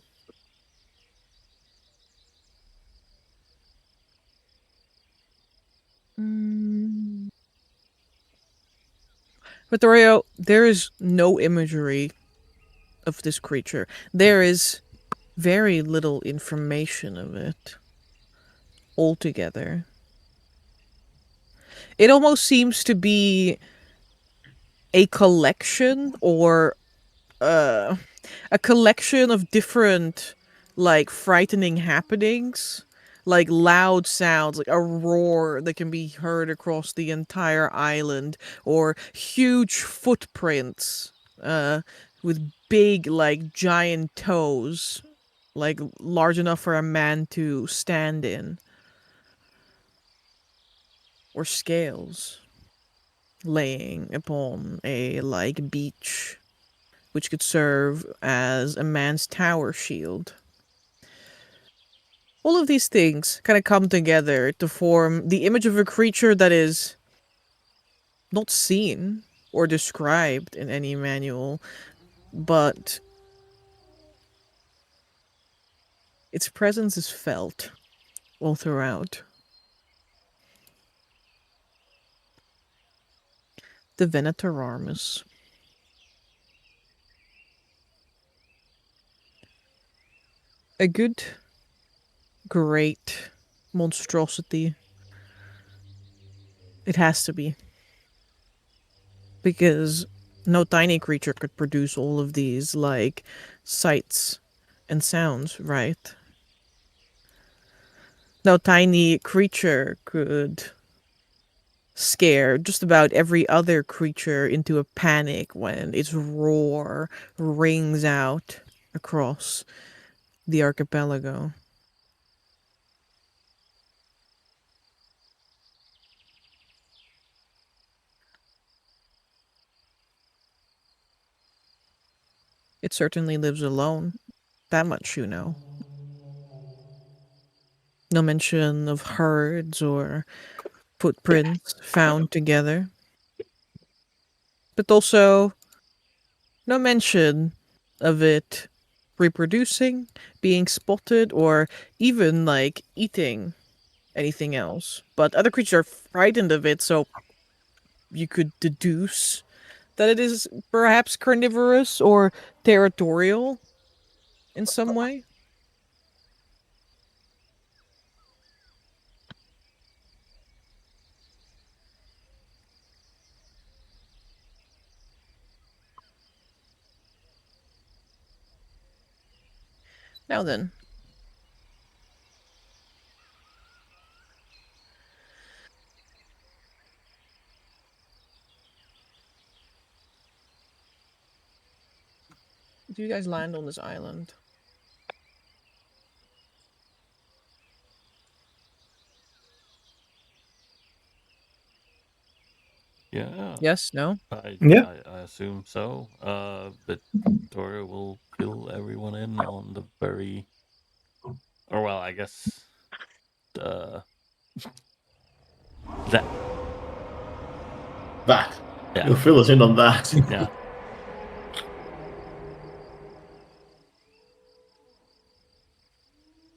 Vittorio, there is no imagery of this creature. There is very little information of it altogether. It almost seems to be a collection or a collection of different like frightening happenings, like loud sounds, like a roar that can be heard across the entire island, or huge footprints with big like giant toes, like large enough for a man to stand in, or scales laying upon a like beach, which could serve as a man's tower shield. All of these things kind of come together to form the image of a creature that is not seen or described in any manual, but its presence is felt all throughout. the Venatorarmus. A good, great monstrosity. It has to be. Because no tiny creature could produce all of these, like, sights and sounds, right? No tiny creature could scare just about every other creature into a panic when its roar rings out across the archipelago. It certainly lives alone. That much you know. No mention of herds or footprints found together. But also, no mention of it reproducing, being spotted, or even, like, eating anything else. But other creatures are frightened of it, so you could deduce that it is perhaps carnivorous or territorial in some way. Now then. Do you guys land on this island? Yeah, Yes, no? Yeah. I assume so. But Victoria will fill everyone in on the very, or well, I guess, uh, that. That. Yeah, You'll fill us in on that. yeah.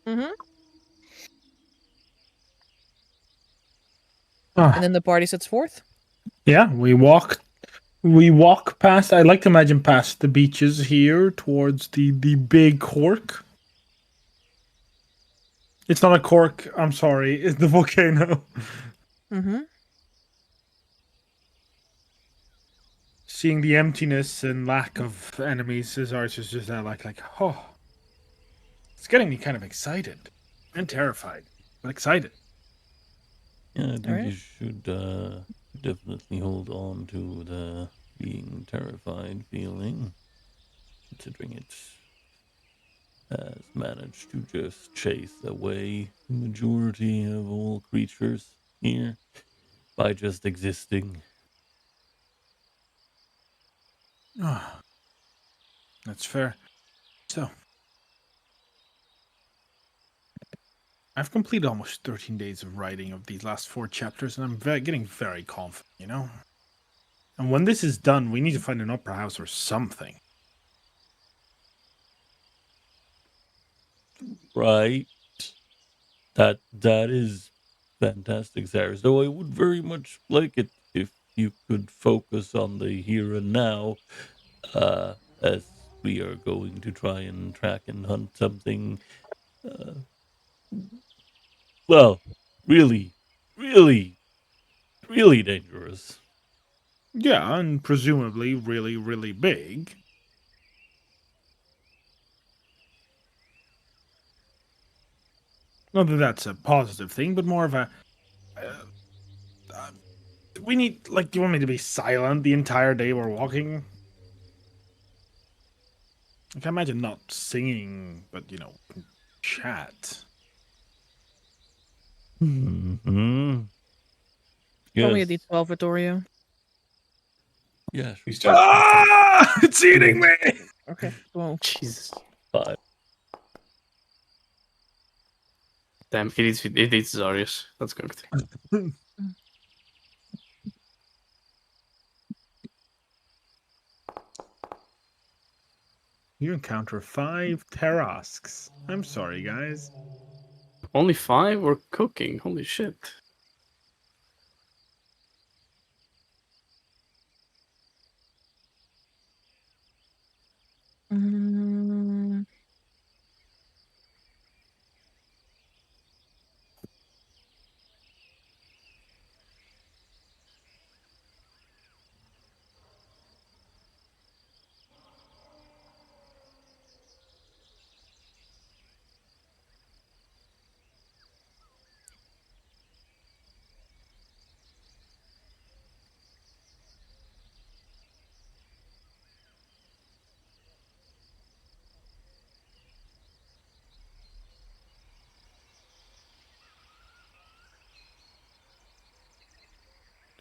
Mm-hmm. Ah, And then the party sets forth? yeah, we walk past. I like to imagine past the beaches here towards the big cork. It's not a cork. I'm sorry. It's the volcano. Mm-hmm. Seeing the emptiness and lack of enemies is ours is just like oh, it's getting me kind of excited and terrified, but excited. Yeah, I think you Alright. should definitely hold on to the being terrified feeling, considering it has managed to just chase away the majority of all creatures here by just existing. Ah, that's fair. So, I've completed almost 13 days of writing of these last 4 chapters, and I'm getting very confident, you know? And when this is done, we need to find an opera house or something. Right? That is fantastic, Sarah. Though I would very much like it if you could focus on the here and now, as we are going to try and track and hunt something, uh, well, really, really, really dangerous. Yeah, and presumably really, really big. Not that that's a positive thing, but more of a. Uh, uh, we need, like, do you want me to be silent the entire day we're walking? I can imagine not singing, but, chat. Hmm. Roll me a Yes. d12, Vittorio. Yes. Please don't. Ah! It's eating me! Okay. Well, Jesus. 5. Damn, it is Zarius. That's cooked. You encounter 5 Tarasks. I'm sorry, guys. Only 5? We're cooking. Holy shit.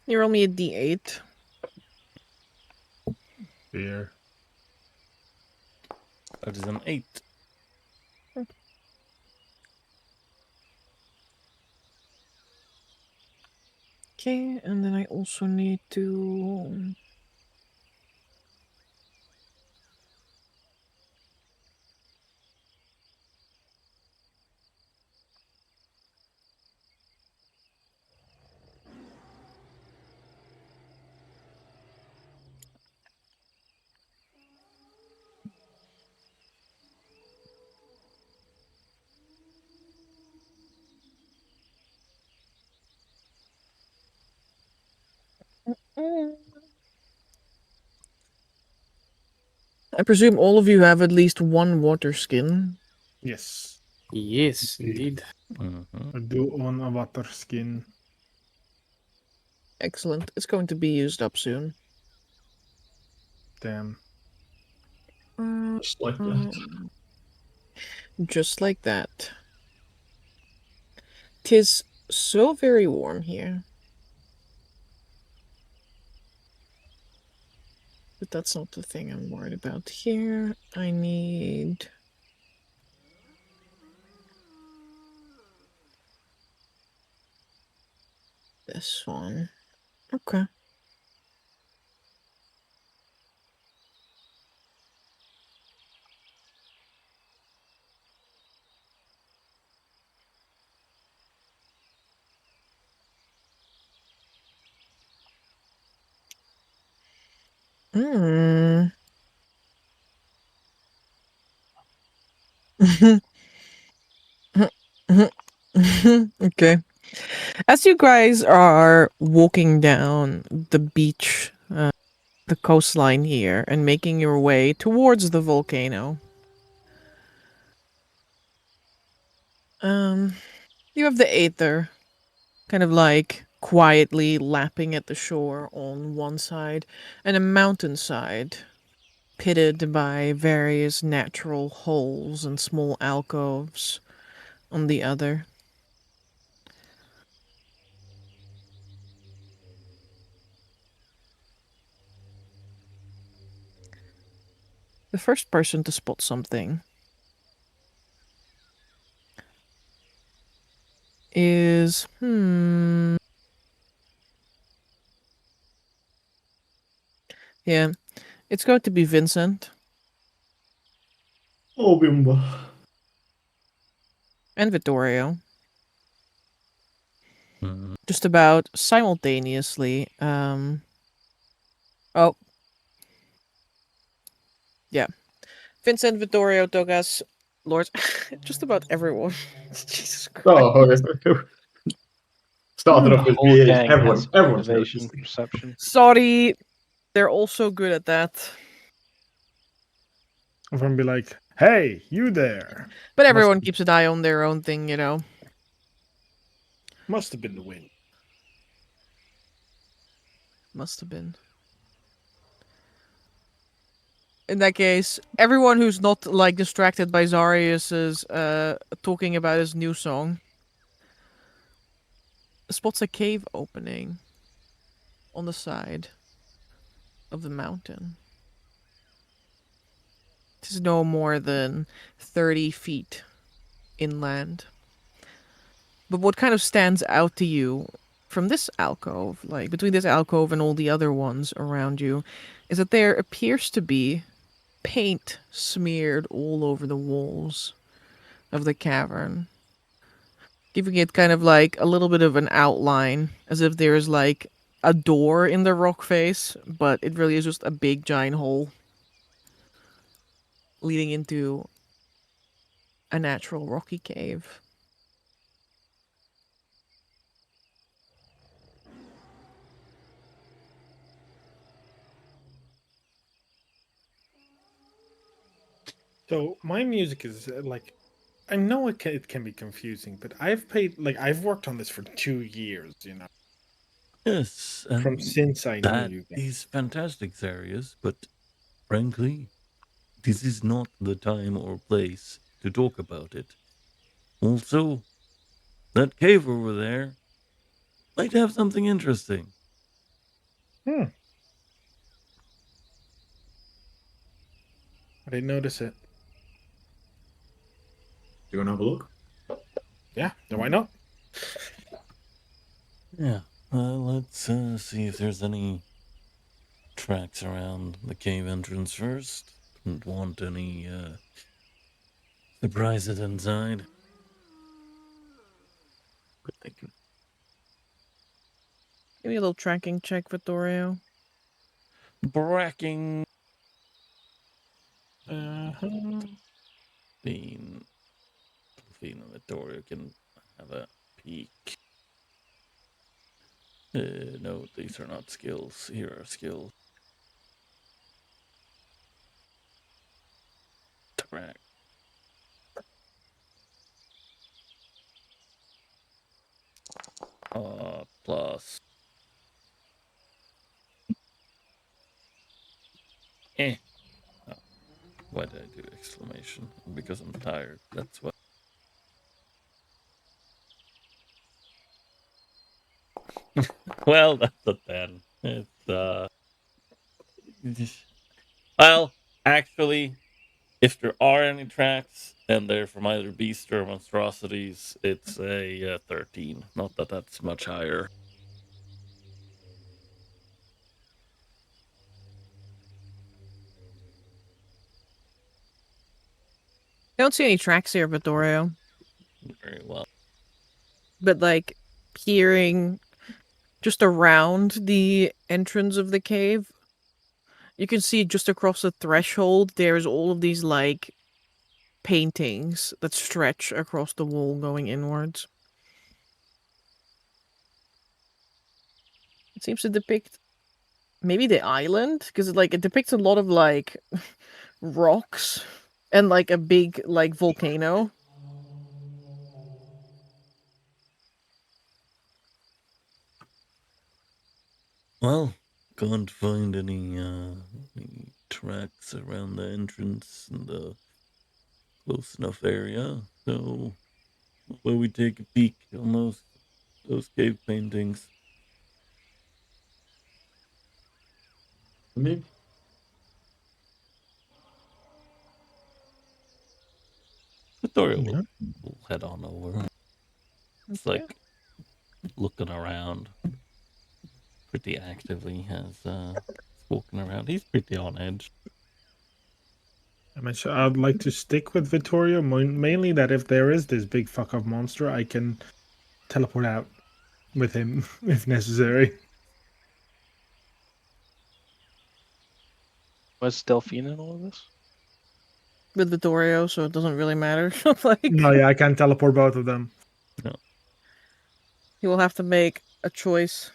You roll me a d8. Here. That is an 8. Okay, and then I also need to. I presume all of you have at least one water skin. Yes. Yes, indeed. Mm-hmm. I do own a water skin. Excellent. It's going to be used up soon. Damn. Just like that. Just like that. 'Tis so very warm here. But that's not the thing I'm worried about here. I need... this one. Okay. Hmm. Okay. As you guys are walking down the beach, the coastline here, and making your way towards the volcano, you have the Aether kind of like quietly lapping at the shore on one side, and a mountainside pitted by various natural holes and small alcoves on the other. The first person to spot something is yeah, it's going to be Vincent Oh, Bimba. and Vittorio. Mm-hmm. Just about simultaneously. Oh, yeah. Vincent, Vittorio, Togas, Lord, just about everyone. Jesus Christ. Oh, okay. Started off The with whole me. gang has Everyone's observation noticed. perception. Sorry, they're all so good at that. Everyone be like, hey, you there. But Must everyone be- keeps an eye on their own thing, you know. Must have been the wind. Must have been. In that case, everyone who's not like distracted by Zarius's talking about his new song spots a cave opening on the side of the mountain. It is no more than 30 feet inland. But what kind of stands out to you from this alcove, like between this alcove and all the other ones around you, is that there appears to be paint smeared all over the walls of the cavern, giving it kind of like a little bit of an outline, as if there is like a door in the rock face, but it really is just a big giant hole leading into a natural rocky cave. So my music is like, I know it can be confusing, but I've worked on this for 2 years, Yes, from since I knew that you guys. is fantastic, Zarius, but frankly, this is not the time or place to talk about it. Also, that cave over there might have something interesting. I didn't notice it. Do you want to have a look? Yeah, why not? Yeah. Let's see if there's any tracks around the cave entrance first. Don't want any surprises inside. Good thinking. Give me a little tracking check, Vittorio. Bracking. Uh-huh. Bean and Vittorio can have a peek. No, these are not skills. Here are skills. Track. Plus. Oh, why did I do exclamation? Because I'm tired. That's what. Well, that's a 10. It's well, actually, if there are any tracks and they're from either beast or monstrosities, it's a 13. Not that that's much higher. I don't see any tracks here, Vittorio. Very well. But like peering just around the entrance of the cave, you can see just across the threshold there's all of these like paintings that stretch across the wall going inwards. It seems to depict maybe the island, because it depicts a lot of like rocks and like a big like volcano. Well, can't find any tracks around the entrance in the close enough area. So, will we take a peek on those cave paintings? Me? Victoria Yeah. will head on over. It's Okay. like looking around pretty actively as walking around. He's pretty on edge. I'd like to stick with Vittorio, mainly that if there is this big fuck up monster, I can teleport out with him if necessary. Was Delphine in all of this? With Vittorio, so it doesn't really matter. Like No, yeah, I can teleport both of them. he will have to make a choice.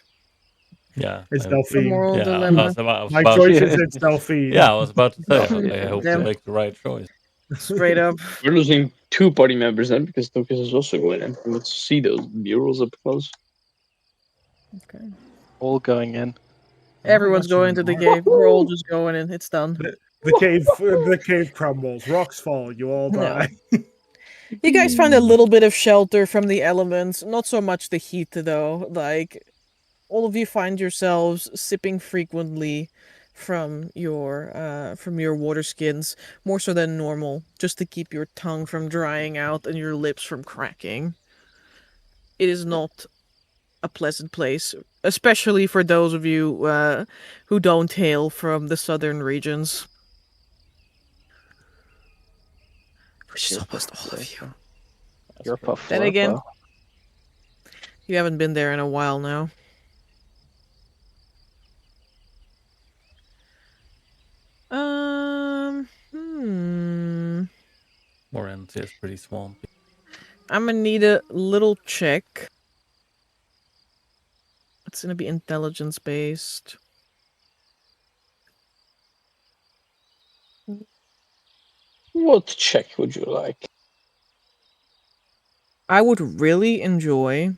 Yeah, It's The Delphine. moral yeah. dilemma. My about, choice is it's Delphine. yeah, I was about to say. Delphine, I hope Damn. you make the right choice. Straight up. We're losing 2 party members then because Lucas is also going in. Let's see those murals up close. Okay. All going in. Everyone's going to the cave. We're all just going in. It's done. The cave crumbles. Rocks fall. You all No. die. You guys find a little bit of shelter from the elements. Not so much the heat, though. Like, all of you find yourselves sipping frequently from your water skins, more so than normal, just to keep your tongue from drying out and your lips from cracking. It is not a pleasant place, especially for those of you who don't hail from the southern regions. Which is almost all of you. You're Then again, Pufflurpa. you haven't been there in a while now. Morentia is pretty swampy. I'm gonna need a little check. It's gonna be intelligence based. What check would you like? I would really enjoy.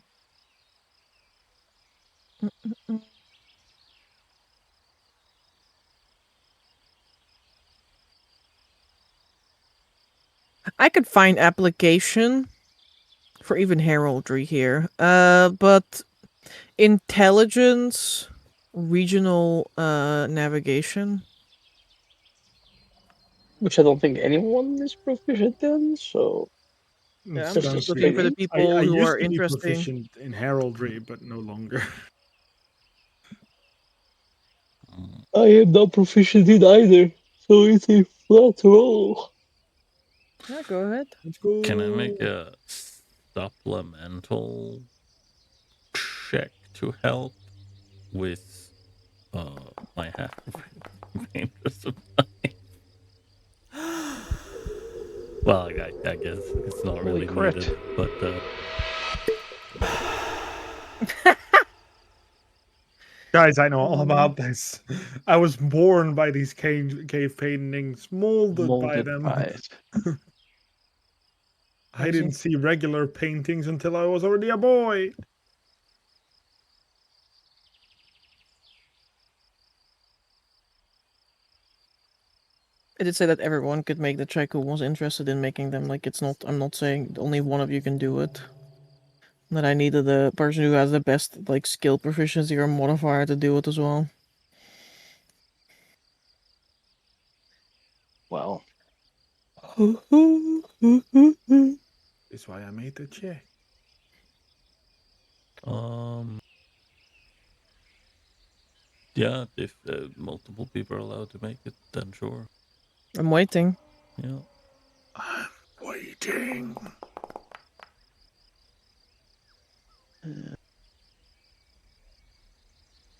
I could find application for even heraldry here. But intelligence regional navigation. Which I don't think anyone is proficient in, so Yeah, I'm Just just a looking for the thing. people I who used are to be interesting. proficient in heraldry, but no longer. I am not proficient in either, so it's a flat roll. Yeah, go ahead. Let's go. Can I make a supplemental check to help with my half painter's supply? Well, I guess it's not Holy really crit. needed, but Guys, I know all about this. I was born by these cave paintings, molded by Molded them. by it. I didn't see regular paintings until I was already a boy. I did say that everyone could make the check who was interested in making them. Like, it's not. I'm not saying only one of you can do it. That I needed the person who has the best like skill proficiency or modifier to do it as well. Well, That's why I made the check. yeah, if multiple people are allowed to make it, then sure. I'm waiting. Yeah. I'm waiting.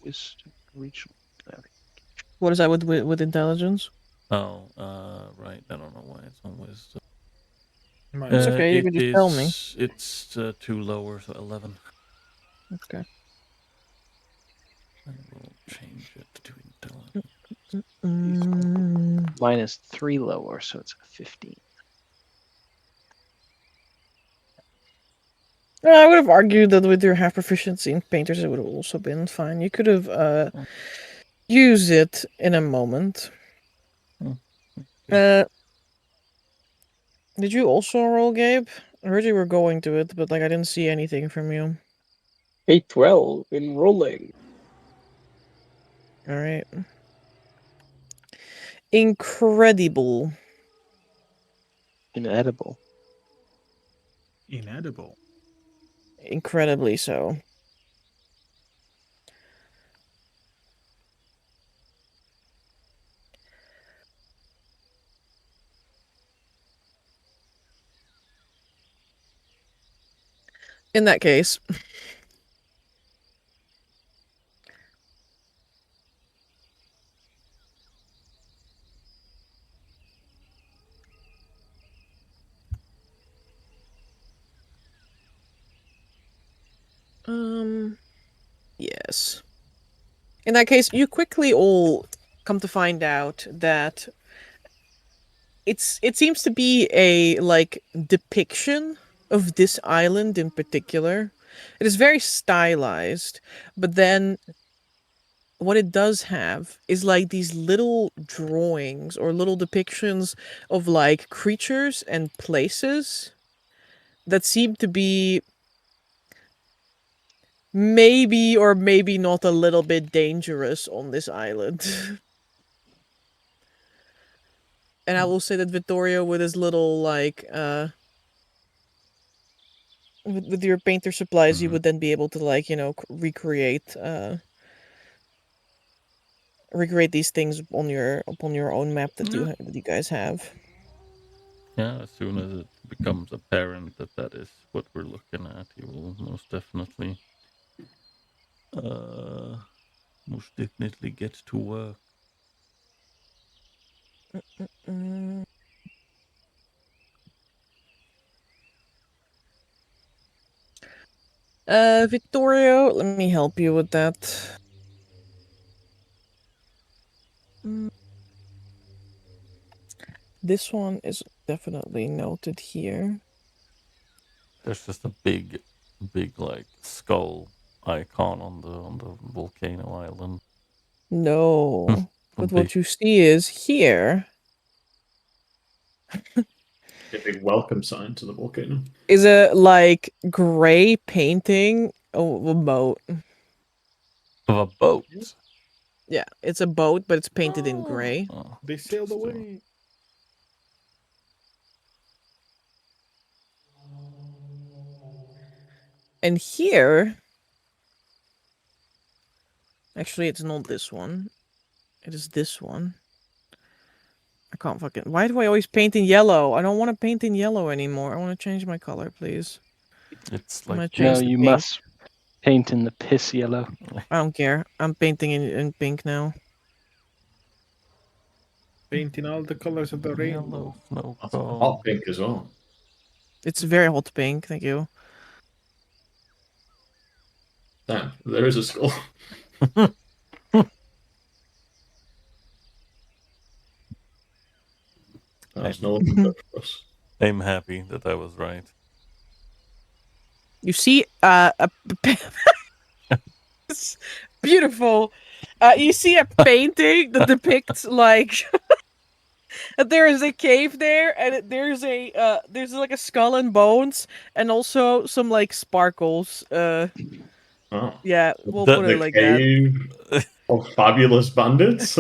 wisdom regional. What is that with intelligence? Oh, right. I don't know why it's on wisdom. It's okay, you can just tell me. It's 2 lower, so 11. Okay. I will change it to intelligence. Mine is 3 lower, so it's 15. I would have argued that with your half proficiency in painters, it would have also been fine. You could have used it in a moment. Did you also roll, Gabe? I heard you were going to it, but like I didn't see anything from you. 8-12 in rolling. All right. Incredible. Inedible. Inedible. Incredibly so. In that case, yes. In that case, you quickly all come to find out that it seems to be a like depiction of this island in particular. It is very stylized, but then what it does have is like these little drawings or little depictions of like creatures and places that seem to be maybe or maybe not a little bit dangerous on this island. And I will say that Vittorio with his little like with your painter supplies you would then be able to like, you know, recreate these things on your own map that that you guys have. Yeah, as soon as it becomes apparent that that is what we're looking at, you will most definitely get to work. Vittorio, let me help you with that. This one is definitely noted here. There's just a big like skull icon on the volcano island. No. But what you see is here A big welcome sign to the volcano. is a like gray painting of a boat. Of a boat. Yeah, it's a boat, but it's painted in gray. Oh, They sailed interesting. away. And here, actually, it's not this one. It is this one. I can't fucking. Why do I always paint in yellow? I don't want to paint in yellow anymore. I want to change my color, please. It's I'm gonna like change No, the you pink. must paint in the piss yellow. I don't care. I'm painting in pink now. Painting all the colors of the rainbow. yellow snow That's cone. hot pink as well. It's very hot pink. Thank you. Damn, there is a skull. That's no one for us. I'm happy that I was right. You see, it's beautiful. You see a painting that depicts like that there is a cave there, and there's like a skull and bones, and also some like sparkles. Oh. Yeah, we'll The- put The it like that. cave of fabulous bandits.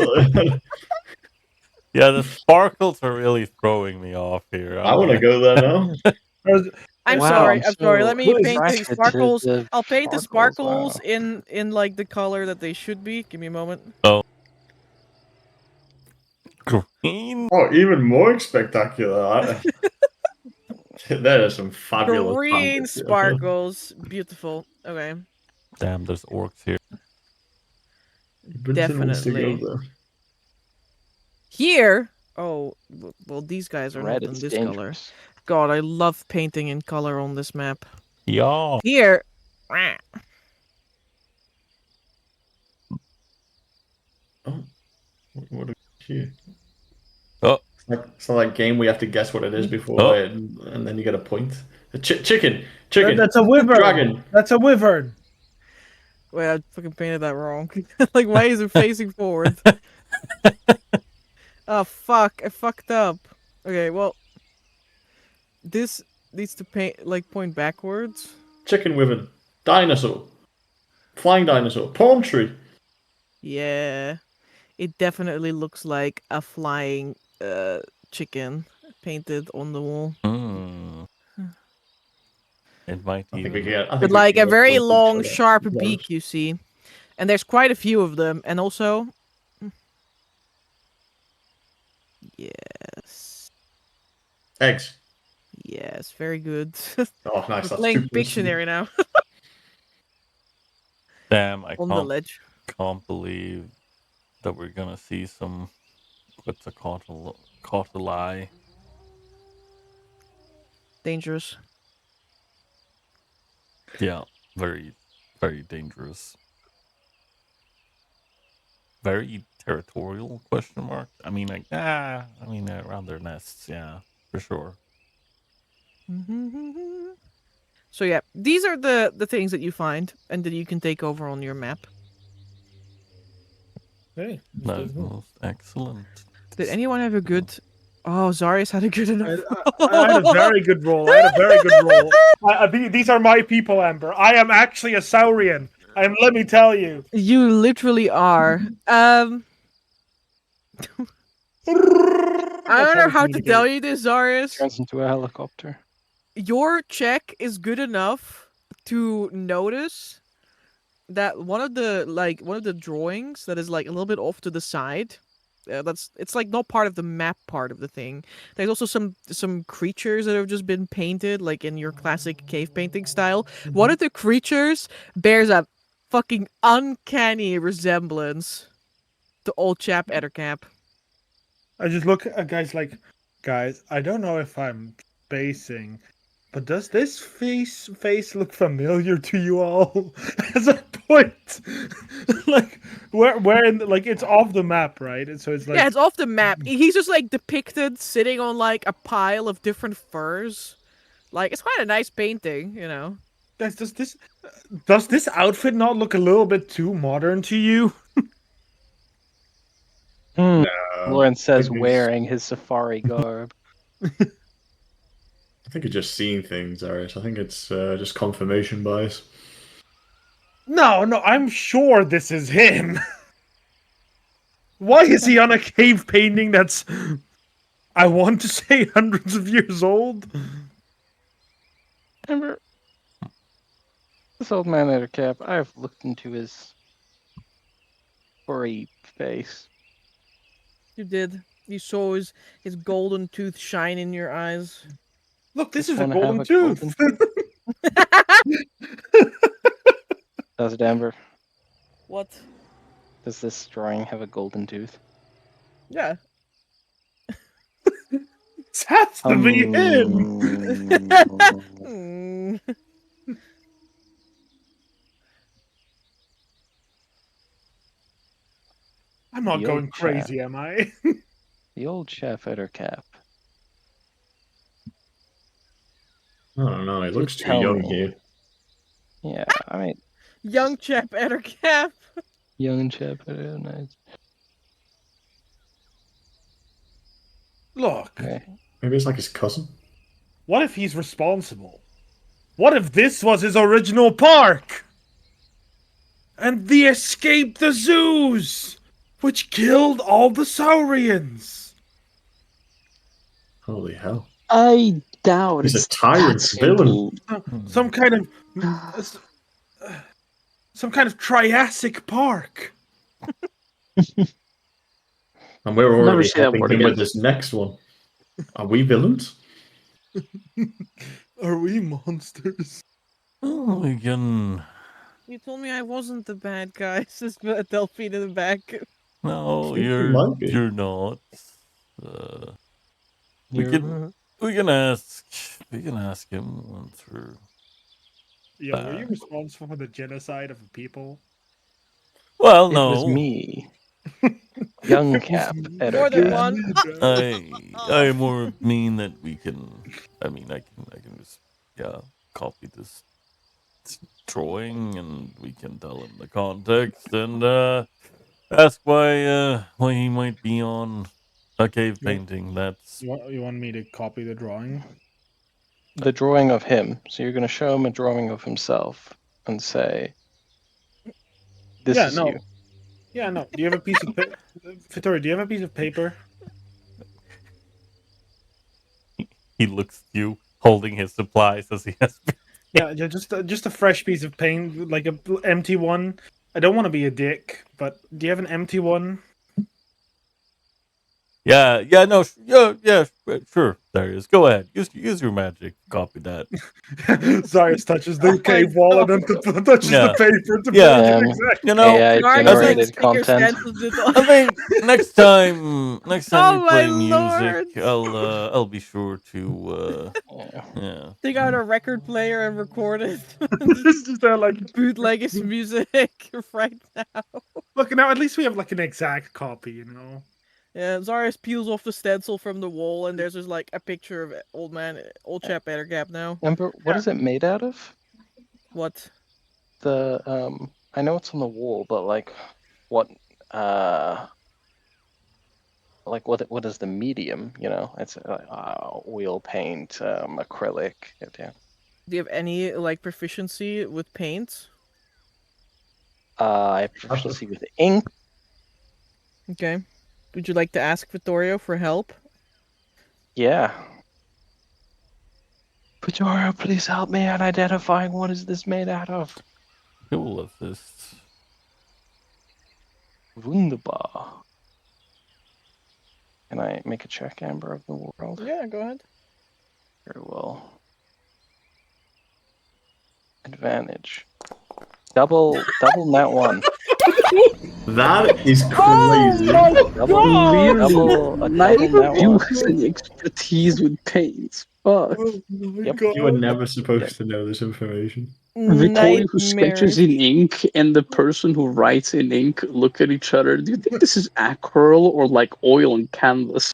Yeah, the sparkles are really throwing me off here. I want to go there now. I'm Wow, sorry. I'm I'm sorry. so Let me paint the attracted to sparkles. the I'll paint the sparkles, sparkles wow. in like the color that they should be. Give me a moment. Green. Oh, even more spectacular. There are some fabulous Green bandits here. sparkles. Beautiful. Okay. Damn, there's orcs here. Brinson wants to go Definitely. there. Here. Oh, well, these guys are Red not in is this color. dangerous. God, I love painting in color on this map. Yeah. Here. Oh, what a cute. Oh. It's not like game we have to guess what it is before, Oh. and then you get a point. Chicken. That's a wyvern. Dragon. That's a wyvern. Wait, I fucking painted that wrong. Like, why is it facing forward? Oh, fuck. I fucked up. Okay, well. This needs to point backwards. Chicken wyvern. Dinosaur. Flying dinosaur. Palm tree. Yeah. It definitely looks like a flying chicken painted on the wall. Hmm. It might I think even. we can get. I think With we like can a get very points each long, other. sharp Those. beak, you see. And there's quite a few of them. And also... Yes. Eggs. Yes, very good. Oh, nice. We're That's playing 2 Pictionary now. Damn, I On the ledge. can't believe that we're gonna see some. What's a caught a lie? Dangerous. Yeah, very, very dangerous. Very territorial? Question mark. I mean, like, around their nests, yeah, for sure. So yeah, these are the things that you find and that you can take over on your map. Hey, That's most excellent. Did anyone have a good... Oh, Zarius had a good enough. I had a very good roll. I had a very good roll. These are my people, Amber. I am actually a Saurian. Let me tell you. You literally are. I don't know how to tell you this, Zarius. Turns into a helicopter. Your check is good enough to notice that one of the drawings that is like a little bit off to the side. It's like not part of the map part of the thing. There's also some creatures that have just been painted like in your classic cave painting style. One of the creatures bears a fucking uncanny resemblance to old chap Ettercap. I just look at guys like, guys, I don't know if I'm spacing, but does this face look familiar to you all? As a point, like where in like it's off the map, right? And so it's like Yeah, it's off the map. He's just like depicted sitting on like a pile of different furs. Like it's quite a nice painting, you know. guys, does this outfit not look a little bit too modern to you? Lawrence says I think wearing his safari garb. I think you're just seeing things, Arius. I think it's just confirmation bias. No, I'm sure this is him. Why is he on a cave painting that's, I want to say, hundreds of years old? Remember, this old man at a cap, I've looked into his furry face. You did. You saw his golden tooth shine in your eyes. Look, this Just is a wanna have golden a tooth. golden Does it, Amber? What? Does this drawing have a golden tooth? Yeah. It has to be him. Mm. I'm not The going old crazy, am I? The old chef at her cap. I don't know. He looks too tell young me. here. Yeah, I mean, Young chap at her cap. young chef at her nice. Look, Okay. Maybe it's like his cousin. what if he's responsible? What if this was his original park? And they escaped the zoos, which killed all the saurians. Holy hell. I doubt He's a it's tyrant that villain. simple. Some kind of Triassic park. And we're Never already say that helping word him again. with this next one. Are we villains? Are we monsters? Oh, we can. You told me I wasn't the bad guy, says Delphine in the back. No, think we you're might be. you're not. We can ask him once we're. Yeah, were you responsible for the genocide of the people? Well, It no. was me. Young cap at her More than cap. one. I more mean that we can. I mean, I can just copy this drawing, and we can tell him the context and ask why he might be on a cave Yeah. painting. That's You want me to copy the drawing? The drawing of him. So you're going to show him a drawing of himself and say, "This is you." Yeah, no. Do you have a piece of paper? Vittoria, do you have a piece of paper? he looks at you holding his supplies as he has. Yeah, just a fresh piece of paint, like a empty one. I don't want to be a dick, but do you have an empty one? Yeah, sure. Darius, go ahead. Use your magic. Copy that. Cyrus touches the cave wall and then touches Yeah. the paper to Yeah. make it Um, exact. You know, AI Sorry, generated stick your content. stencils in I think next time Oh we play my music, I'll be sure to Yeah. yeah. Take out a record player and record it. This is like Bootleg his music right now. look now. At least we have like an exact copy, you know. Yeah, Zarius peels off the stencil from the wall, and there's just like a picture of old chap Ettergap now. Amber, what is it made out of? What? The I know it's on the wall, but like what what is the medium, you know? It's oil paint, acrylic. Yeah. Do you have any like proficiency with paint? I have proficiency with ink. Okay. Would you like to ask Vittorio for help? Yeah. Vittorio, please help me in identifying what is this made out of. Cool of this. Wunderbar. Can I make a check, Amber, of the world? Yeah, go ahead. Very well. Advantage. Double that one. That is crazy. Double Neither that of you one. has any expertise with paints. Fuck. Yep. You were never supposed to know this information. Vittoria who sketches Nightmare. in ink and the person who writes in ink look at each other. Do you think this is acryl or like oil and canvas?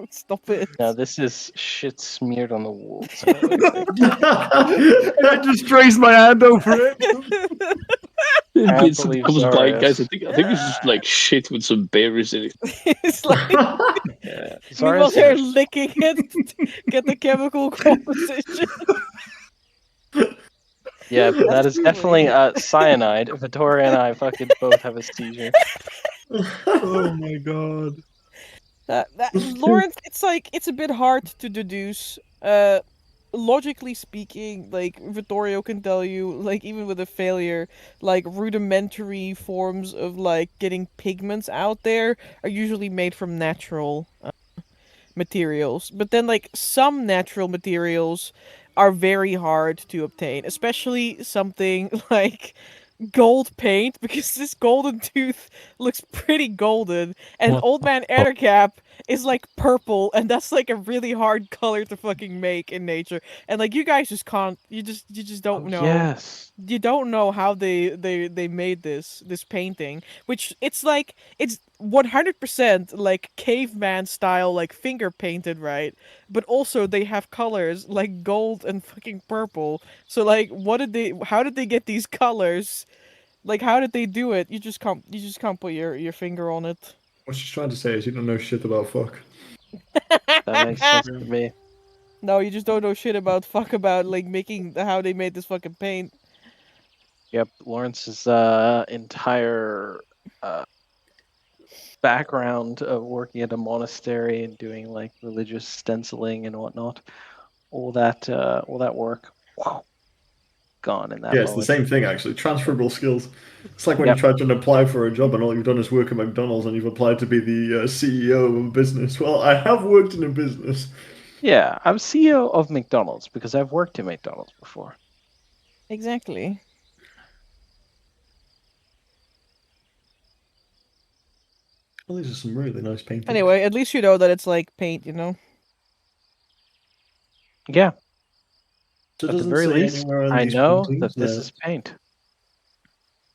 Stop it. No, this is shit smeared on the walls. I just raised my hand over it. Vincent believe comes by, Zarius. guys. I think this is like shit with some berries in it. It's like Yeah. meanwhile Zarius they're is- licking it to get the chemical composition. Yeah, that is definitely cyanide. Vittoria and I fucking both have a seizure. Oh my god. That Lawrence, it's a bit hard to deduce. Logically speaking, like Vittorio can tell you, like even with a failure, like rudimentary forms of like getting pigments out there are usually made from natural materials. But then like some natural materials are very hard to obtain, especially something like gold paint because this golden tooth looks pretty golden and What old the man fuck? Ettercap is like purple and that's like a really hard color to fucking make in nature and like you guys just can't you just don't Oh know yes. you don't know how they made this painting which it's like it's 100% like caveman style like finger painted right but also they have colors like gold and fucking purple so like how did they get these colors like how did they do it you just can't put your finger on it. What she's trying to say is you don't know shit about fuck. That makes sense to me. No, you just don't know shit about like making how they made this fucking paint. Yep, Lawrence's entire uh, background of working at a monastery and doing like religious stenciling and whatnot, all that work, wow, gone in that Yeah, it's the moment. same thing actually. Transferable skills. It's like when Yep. you try to apply for a job and all you've done is work at McDonald's and you've applied to be the CEO of a business. Well, I have worked in a business. Yeah, I'm CEO of McDonald's because I've worked in McDonald's before. Exactly. Well, these are some really nice paintings. Anyway, at least you know that it's like paint, you know. Yeah, So it at the doesn't very say least, anywhere on I these know paintings that this that. is paint.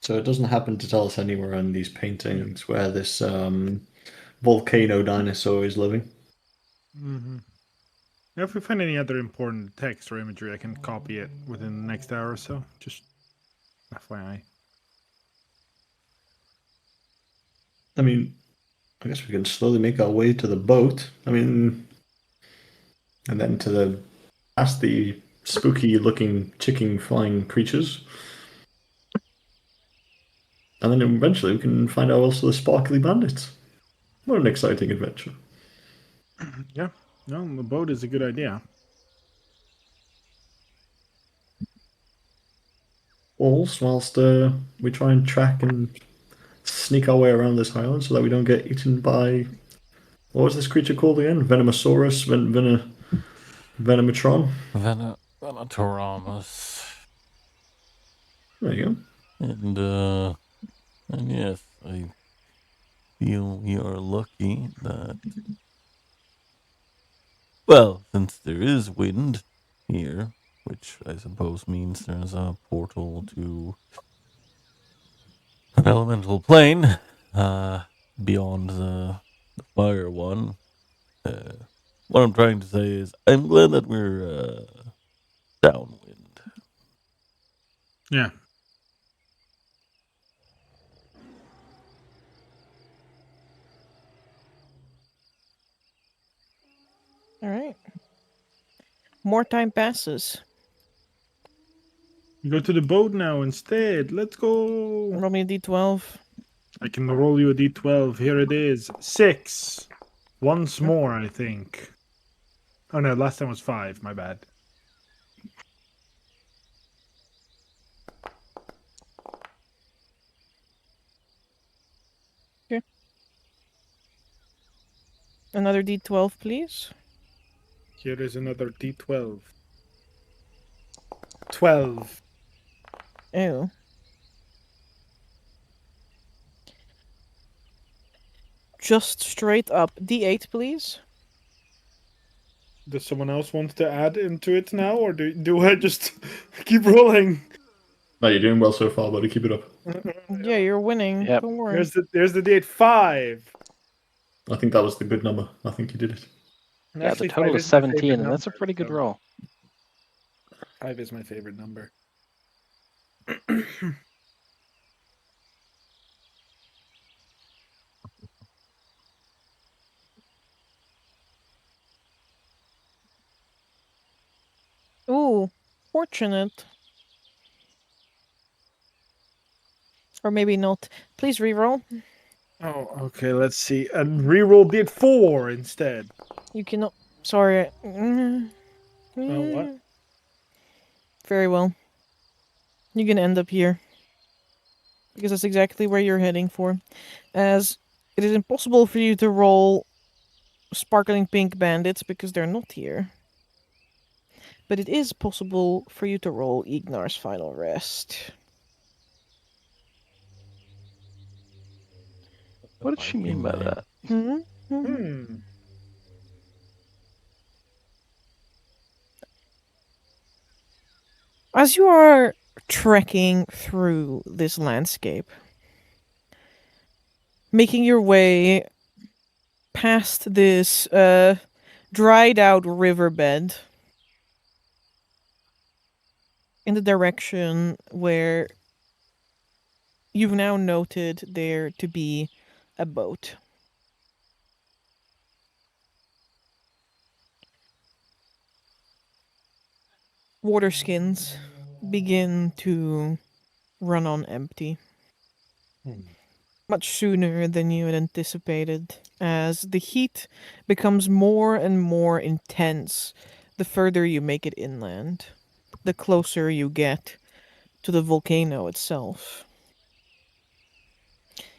So it doesn't happen to tell us anywhere on these paintings where this volcano dinosaur is living. Mm-hmm. If we find any other important text or imagery, I can copy it within the next hour or so. Just FYI. I mean, I guess we can slowly make our way to the boat. I mean, and then to the past the spooky-looking chicken flying creatures. And then eventually we can find out also the sparkly bandits. What an exciting adventure. Yeah. No, the boat is a good idea. Whilst we try and track and sneak our way around this island so that we don't get eaten by. What was this creature called again? Venomosaurus? Venomatron? Venatoramus. There you go. And yes, I feel we are lucky that, well, since there is wind here, which I suppose means there's a portal to an elemental plane beyond the fire one. What I'm trying to say is I'm glad that we're downwind. Yeah. All right. More time passes. We go to the boat now instead. Let's go. Roll me a d12. I can roll you a d12. Here it is. 6. Once more, I think. Oh no, last time was 5. My bad. Another d12, please. Here is another d12. 12. Ew. Just straight up d8, please. Does someone else want to add into it now, or do I just keep rolling? No, you're doing well so far, buddy. Keep it up. Yeah, you're winning. Yep. Don't worry. There's the d8. 5. I think that was the good number. I think you did it. And Yeah, actually, the total 5 is my favorite 17, and that's a number, pretty good so roll. 5 is my favorite number. Ooh, fortunate. Or maybe not. Please reroll. Oh, okay. Let's see. And reroll did 4 instead. You cannot. Sorry. Oh, what? Very well. You can end up here. Because that's exactly where you're heading for. As it is impossible for you to roll sparkling pink bandits because they're not here. But it is possible for you to roll Ignar's final rest. What did she mean by that? Hmm. As you are trekking through this landscape, making your way past this dried out riverbed in the direction where you've now noted there to be a boat. Water skins begin to run on empty. Much sooner than you had anticipated, as the heat becomes more and more intense the further you make it inland, the closer you get to the volcano itself.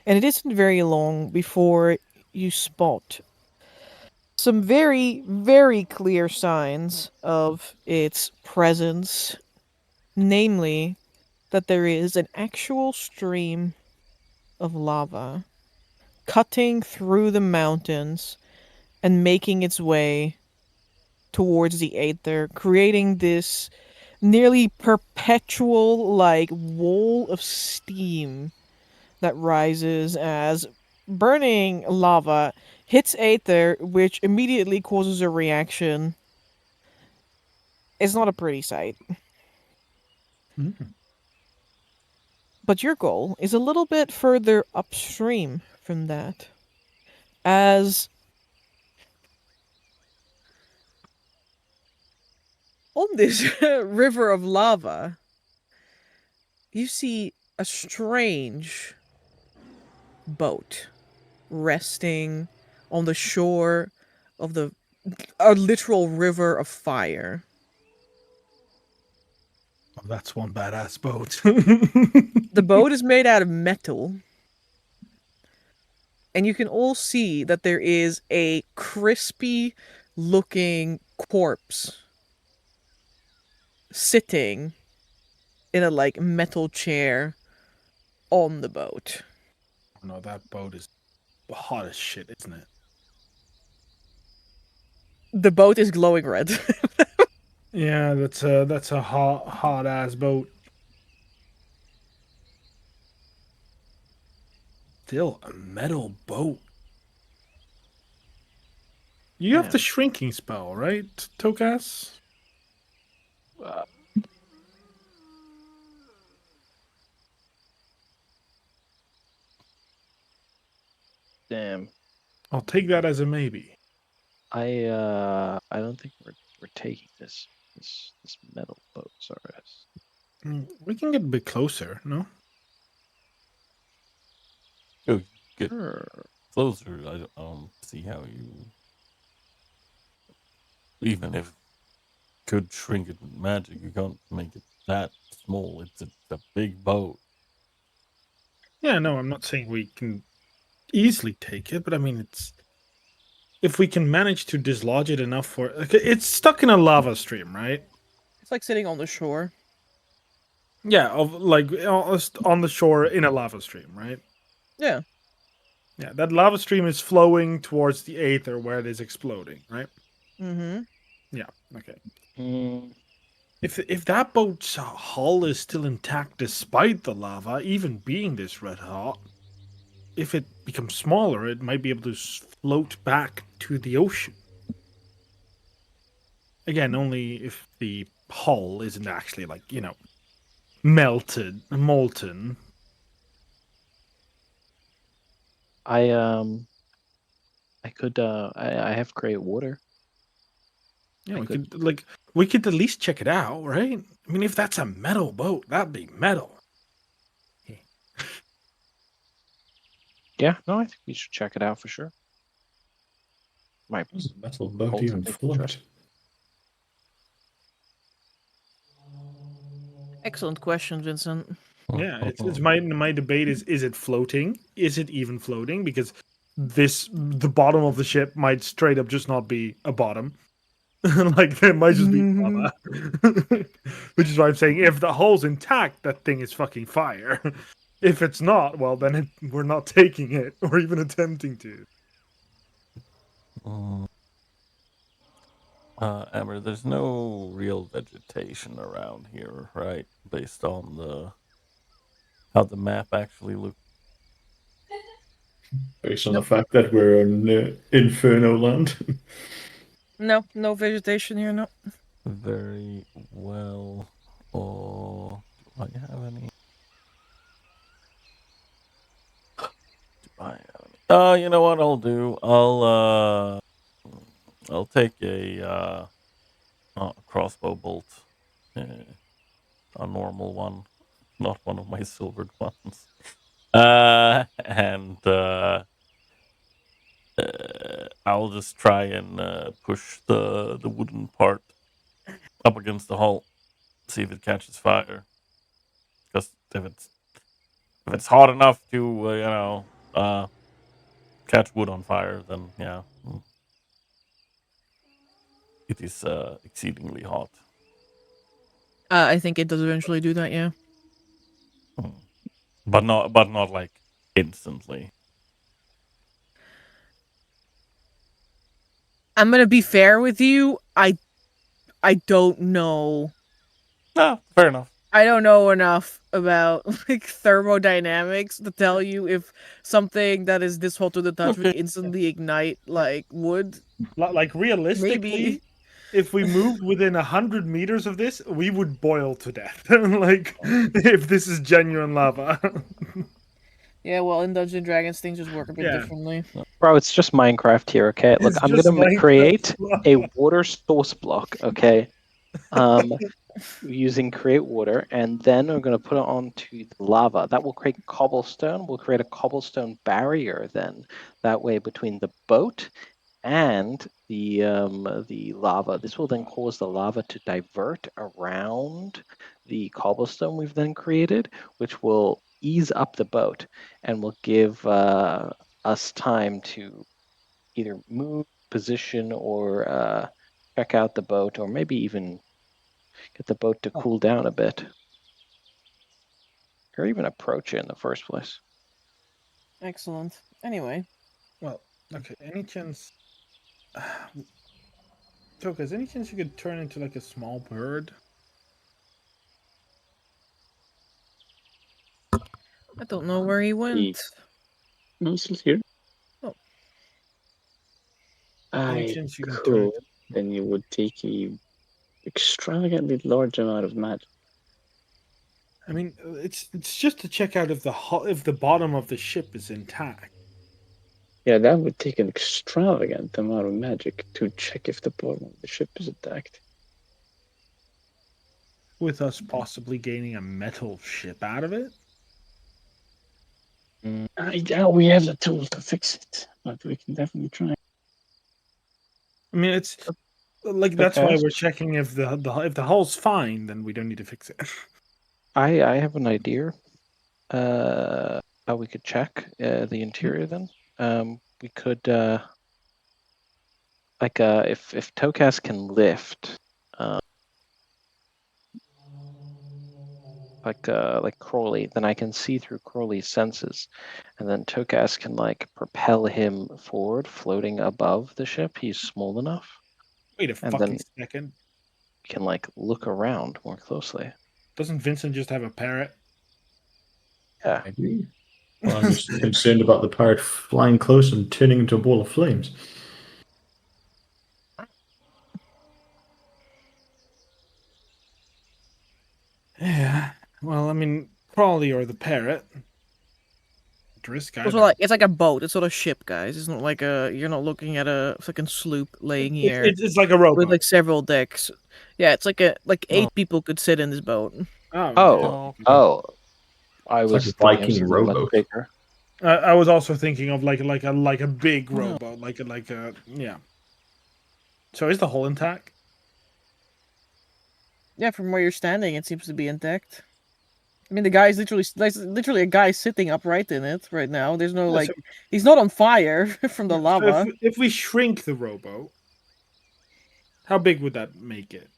And it isn't very long before you spot some very, very clear signs of its presence, namely that there is an actual stream of lava cutting through the mountains and making its way towards the Aether, creating this nearly perpetual like wall of steam that rises as burning lava hits Aether, which immediately causes a reaction. It's not a pretty sight. But your goal is a little bit further upstream from that. As on this river of lava, you see a strange boat resting on the shore of a literal river of fire. Oh, that's one badass boat. The boat is made out of metal. And you can all see that there is a crispy looking corpse sitting in a like metal chair on the boat. No, that boat is hot as shit, isn't it? The boat is glowing red. Yeah, that's a hot ass boat. Still a metal boat. You have Yeah. the shrinking spell, right, Tokas? Uh, Damn. I'll take that as a maybe. I don't think we're taking this metal boat, sorry. We can get a bit closer, no? Oh, get Sure. closer. I don't see how you. Even if could shrink it with magic, you can't make it that small. It's a big boat. Yeah, no, I'm not saying we can easily take it, but I mean, it's if we can manage to dislodge it enough for it's stuck in a lava stream, right? It's like sitting on the shore. Yeah, of like on the shore in a lava stream, right? Yeah. Yeah, that lava stream is flowing towards the Aether where it is exploding, right? Mm-hmm. Yeah, okay. Mm, If that boat's hull is still intact despite the lava, even being this red hot, if it becomes smaller, it might be able to float back to the ocean. Again, only if the hull isn't actually like, molten. I could I have great water. Yeah, I we could at least check it out, right? I mean, if that's a metal boat, that'd be metal. Yeah, no, I think we should check it out for sure. Might How's a metal boat hold even something float? interesting. Excellent question, Vincent. Yeah, it's my debate is it floating? Is it even floating? Because the bottom of the ship might straight up just not be a bottom. Like there might just be lava. Which is why I'm saying if the hull's intact, that thing is fucking fire. If it's not, well then we're not taking it or even attempting to. Amber, there's no real vegetation around here, right? Based on how the map actually looks. Based on the fact that we're in Inferno land. No, no vegetation here. No. Very well. Or do I have any? You know what I'll do? I'll take a crossbow bolt, a normal one, not one of my silvered ones. And I'll just try and push the wooden part up against the hull, see if it catches fire. Because if it's hot enough to catch wood on fire, then yeah, it is exceedingly hot. I think it does eventually do that. Yeah. But not like instantly. I'm gonna be fair with you. I don't know. No, fair enough. I don't know enough about like thermodynamics to tell you if something that is this hot to the touch would instantly ignite like wood. Like realistically, Maybe. if we moved within 100 meters of this, we would boil to death. Like if this is genuine lava. Yeah, well, in Dungeons and Dragons, things just work a bit Yeah. differently. Bro, it's just Minecraft here, okay? Look, It's I'm just gonna Minecraft create a lava. water source block, okay? Using create water, and then we're gonna put it onto the lava. That will create cobblestone. We'll create a cobblestone barrier then. That way between the boat and the lava. This will then cause the lava to divert around the cobblestone we've then created, which will ease up the boat and will give us time to either move, position, or check out the boat, or maybe even get the boat to cool down a bit, or even approach it in the first place. Excellent. Anyway, Well, okay. Any chance, Tokas? Any chance you could turn into like a small bird? I don't know where he went. No, it's still here. Oh. Any I chance you can turn could, into... then you would take a extravagantly large amount of magic. I mean, it's just to check out if the bottom of the ship is intact. Yeah, that would take an extravagant amount of magic to check if the bottom of the ship is intact. With us possibly gaining a metal ship out of it. I doubt we have the tools to fix it, but we can definitely try. I mean, it's like that's Okay. why we're checking if the hull's fine, then we don't need to fix it. I have an idea how we could check the interior then. We could if Tokas can lift like Crowley, then I can see through Crowley's senses, and then Tokas can like propel him forward, floating above the ship. He's small enough. Wait a And fucking then- second. Can like look around more closely. Doesn't Vincent just have a parrot? Yeah. I agree. Well, I'm just concerned about the pirate flying close and turning into a ball of flames. Yeah. Well, I mean, Crawley or the parrot. Risk Also, either. like it's like a boat. It's not a ship, guys. It's not like you're not looking at a fucking sloop laying here It's like a rowboat. with like several decks. Yeah, it's like 8 people could sit in this boat. Oh. Oh, I It's was like a thinking of Viking something much rowboat. bigger. I was also thinking of like a big rowboat, like a yeah. So is the hull intact? Yeah, from where you're standing, it seems to be intact. I mean, the guy is literally a guy sitting upright in it right now. There's no Yeah, like, so- he's not on fire from the So lava. if we shrink the rowboat, how big would that make it?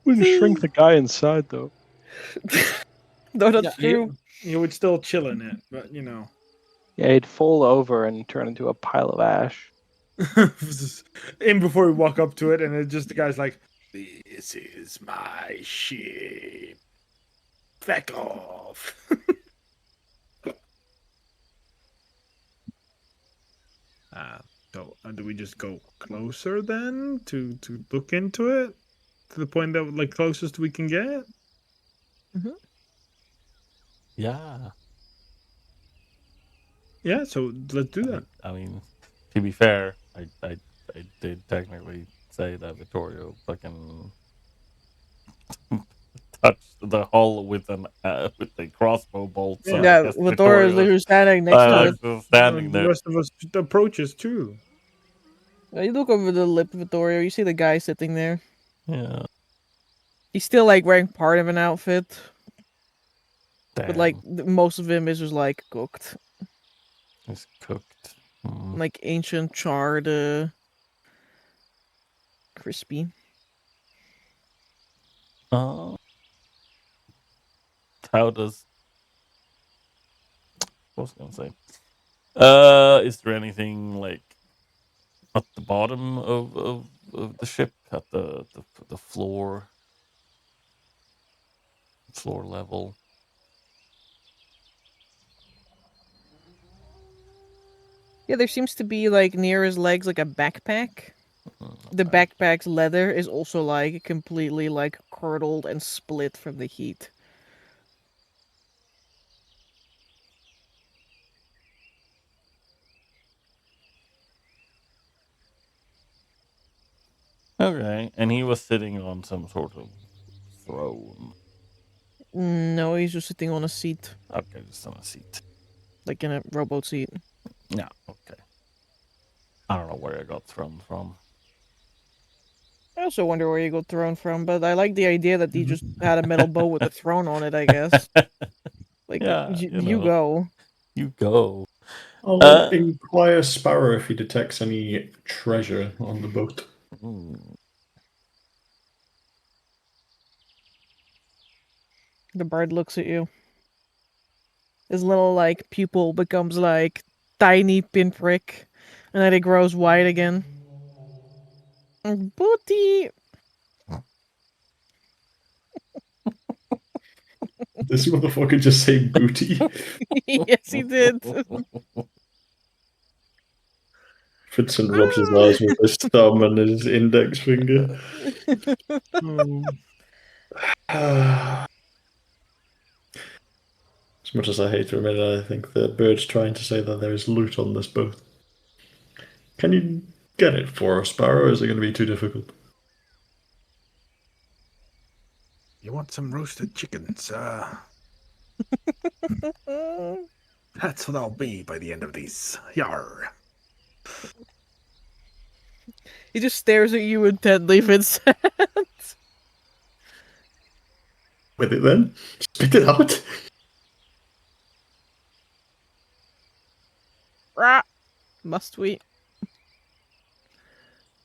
Wouldn't shrink the guy inside though. No, that's Yeah, true. you would still chill in it, but you know. Yeah, he'd fall over and turn into a pile of ash. In before we walk up to it, and it's just the guy's like, "This is my ship. Back off." So do we just go closer then to look into it to the point that like closest we can get? Yeah. Yeah, so let's do that. I mean, to be fair, I did technically say that Vittorio fucking touched the hull with a crossbow bolt. So I Yeah, guess Vittorio is literally standing next to it. just standing The there. rest of us approaches too. You look over the lip, Vittorio. You see the guy sitting there. Yeah. He's still like wearing part of an outfit, but like Damn, most of him is just like cooked, it's cooked. Mm. like ancient charred, crispy. How does? What was I gonna say? Is there anything like at the bottom of the ship at the floor level? Yeah, there seems to be like near his legs like a backpack. The Okay. backpack's leather is also like completely like curdled and split from the heat. Okay, and he was sitting on some sort of throne. No, he's just sitting on a seat, Okay, just on a seat. like in a rowboat seat. Yeah, okay. I don't know where I got thrown from. I also wonder where you got thrown from, but I like the idea that he just had a metal bow with a throne on it, I guess. Like, Yeah, you go. You go. I'll inquire Sparrow if he detects any treasure on the boat. The bird looks at you. His little, like, pupil becomes, like, tiny pinprick, and then it grows white again. Booty! This motherfucker just say booty. Yes, he did. Fitson rubs his eyes with his thumb and his index finger. As much as I hate to admit it, I think the bird's trying to say that there is loot on this boat. Can you get it for us, Sparrow, or is it going to be too difficult? You want some roasted chickens? That's what I'll be by the end of these. Yar. He just stares at you intently, Vincent. With it then? Spit it out. Must we?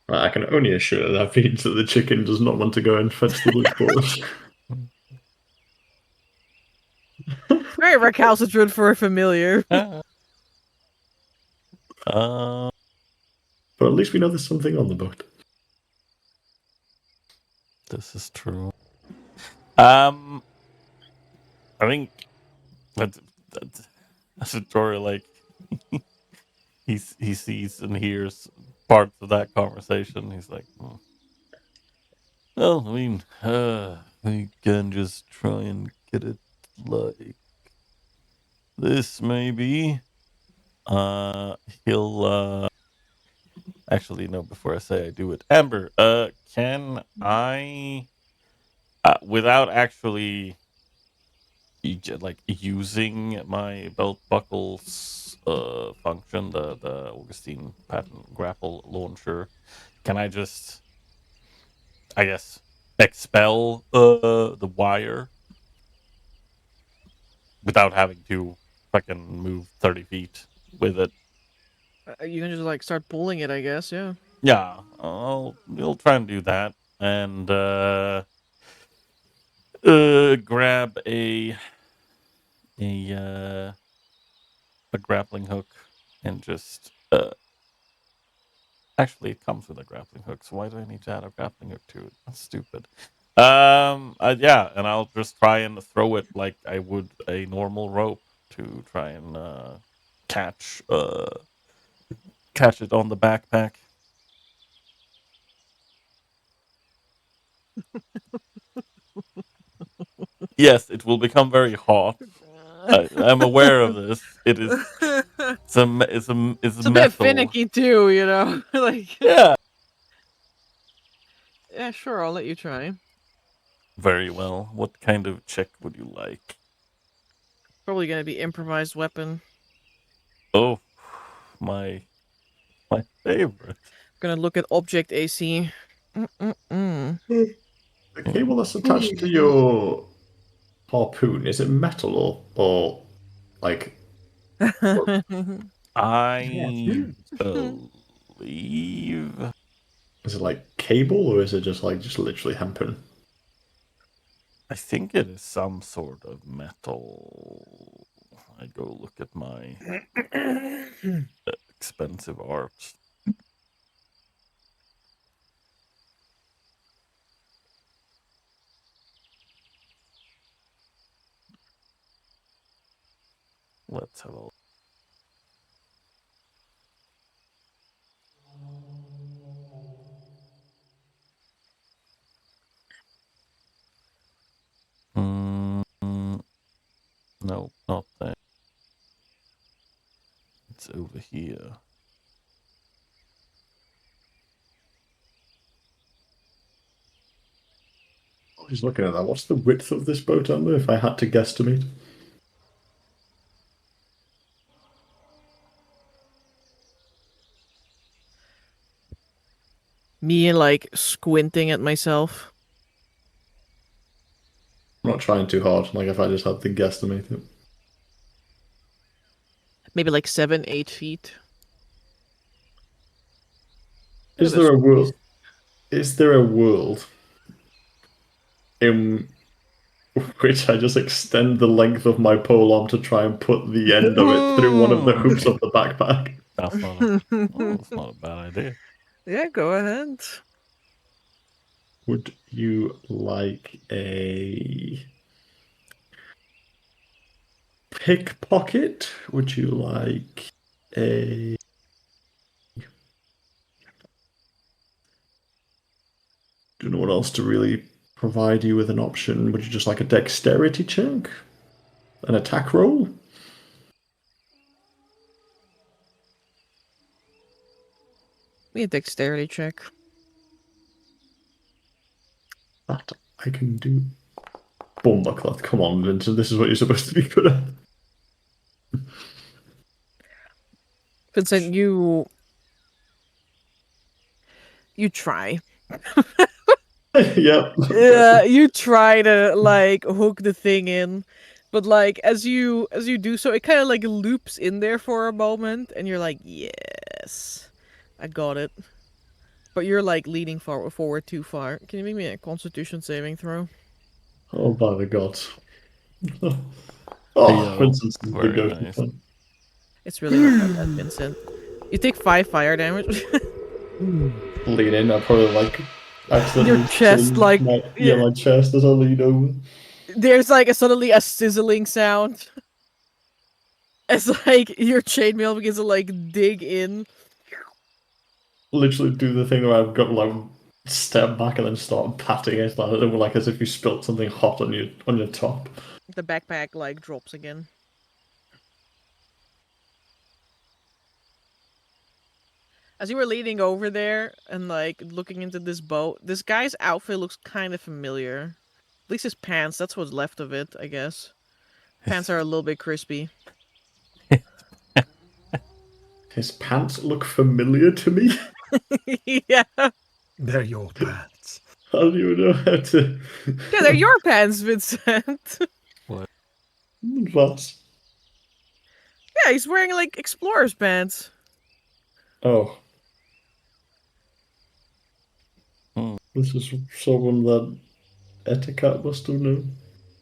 I can only assure that means that the chicken does not want to go and fetch the loot for us. Very recalcitrant for a familiar. But at least we know there's something on the boat. This is true. I think that's a story like he sees and hears parts of that conversation. He's like, well, I mean, we can just try and get it like this, maybe. He'll actually no. Before I say I do it, Amber, can I without actually like using my belt buckle's function, the Augustine patent grapple launcher, can I just, I guess, expel the wire without having to fucking move 30 feet with it? You can just like start pulling it, I guess. Yeah. Yeah, we'll try and do that, and grab a uh, a grappling hook and just actually it comes with a grappling hook, so why do I need to add a grappling hook to it? That's stupid. Yeah, and I'll just try and throw it like I would a normal rope to try and catch catch it on the backpack. Yes, it will become very hot. I'm aware of this. It is it's It's a bit metal. finicky too, you know. Like, Yeah. yeah, sure, I'll let you try. Very well. What kind of check would you like? Probably gonna be improvised weapon. Oh, my favorite. Gonna look at object AC. Mm-mm-mm. The cable that's attached to your harpoon, is it metal or like I believe is it like cable or is it just literally hempen? I think it is some sort of metal. I go look at my expensive art. Let's have a look. No, not that. It's over here. I was looking at that. What's the width of this boat, Amber, if I had to guesstimate? Me like squinting at myself. I'm not trying too hard, like if I just had to guesstimate it. Maybe like 7, 8 feet. Is there a world? Is there a world in which I just extend the length of my pole arm to try and put the end of it through one of the hoops of the backpack? That's not that's not a bad idea. Yeah, go ahead. Would you like a pickpocket? Would you like a... Do you know what else to really provide you with an option? Would you just like a dexterity check? An attack roll? Me a dexterity check. That I can do. Bumblecloth, come on, Vincent, this is what you're supposed to be good at. Vincent, you try. Yep. Yeah, you try to like hook the thing in, but like as you do so, it kind of like loops in there for a moment, and you're like, yes, I got it. But you're like leaning forward too far. Can you make me a Constitution saving throw? Oh, by the gods. Oh, Yo, Vincent's the very go-to nice. one. It's really not that bad, Vincent. You take 5 fire damage. Lean in, I probably like accidentally Your chest, change like, my, yeah. my chest as I lean over. There's like suddenly a sizzling sound. As like your chainmail begins to like dig in. Literally do the thing where I've got like step back and then start patting it, like as if you spilt something hot on your top. The backpack like drops again. As you were leaning over there and like looking into this boat, this guy's outfit looks kind of familiar. At least his pants, that's what's left of it, I guess. Pants are a little bit crispy. His pants look familiar to me. Yeah. They're your pants. How do you know how to? Yeah, they're your pants, Vincent. What? Yeah, he's wearing like explorer's pants. Oh. Hmm. This is someone that Etiquette must have known.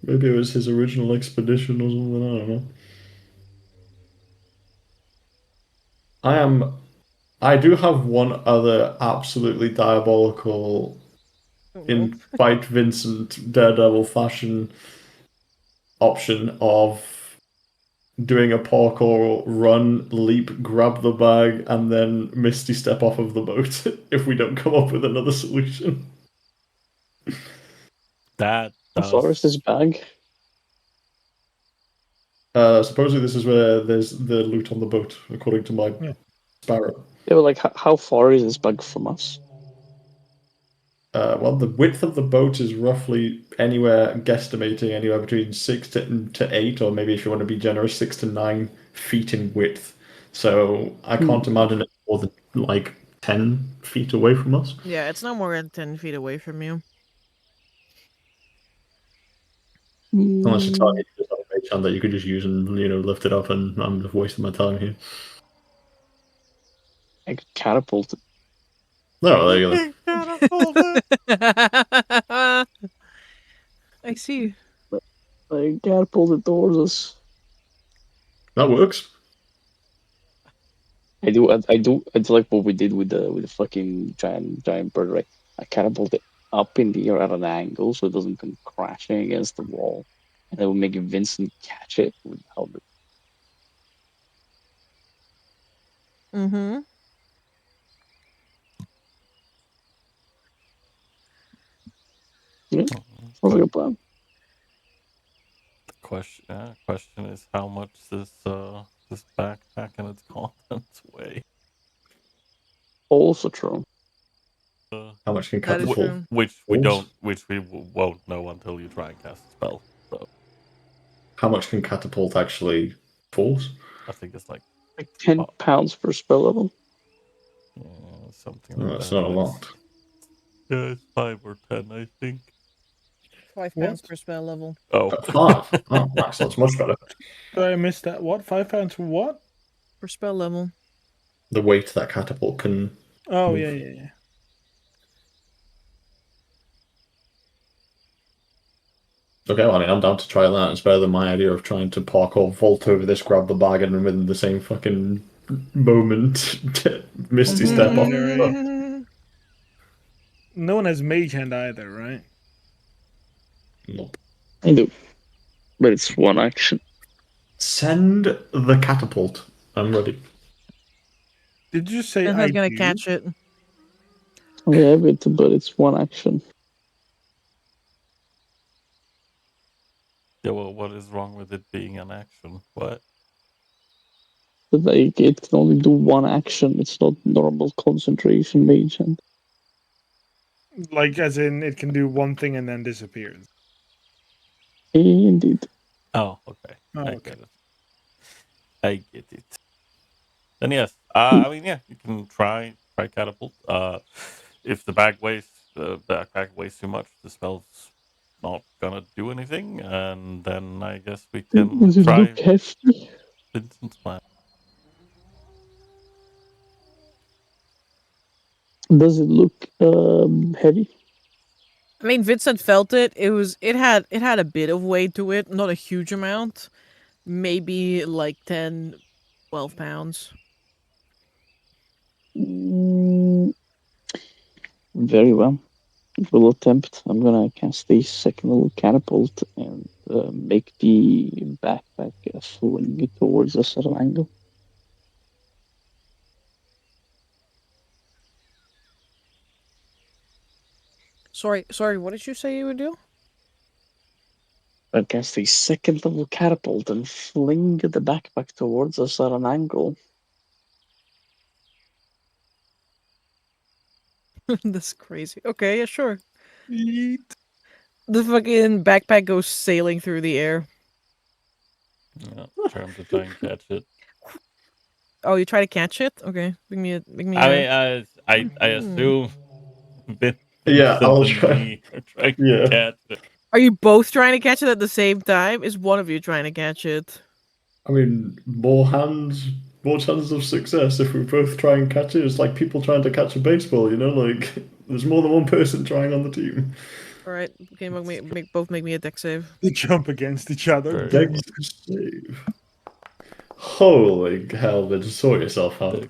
Maybe it was his original expedition or something, I don't know. I do have one other absolutely diabolical Oh, no. in Fight Vincent Daredevil fashion option of doing a parkour run, leap, grab the bag, and then Misty step off of the boat if we don't come up with another solution. That How far is this does. bag? Supposedly this is where there's the loot on the boat, according to my Yeah. sparrow. Yeah, but like, how far is this bag from us? Well, the width of the boat is roughly guesstimating anywhere between 6 to 8, or maybe if you want to be generous, 6 to 9 feet in width. So I can't imagine it's more than like 10 feet away from us. Yeah, it's not more than 10 feet away from you. Unless it's target just have a base hand that you could just use and lift it up, and I'm just wasting my time here. I could catapult it. No, there you go. I see. I catapult it towards us. That works. I do like what we did with the fucking giant bird, right? I catapult it up in the air at an angle so it doesn't come crashing against the wall, and then we make Vincent catch it with the helmet. Mm-hmm. Yeah, sounds like a plan. Question is how much this backpack and its contents weigh. Also true. How much can That is catapult? true. Which we Force? won't know until you try and cast a spell. So How much can catapult actually force? I think it's like Like 10 pounds per spell level. something No, like that's that. not a lot. Yeah, it's 5 or 10, I think. 5 What? pounds per spell level. Oh, 5. Oh, nice. That's much better. Sorry, I missed that. What? 5 pounds for what? Per spell level. The weight that catapult can. Oh, Move. yeah. Okay, well, I mean, I'm down to try that. It's better than my idea of trying to parkour, vault over this, grab the bag, and within the same fucking moment, Misty step off. Mhm. No one has mage hand either, right? Nope. I do. But it's one action. Send the catapult. I'm ready. Did you say And I who's gonna do? catch it? I have it, but it's one action. yeah. Well, what is wrong with it being an action? What? But like, it can only do one action. It's not normal concentration mage hand. Like, as in, it can do one thing and then disappears. Indeed. Oh, okay. Oh, I okay. get it. I get it. Then yes, I mean, yeah, you can try catapult. If the backpack weighs too much, the spell's not gonna do anything, and then I guess we can Does it try look hefty? Vincent's plan. Does it look heavy? I mean, Vincent felt it. It had a bit of weight to it, not a huge amount. Maybe like 10, 12 pounds. Very well. We'll attempt. I'm gonna cast a second level catapult and make the backpack fling towards us at an angle. Sorry, what did you say you would do? I cast a second level catapult and fling the backpack towards us at an angle. That's crazy. Okay, yeah, sure. Yeet. The fucking backpack goes sailing through the air. Yeah, trying to try and catch it. Oh, you try to catch it? Okay, make me I a. mean, I assume Vincent Yeah, I'll and try. me are trying Yeah. to catch it. Are you both trying to catch it at the same time? Is one of you trying to catch it? I mean, more chances of success if we both try and catch it. It's like people trying to catch a baseball, you know? Like, there's more than one person trying on the team. All right, okay, both make me a deck save. They jump against each other. Very Dex save. Holy hell, they just sort yourself out.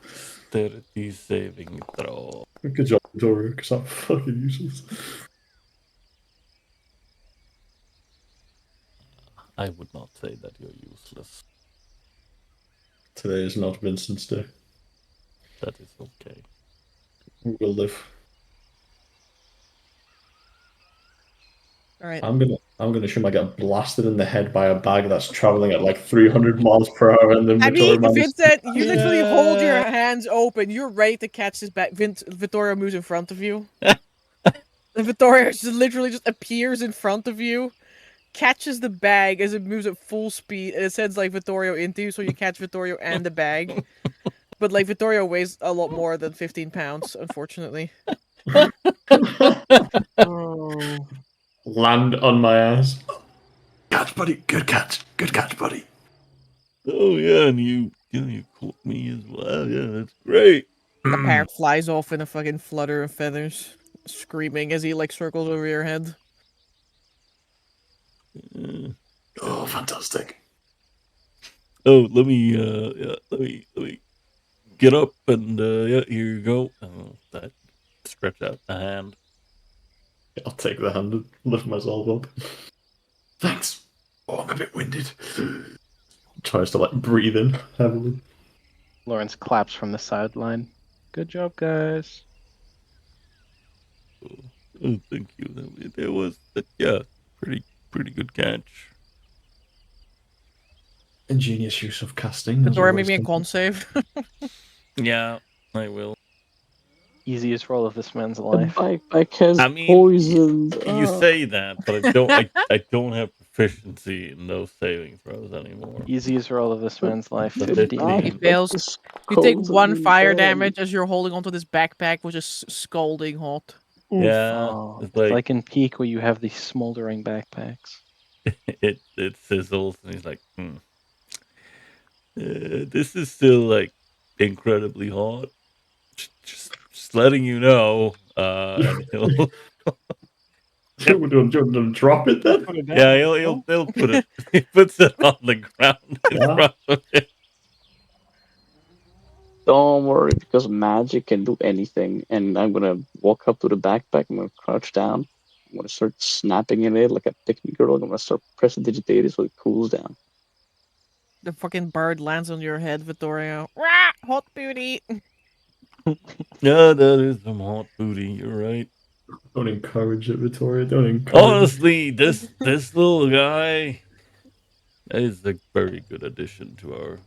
Dexterity saving throw. Good job, Victoria, because I'm fucking useless. I would not say that you're useless. Today is not Vincent's day. That is okay. We will live. All right. I'm gonna assume I get blasted in the head by a bag that's traveling at like 300 miles per hour, and then I Victoria mean, manages. Vincent, you literally hold your Yeah. hands open. You're ready to catch this back. Vittoria moves in front of you. And Vittoria just literally just appears in front of you, catches the bag as it moves at full speed, and it sends like Vittorio into you, so you catch Vittorio and the bag. But like Vittorio weighs a lot more than 15 pounds, unfortunately. Oh. Land on my ass. Catch, buddy. Good catch, buddy. Oh yeah, and you caught me as well. Yeah, that's great. The parrot flies off in a fucking flutter of feathers, screaming as he like circles over your head. Oh, fantastic. Oh, let me let me get up and yeah, here you go. That stretch out the hand. I'll take the hand and lift myself up. Thanks. Oh, I'm a bit winded. Tries to like breathe in heavily. Lawrence claps from the sideline. Good job, guys. Oh, thank you. That was yeah, pretty good catch. Ingenious use of casting. as Vittoria, always. make me a con save. Yeah, I will. Easiest role of this man's The life. backpack has I mean, poisoned. You say that, but I don't have proficiency in those saving throws anymore. Easiest role of this man's life. The 15. 15. He fails. is You take coated 1 in fire venom. damage as you're holding onto this backpack, which is scalding hot. Yeah, Oh, it's it's like in Peak where you have these smoldering backpacks. it sizzles, and he's like, this is still like incredibly hot. Just letting you know. And he'll Do you want to drop it then? Put it down. yeah, he'll put it. He puts it on the ground in Yeah. front of him. Don't worry, because magic can do anything. And I'm gonna walk up to the backpack. I'm gonna crouch down. I'm gonna start snapping in it like a picnic girl. I'm gonna start pressing digitated so it cools down. The fucking bird lands on your head, Vittorio. Rah! Hot booty! Yeah, that is some hot booty. You're right. Don't encourage it, Victoria. Don't encourage Honestly, this little guy is a very good addition to our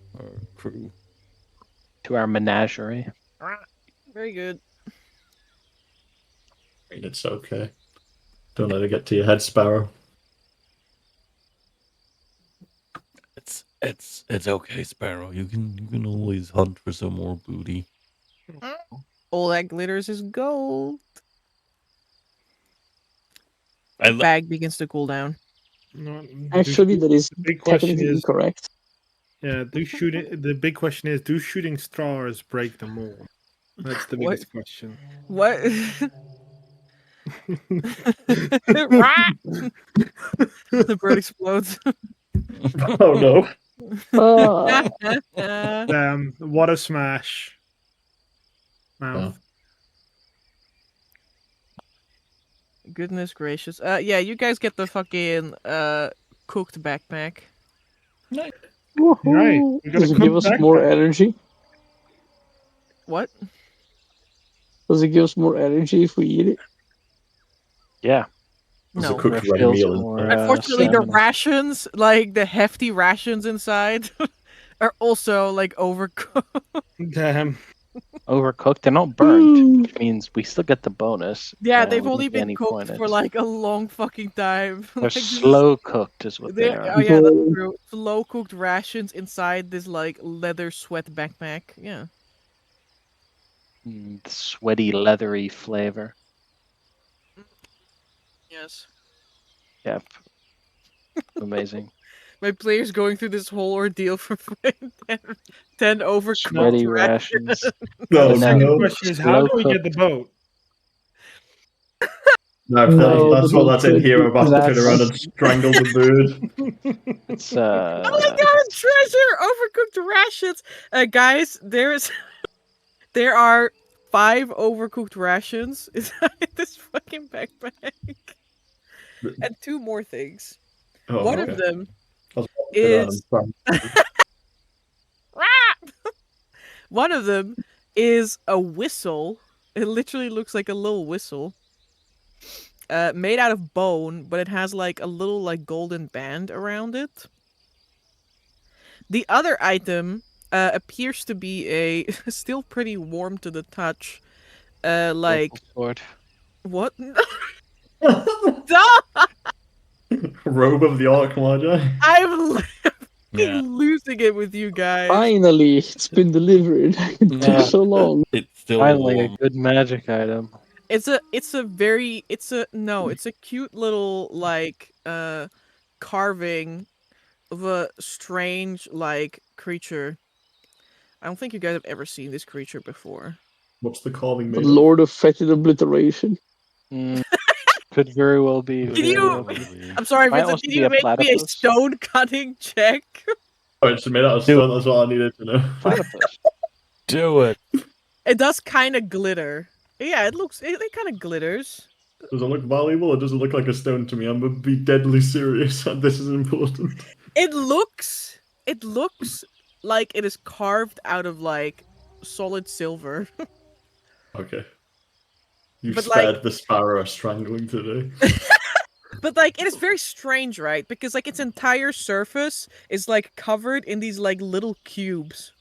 crew. To our menagerie. Very good. it. It's okay. Don't let it get to your head, Sparrow. It's okay, Sparrow. You can always hunt for some more booty. All that glitters is gold. I The lo- bag begins to cool down. No, Actually, that is the big question technically is, incorrect. yeah, the big question is, do shooting stars break the mold? That's the What? biggest question. What? Rah! The bird explodes. Oh no. What a smash. Mouth. Goodness gracious. Yeah, you guys get the fucking cooked backpack. Right. Woohoo! We got Does a it give cooked us more backpack. energy? What? Does it give us more energy if we eat it? Yeah. There's No. a cooked ready Refills meal more, inside. Unfortunately, the stamina. rations, like the hefty rations inside, are also like overcooked. Damn. overcooked. They're not burnt, which means we still get the bonus. Yeah, and they've we don't only get been any cooked points. for like a long fucking time. They're Like, this is- slow cooked, is what they are. Oh yeah, that's true. Slow cooked rations inside this like leather sweat backpack. Yeah. Sweaty, leathery flavor. Yes. Yep. Amazing. My player's going through this whole ordeal for 10 overcooked Sweaty rations. rations. No, Now, Second no. question is, how do we get the boat? No, if No, that's the what that's in here. I'm about to turn that's- around and strangle the bird. It's Oh my god, treasure! Overcooked rations! Guys, there are 5 overcooked rations inside this fucking backpack. And 2 more things. Oh, One okay. of them I was about to turn around is and strangle one of them is a whistle. It literally looks like a little whistle. Made out of bone, but it has like a little like golden band around it. The other item appears to be a still pretty warm to the touch. Like sword. what? it. Stop! Robe of the Arkhona. I'm Yeah. losing it with you guys. Finally, it's been delivered. It took Yeah. so long. It's still Finally, a warm. good magic item. It's a cute little like carving of a strange like creature. I don't think you guys have ever seen this creature before. What's the carving The made of? Lord of Fetid Obliteration. Could very well be. Can very you- well be. Probably. I'm sorry, Might Vincent. also Can be you a make me a platypus. stone cutting check? Oh, it's made out of stone. That's what I needed to know. Platypus. Do it. It does kind of glitter. Yeah, it kind of glitters. Does it look valuable? It doesn't look like a stone to me. I'm gonna be deadly serious. This is important. It looks like it is carved out of like solid silver. Okay. You But, spared the sparrow strangling today. But like it is very strange, right? Because like its entire surface is like covered in these like little cubes.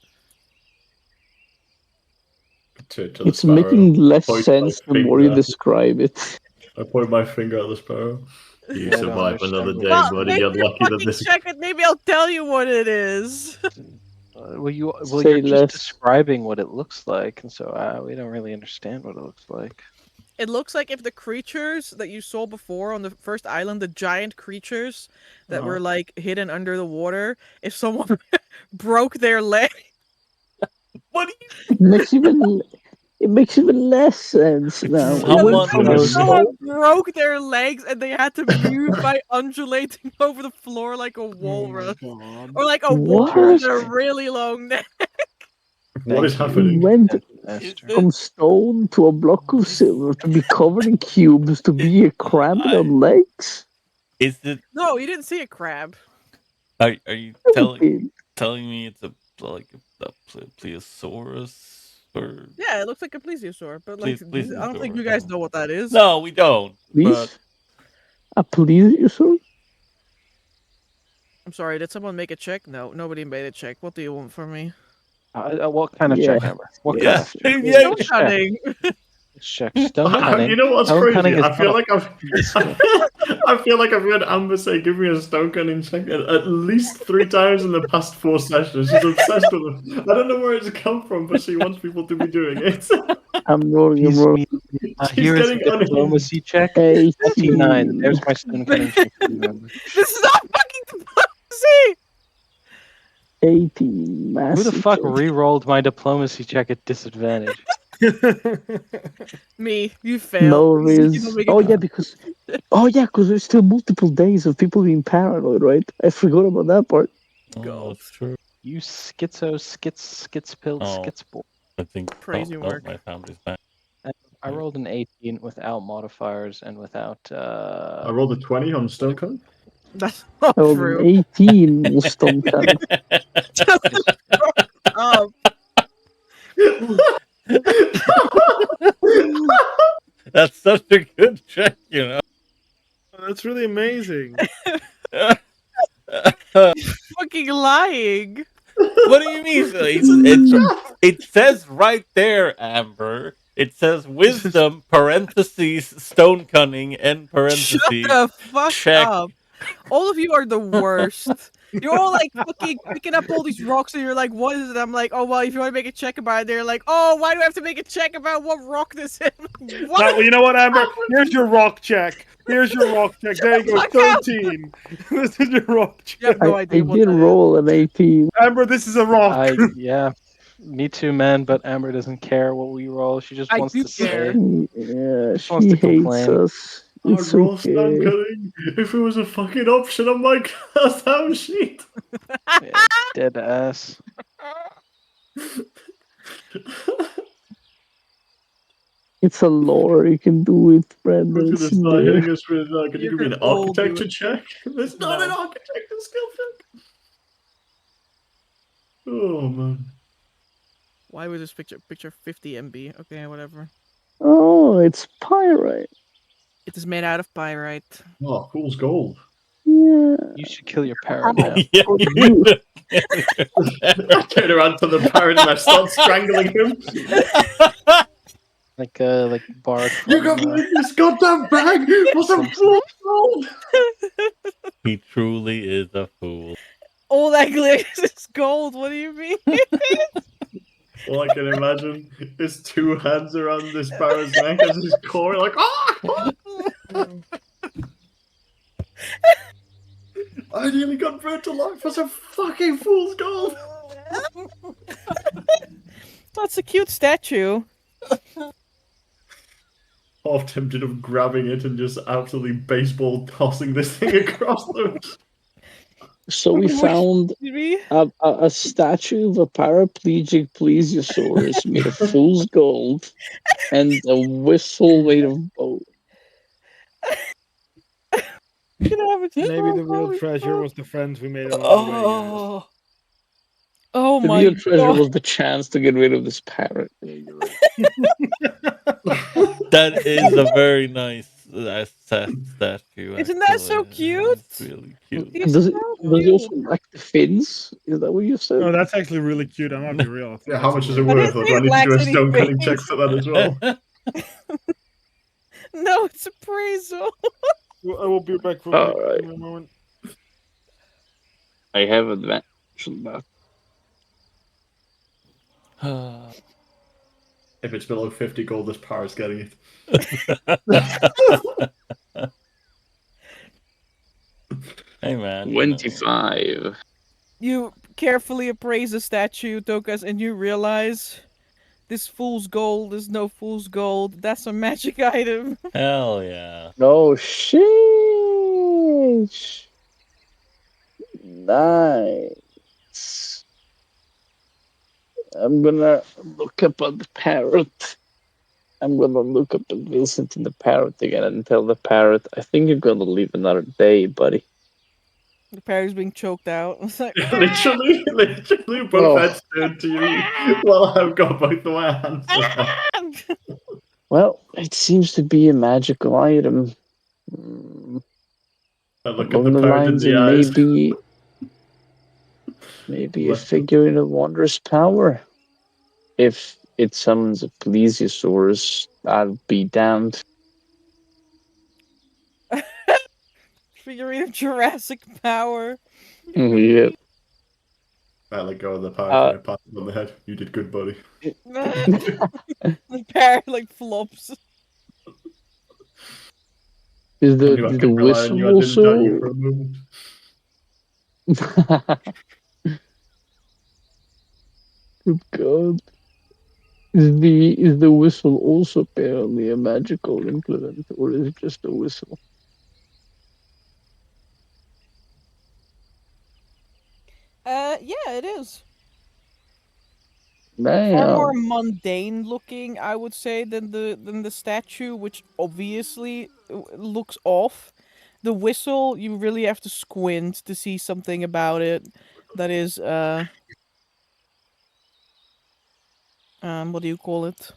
To the It's sparrow. making less Point my sense the more you finger. describe it. I point my finger at the sparrow. You I don't survive another understand day, what- buddy. make You're me a lucky that fucking this. check it. Maybe I'll tell you what it is. Well, you're Say just less. describing what it looks like, and so we don't really understand what it looks like. It looks like if the creatures that you saw before on the first island, the giant creatures that were like hidden under the water, if someone broke their leg. What do you It makes even less sense now. It Someone went from was- someone broke their legs and they had to move by undulating over the floor like a walrus. God. Or like a What? walrus with a really long neck. What is It happening? went Master. from stone to a block of silver to be covered in cubes to be a crab without legs. Is it? No, you didn't see a crab. Are you Stupid. telling me it's a plesiosaurus or? Yeah, it looks like a plesiosaur, but like Plesiosaur. I don't think you guys know what that is. No, we don't. Please? But A plesiosaur? I'm sorry, did someone make a check? No, nobody made a check. What do you want from me? What kind of check, Yeah. Amber? What yeah, kind of check? yeah. Stone cutting. Check. Stone cutting. You know what's Stone cutting crazy? is I feel not like I feel like I've heard Amber say, "Give me a stone cutting check" at least 3 times in the past 4 sessions. She's obsessed with it. I don't know where it's come from, but she wants people to be doing it. I'm rolling a He's roll. She's Here is a getting unhinged. diplomacy check. 18. 49. There's my stone cutting check. Remember. This is not fucking diplomacy! 18. Who Massive the fuck check. re-rolled my diplomacy check at disadvantage? Me, you failed. No, You Riz. don't make Oh it- yeah, because there's still multiple days of people being paranoid, right? I forgot about that part. Oh, that's true. You skitspilled Oh. skitsball. I think Crazy work. my family's back. I rolled an 18 without modifiers and without. I rolled a 20 on stone cutting. That's not I rolled true. an 18 was stone cutting. Um, That's such a good check, you know. That's really amazing. fucking lying. What do you mean? It's It says right there, Amber. It says wisdom, parentheses, stone cunning, end Shut parentheses, the fuck check. up. All of you are the worst. You're all like fucking picking up all these rocks and you're like, what is it? I'm like, oh, well, if you want to make a check about it, they're like, oh, why do I have to make a check about what rock this is? What? Well, you know what, Amber? Here's your rock check. Here's your rock check. There you go, Fuck out. 13. This is your rock You have check. no I idea what did that is. roll an 18. Amber, this is a rock. Yeah, me too, man. But Amber doesn't care what we roll. She just I wants do to care. say. Yeah, Just wants she to hates complain. us. I'd It's roll stone okay. cutting if it was a fucking option on my class down sheet. Yeah, dead ass. It's a lore. You can do it, We're Brandon. gonna It's in start there. hitting us with can you You give me an can all do architecture it. check? There's not an No. architecture skill check. Oh man. Why was this picture 50 MB? Okay, whatever. Oh, it's pyrite. It is made out of pyrite. Oh, fool's gold. Yeah. You should kill your parrot now. Yeah, Oh, you you. I turn around to the parrot and I start strangling him. Like Bart. You From, got me in this goddamn bag for some Simpsons. fool's gold. He truly is a fool. All that glitters is gold. What do you mean? All I can imagine is two hands around this parrot's neck as his core, like, ah! I nearly got brought to life for some fucking fool's gold. That's a cute statue. Half tempted of grabbing it and just absolutely baseball tossing this thing across them. So we found Me? a statue of a paraplegic plesiosaurus made of fool's gold and a whistle made of bone. Maybe the real treasure was the friends we made along the way, guys. Oh The my real treasure god. was the chance to get rid of this parrot. That is a very nice statue. Isn't that so actually. cute? It's really cute. He's Does it so also cute. lack the fins? Is that what you said? Oh, that's actually really cute. I'm not be real. I think Yeah, how that's much is it adorable. worth? Or do I need to do a stone cutting check for that as well? No, it's appraisal. I will be back for Alright. a moment. I have advantage on that. If it's below 50 gold, this parrot's getting it. Hey man. you know. 25. You carefully appraise the statue, Tokas, and you realize this fool's gold is no fool's gold. That's a magic item. Hell yeah. No shit. Nice. I'm gonna look up on the parrot. I'm gonna look up and listen to the parrot again and tell the parrot, I think you're gonna live another day, buddy. The parrot's being choked out. It's like, literally, both Oh. heads turned to you while I've got both of my hands around. Well, it seems to be a magical item. Mm, I look at along the the parrot in lines, the it eyes. maybe a Left- figure in a wondrous power. If it summons a plesiosaurus, I'll be damned. figurine of Jurassic power. Yeah. I let go of the parrot and I pat him on the head. You did good, buddy. The parrot like flops. Is I the, knew I the could rely on whistle you. I didn't doubt you for also? a moment. Good God. Is the whistle also apparently a magical implement, or is it just a whistle? Yeah, it is. Far Damn. more mundane looking, I would say, than the statue, which obviously looks off. The whistle, you really have to squint to see something about it that is what do you call it?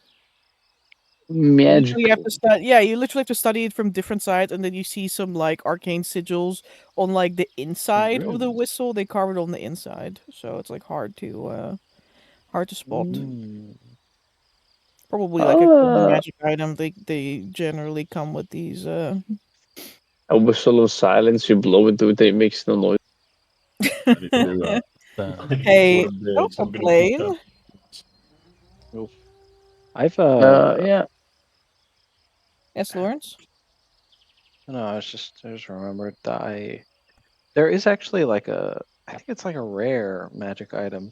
You literally have Magical. to study. Yeah, you literally have to study it from different sides, and then you see some like arcane sigils on like the inside of the Runes. whistle. They carve it on the inside, so it's like hard Hard to spot. Mm. Probably like a common magic item. They generally come with these. A whistle of silence, you blow into it, it makes no noise. I need to do that. Hey, One day, don't so I'm gonna keep complain. that. I've Yeah. Yes, Lawrence. no, I just remembered that there is actually like I think it's like a rare magic item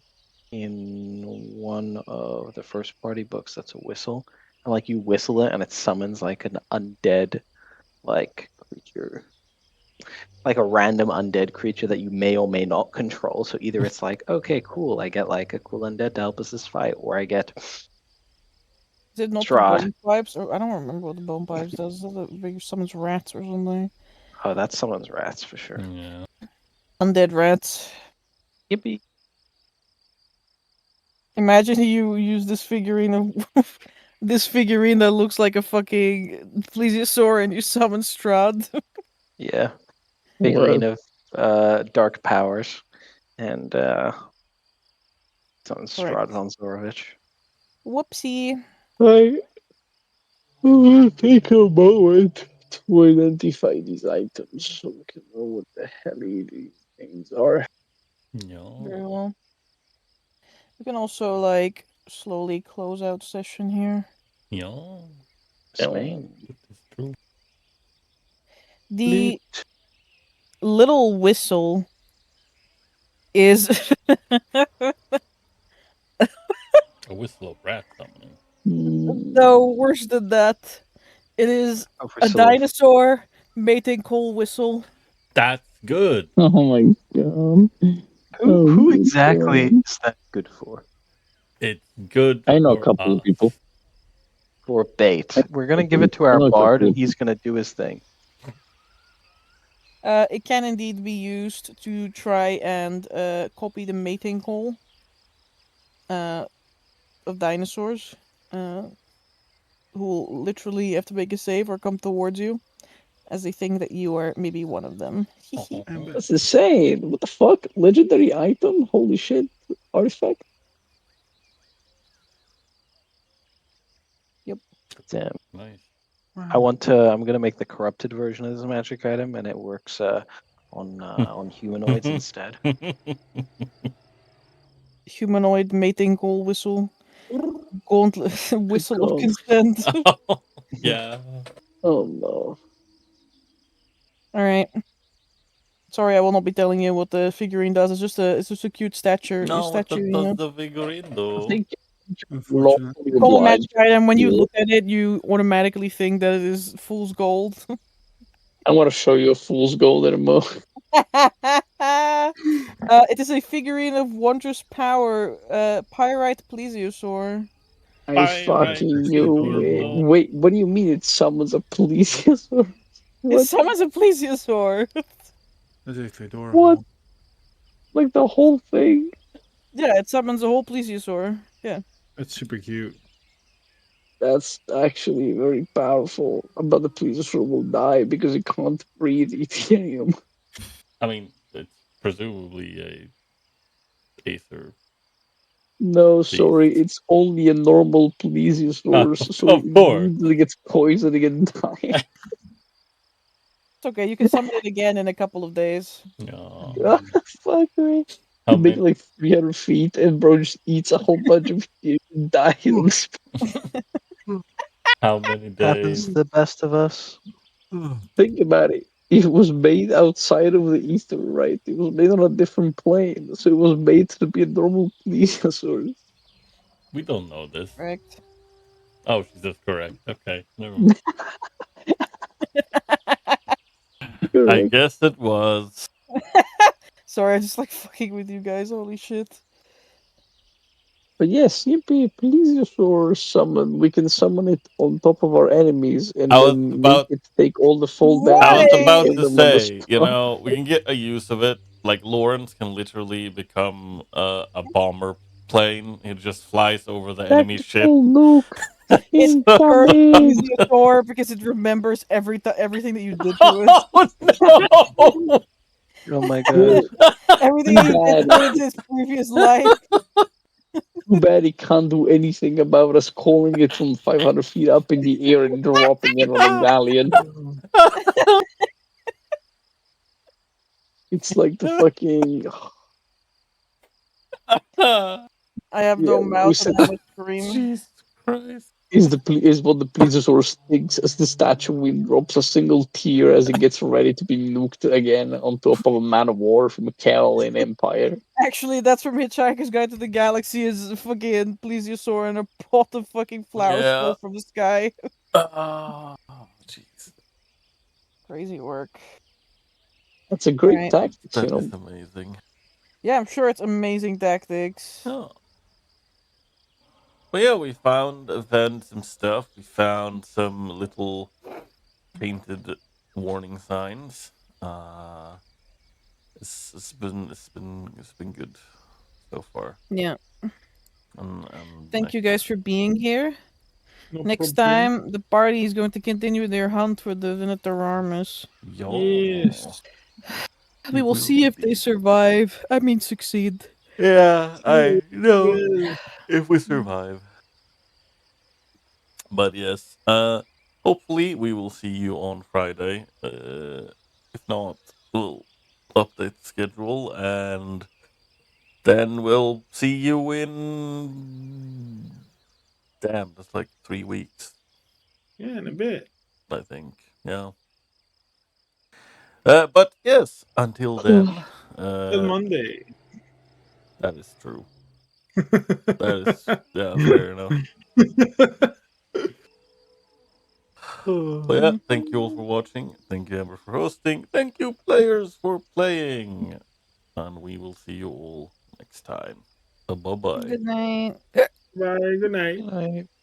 in one of the first party books that's a whistle. And like you whistle it and it summons like an undead like creature. Like a random undead creature that you may or may not control. So either it's like, okay, cool, I get like a cool undead to help us this fight, or I get Is it not Strahd. the bone pipes? Or I don't remember what the bone pipes does. Is it maybe summons rats or something? Oh, that's someone's rats for sure. Yeah. Undead rats. Yippee. Imagine you use this figurine of this figurine that looks like a fucking plesiosaur and you summon Strahd. Yeah. Figurine of dark powers. And someone's Correct. Strahd von Zorovich. Whoopsie. I will take a moment to identify these items so we can know what the hell these things are. Very Yeah. well. We can also like slowly close out session here. Yeah. Spain. It's true. The little whistle is A whistle of rat summoning. no worse than that. It is a dinosaur mating call whistle. That's good. Oh my god. Who exactly is that good for? It's good. I know a for couple of us. people. For bait. We're gonna give it to our I know a bard couple and of he's gonna do his thing. It can indeed be used to try and copy the mating call of dinosaurs, who will literally have to make a save or come towards you, as they think that you are maybe one of them. That's insane. What the fuck? Legendary item? Holy shit. Artifact? Damn. Nice. I'm gonna make the corrupted version of this magic item and it works on humanoids instead. Humanoid mating call whistle. Gauntlet whistle of God. consent. Yeah. Oh no. Alright. Sorry, I will not be telling you what the figurine does. It's just a cute statue. No, what statue, you does know. the figurine I do? think Unfortunate. lawfully Common obliged. magic item. When you Yeah. look at it, you automatically think that it is fool's gold. I want to show you a fool's gold in a moment. It is a figurine of wondrous power, pyrite plesiosaur. I Right, fucking that's knew it. adorable. Wait, what do you mean it summons a plesiosaur? It What? summons a plesiosaur. That's actually adorable. What? Like the whole thing? Yeah, it summons a whole plesiosaur. Yeah. That's super cute. That's actually very powerful. But the plesiosaur will die because it can't breathe Ethereum. I mean, it's presumably a aether. No, sorry, it's only a normal plesiosaur, so of course. it gets poisoned and die. It's okay. You can summon it again in a couple of days. No. Fuck me. How You make many? like 300 feet and bro just eats a whole bunch of shit and dies on the spot. How many Happens days? to the best of us. Think about it. It was made outside of the Easter, right? It was made on a different plane, so it was made to be a normal plesiosaur. We don't know this. Correct. Oh, she's just correct. Okay, never mind. I Correct. guess it was. Sorry, I just like fucking with you guys. Holy shit. But yes, Yippee, plesiosaur summon. We can summon it on top of our enemies and I was then make about. it take all the full Right. I damage was and about kill to them on the say, you spot. know, we can get a use of it. Like Lawrence can literally become a bomber plane. He just flies over the enemy ship. Tactical nuke It's cursed incoming. plesiosaur because it remembers everything that you did to it. Oh no! Oh my god. Everything he did to it in his previous life. Too bad he can't do anything about us calling it from 500 feet up in the air and dropping it on a galleon. It's like the fucking I have no mouth and I must scream. Jesus Christ. is what the plesiosaurus thinks as the statue wind drops a single tear as it gets ready to be nuked again on top of a man of war from a Caroline Empire. Actually, that's from Hitchhiker's Guide to the Galaxy. Is fucking plesiosaur and a pot of fucking flowers Yeah. fall from the sky. Oh, jeez. Crazy work. That's a great Right. tactic, That you know. is amazing. Yeah, I'm sure it's amazing tactics. Oh. But yeah, we found then some stuff. We found some little painted warning signs. It's been good so far. Yeah. And Thank you guys for being here. No Next problem. time, the party is going to continue their hunt for the Venatorarmus. Yo. Yes. We will see if they survive. I mean, succeed. Yeah, I know Well, if we survive. But yes, hopefully we will see you on Friday. If not, we'll update the schedule and then we'll see you in. Damn, that's like 3 weeks, yeah, in a bit. I think. Yeah. But yes, until then, Till Monday. that is true. That is, yeah, fair enough. But yeah, thank you all for watching. Thank you, Amber, for hosting. Thank you, players, for playing. And we will see you all next time. Bye bye. Good night. Bye. Good night. Good night.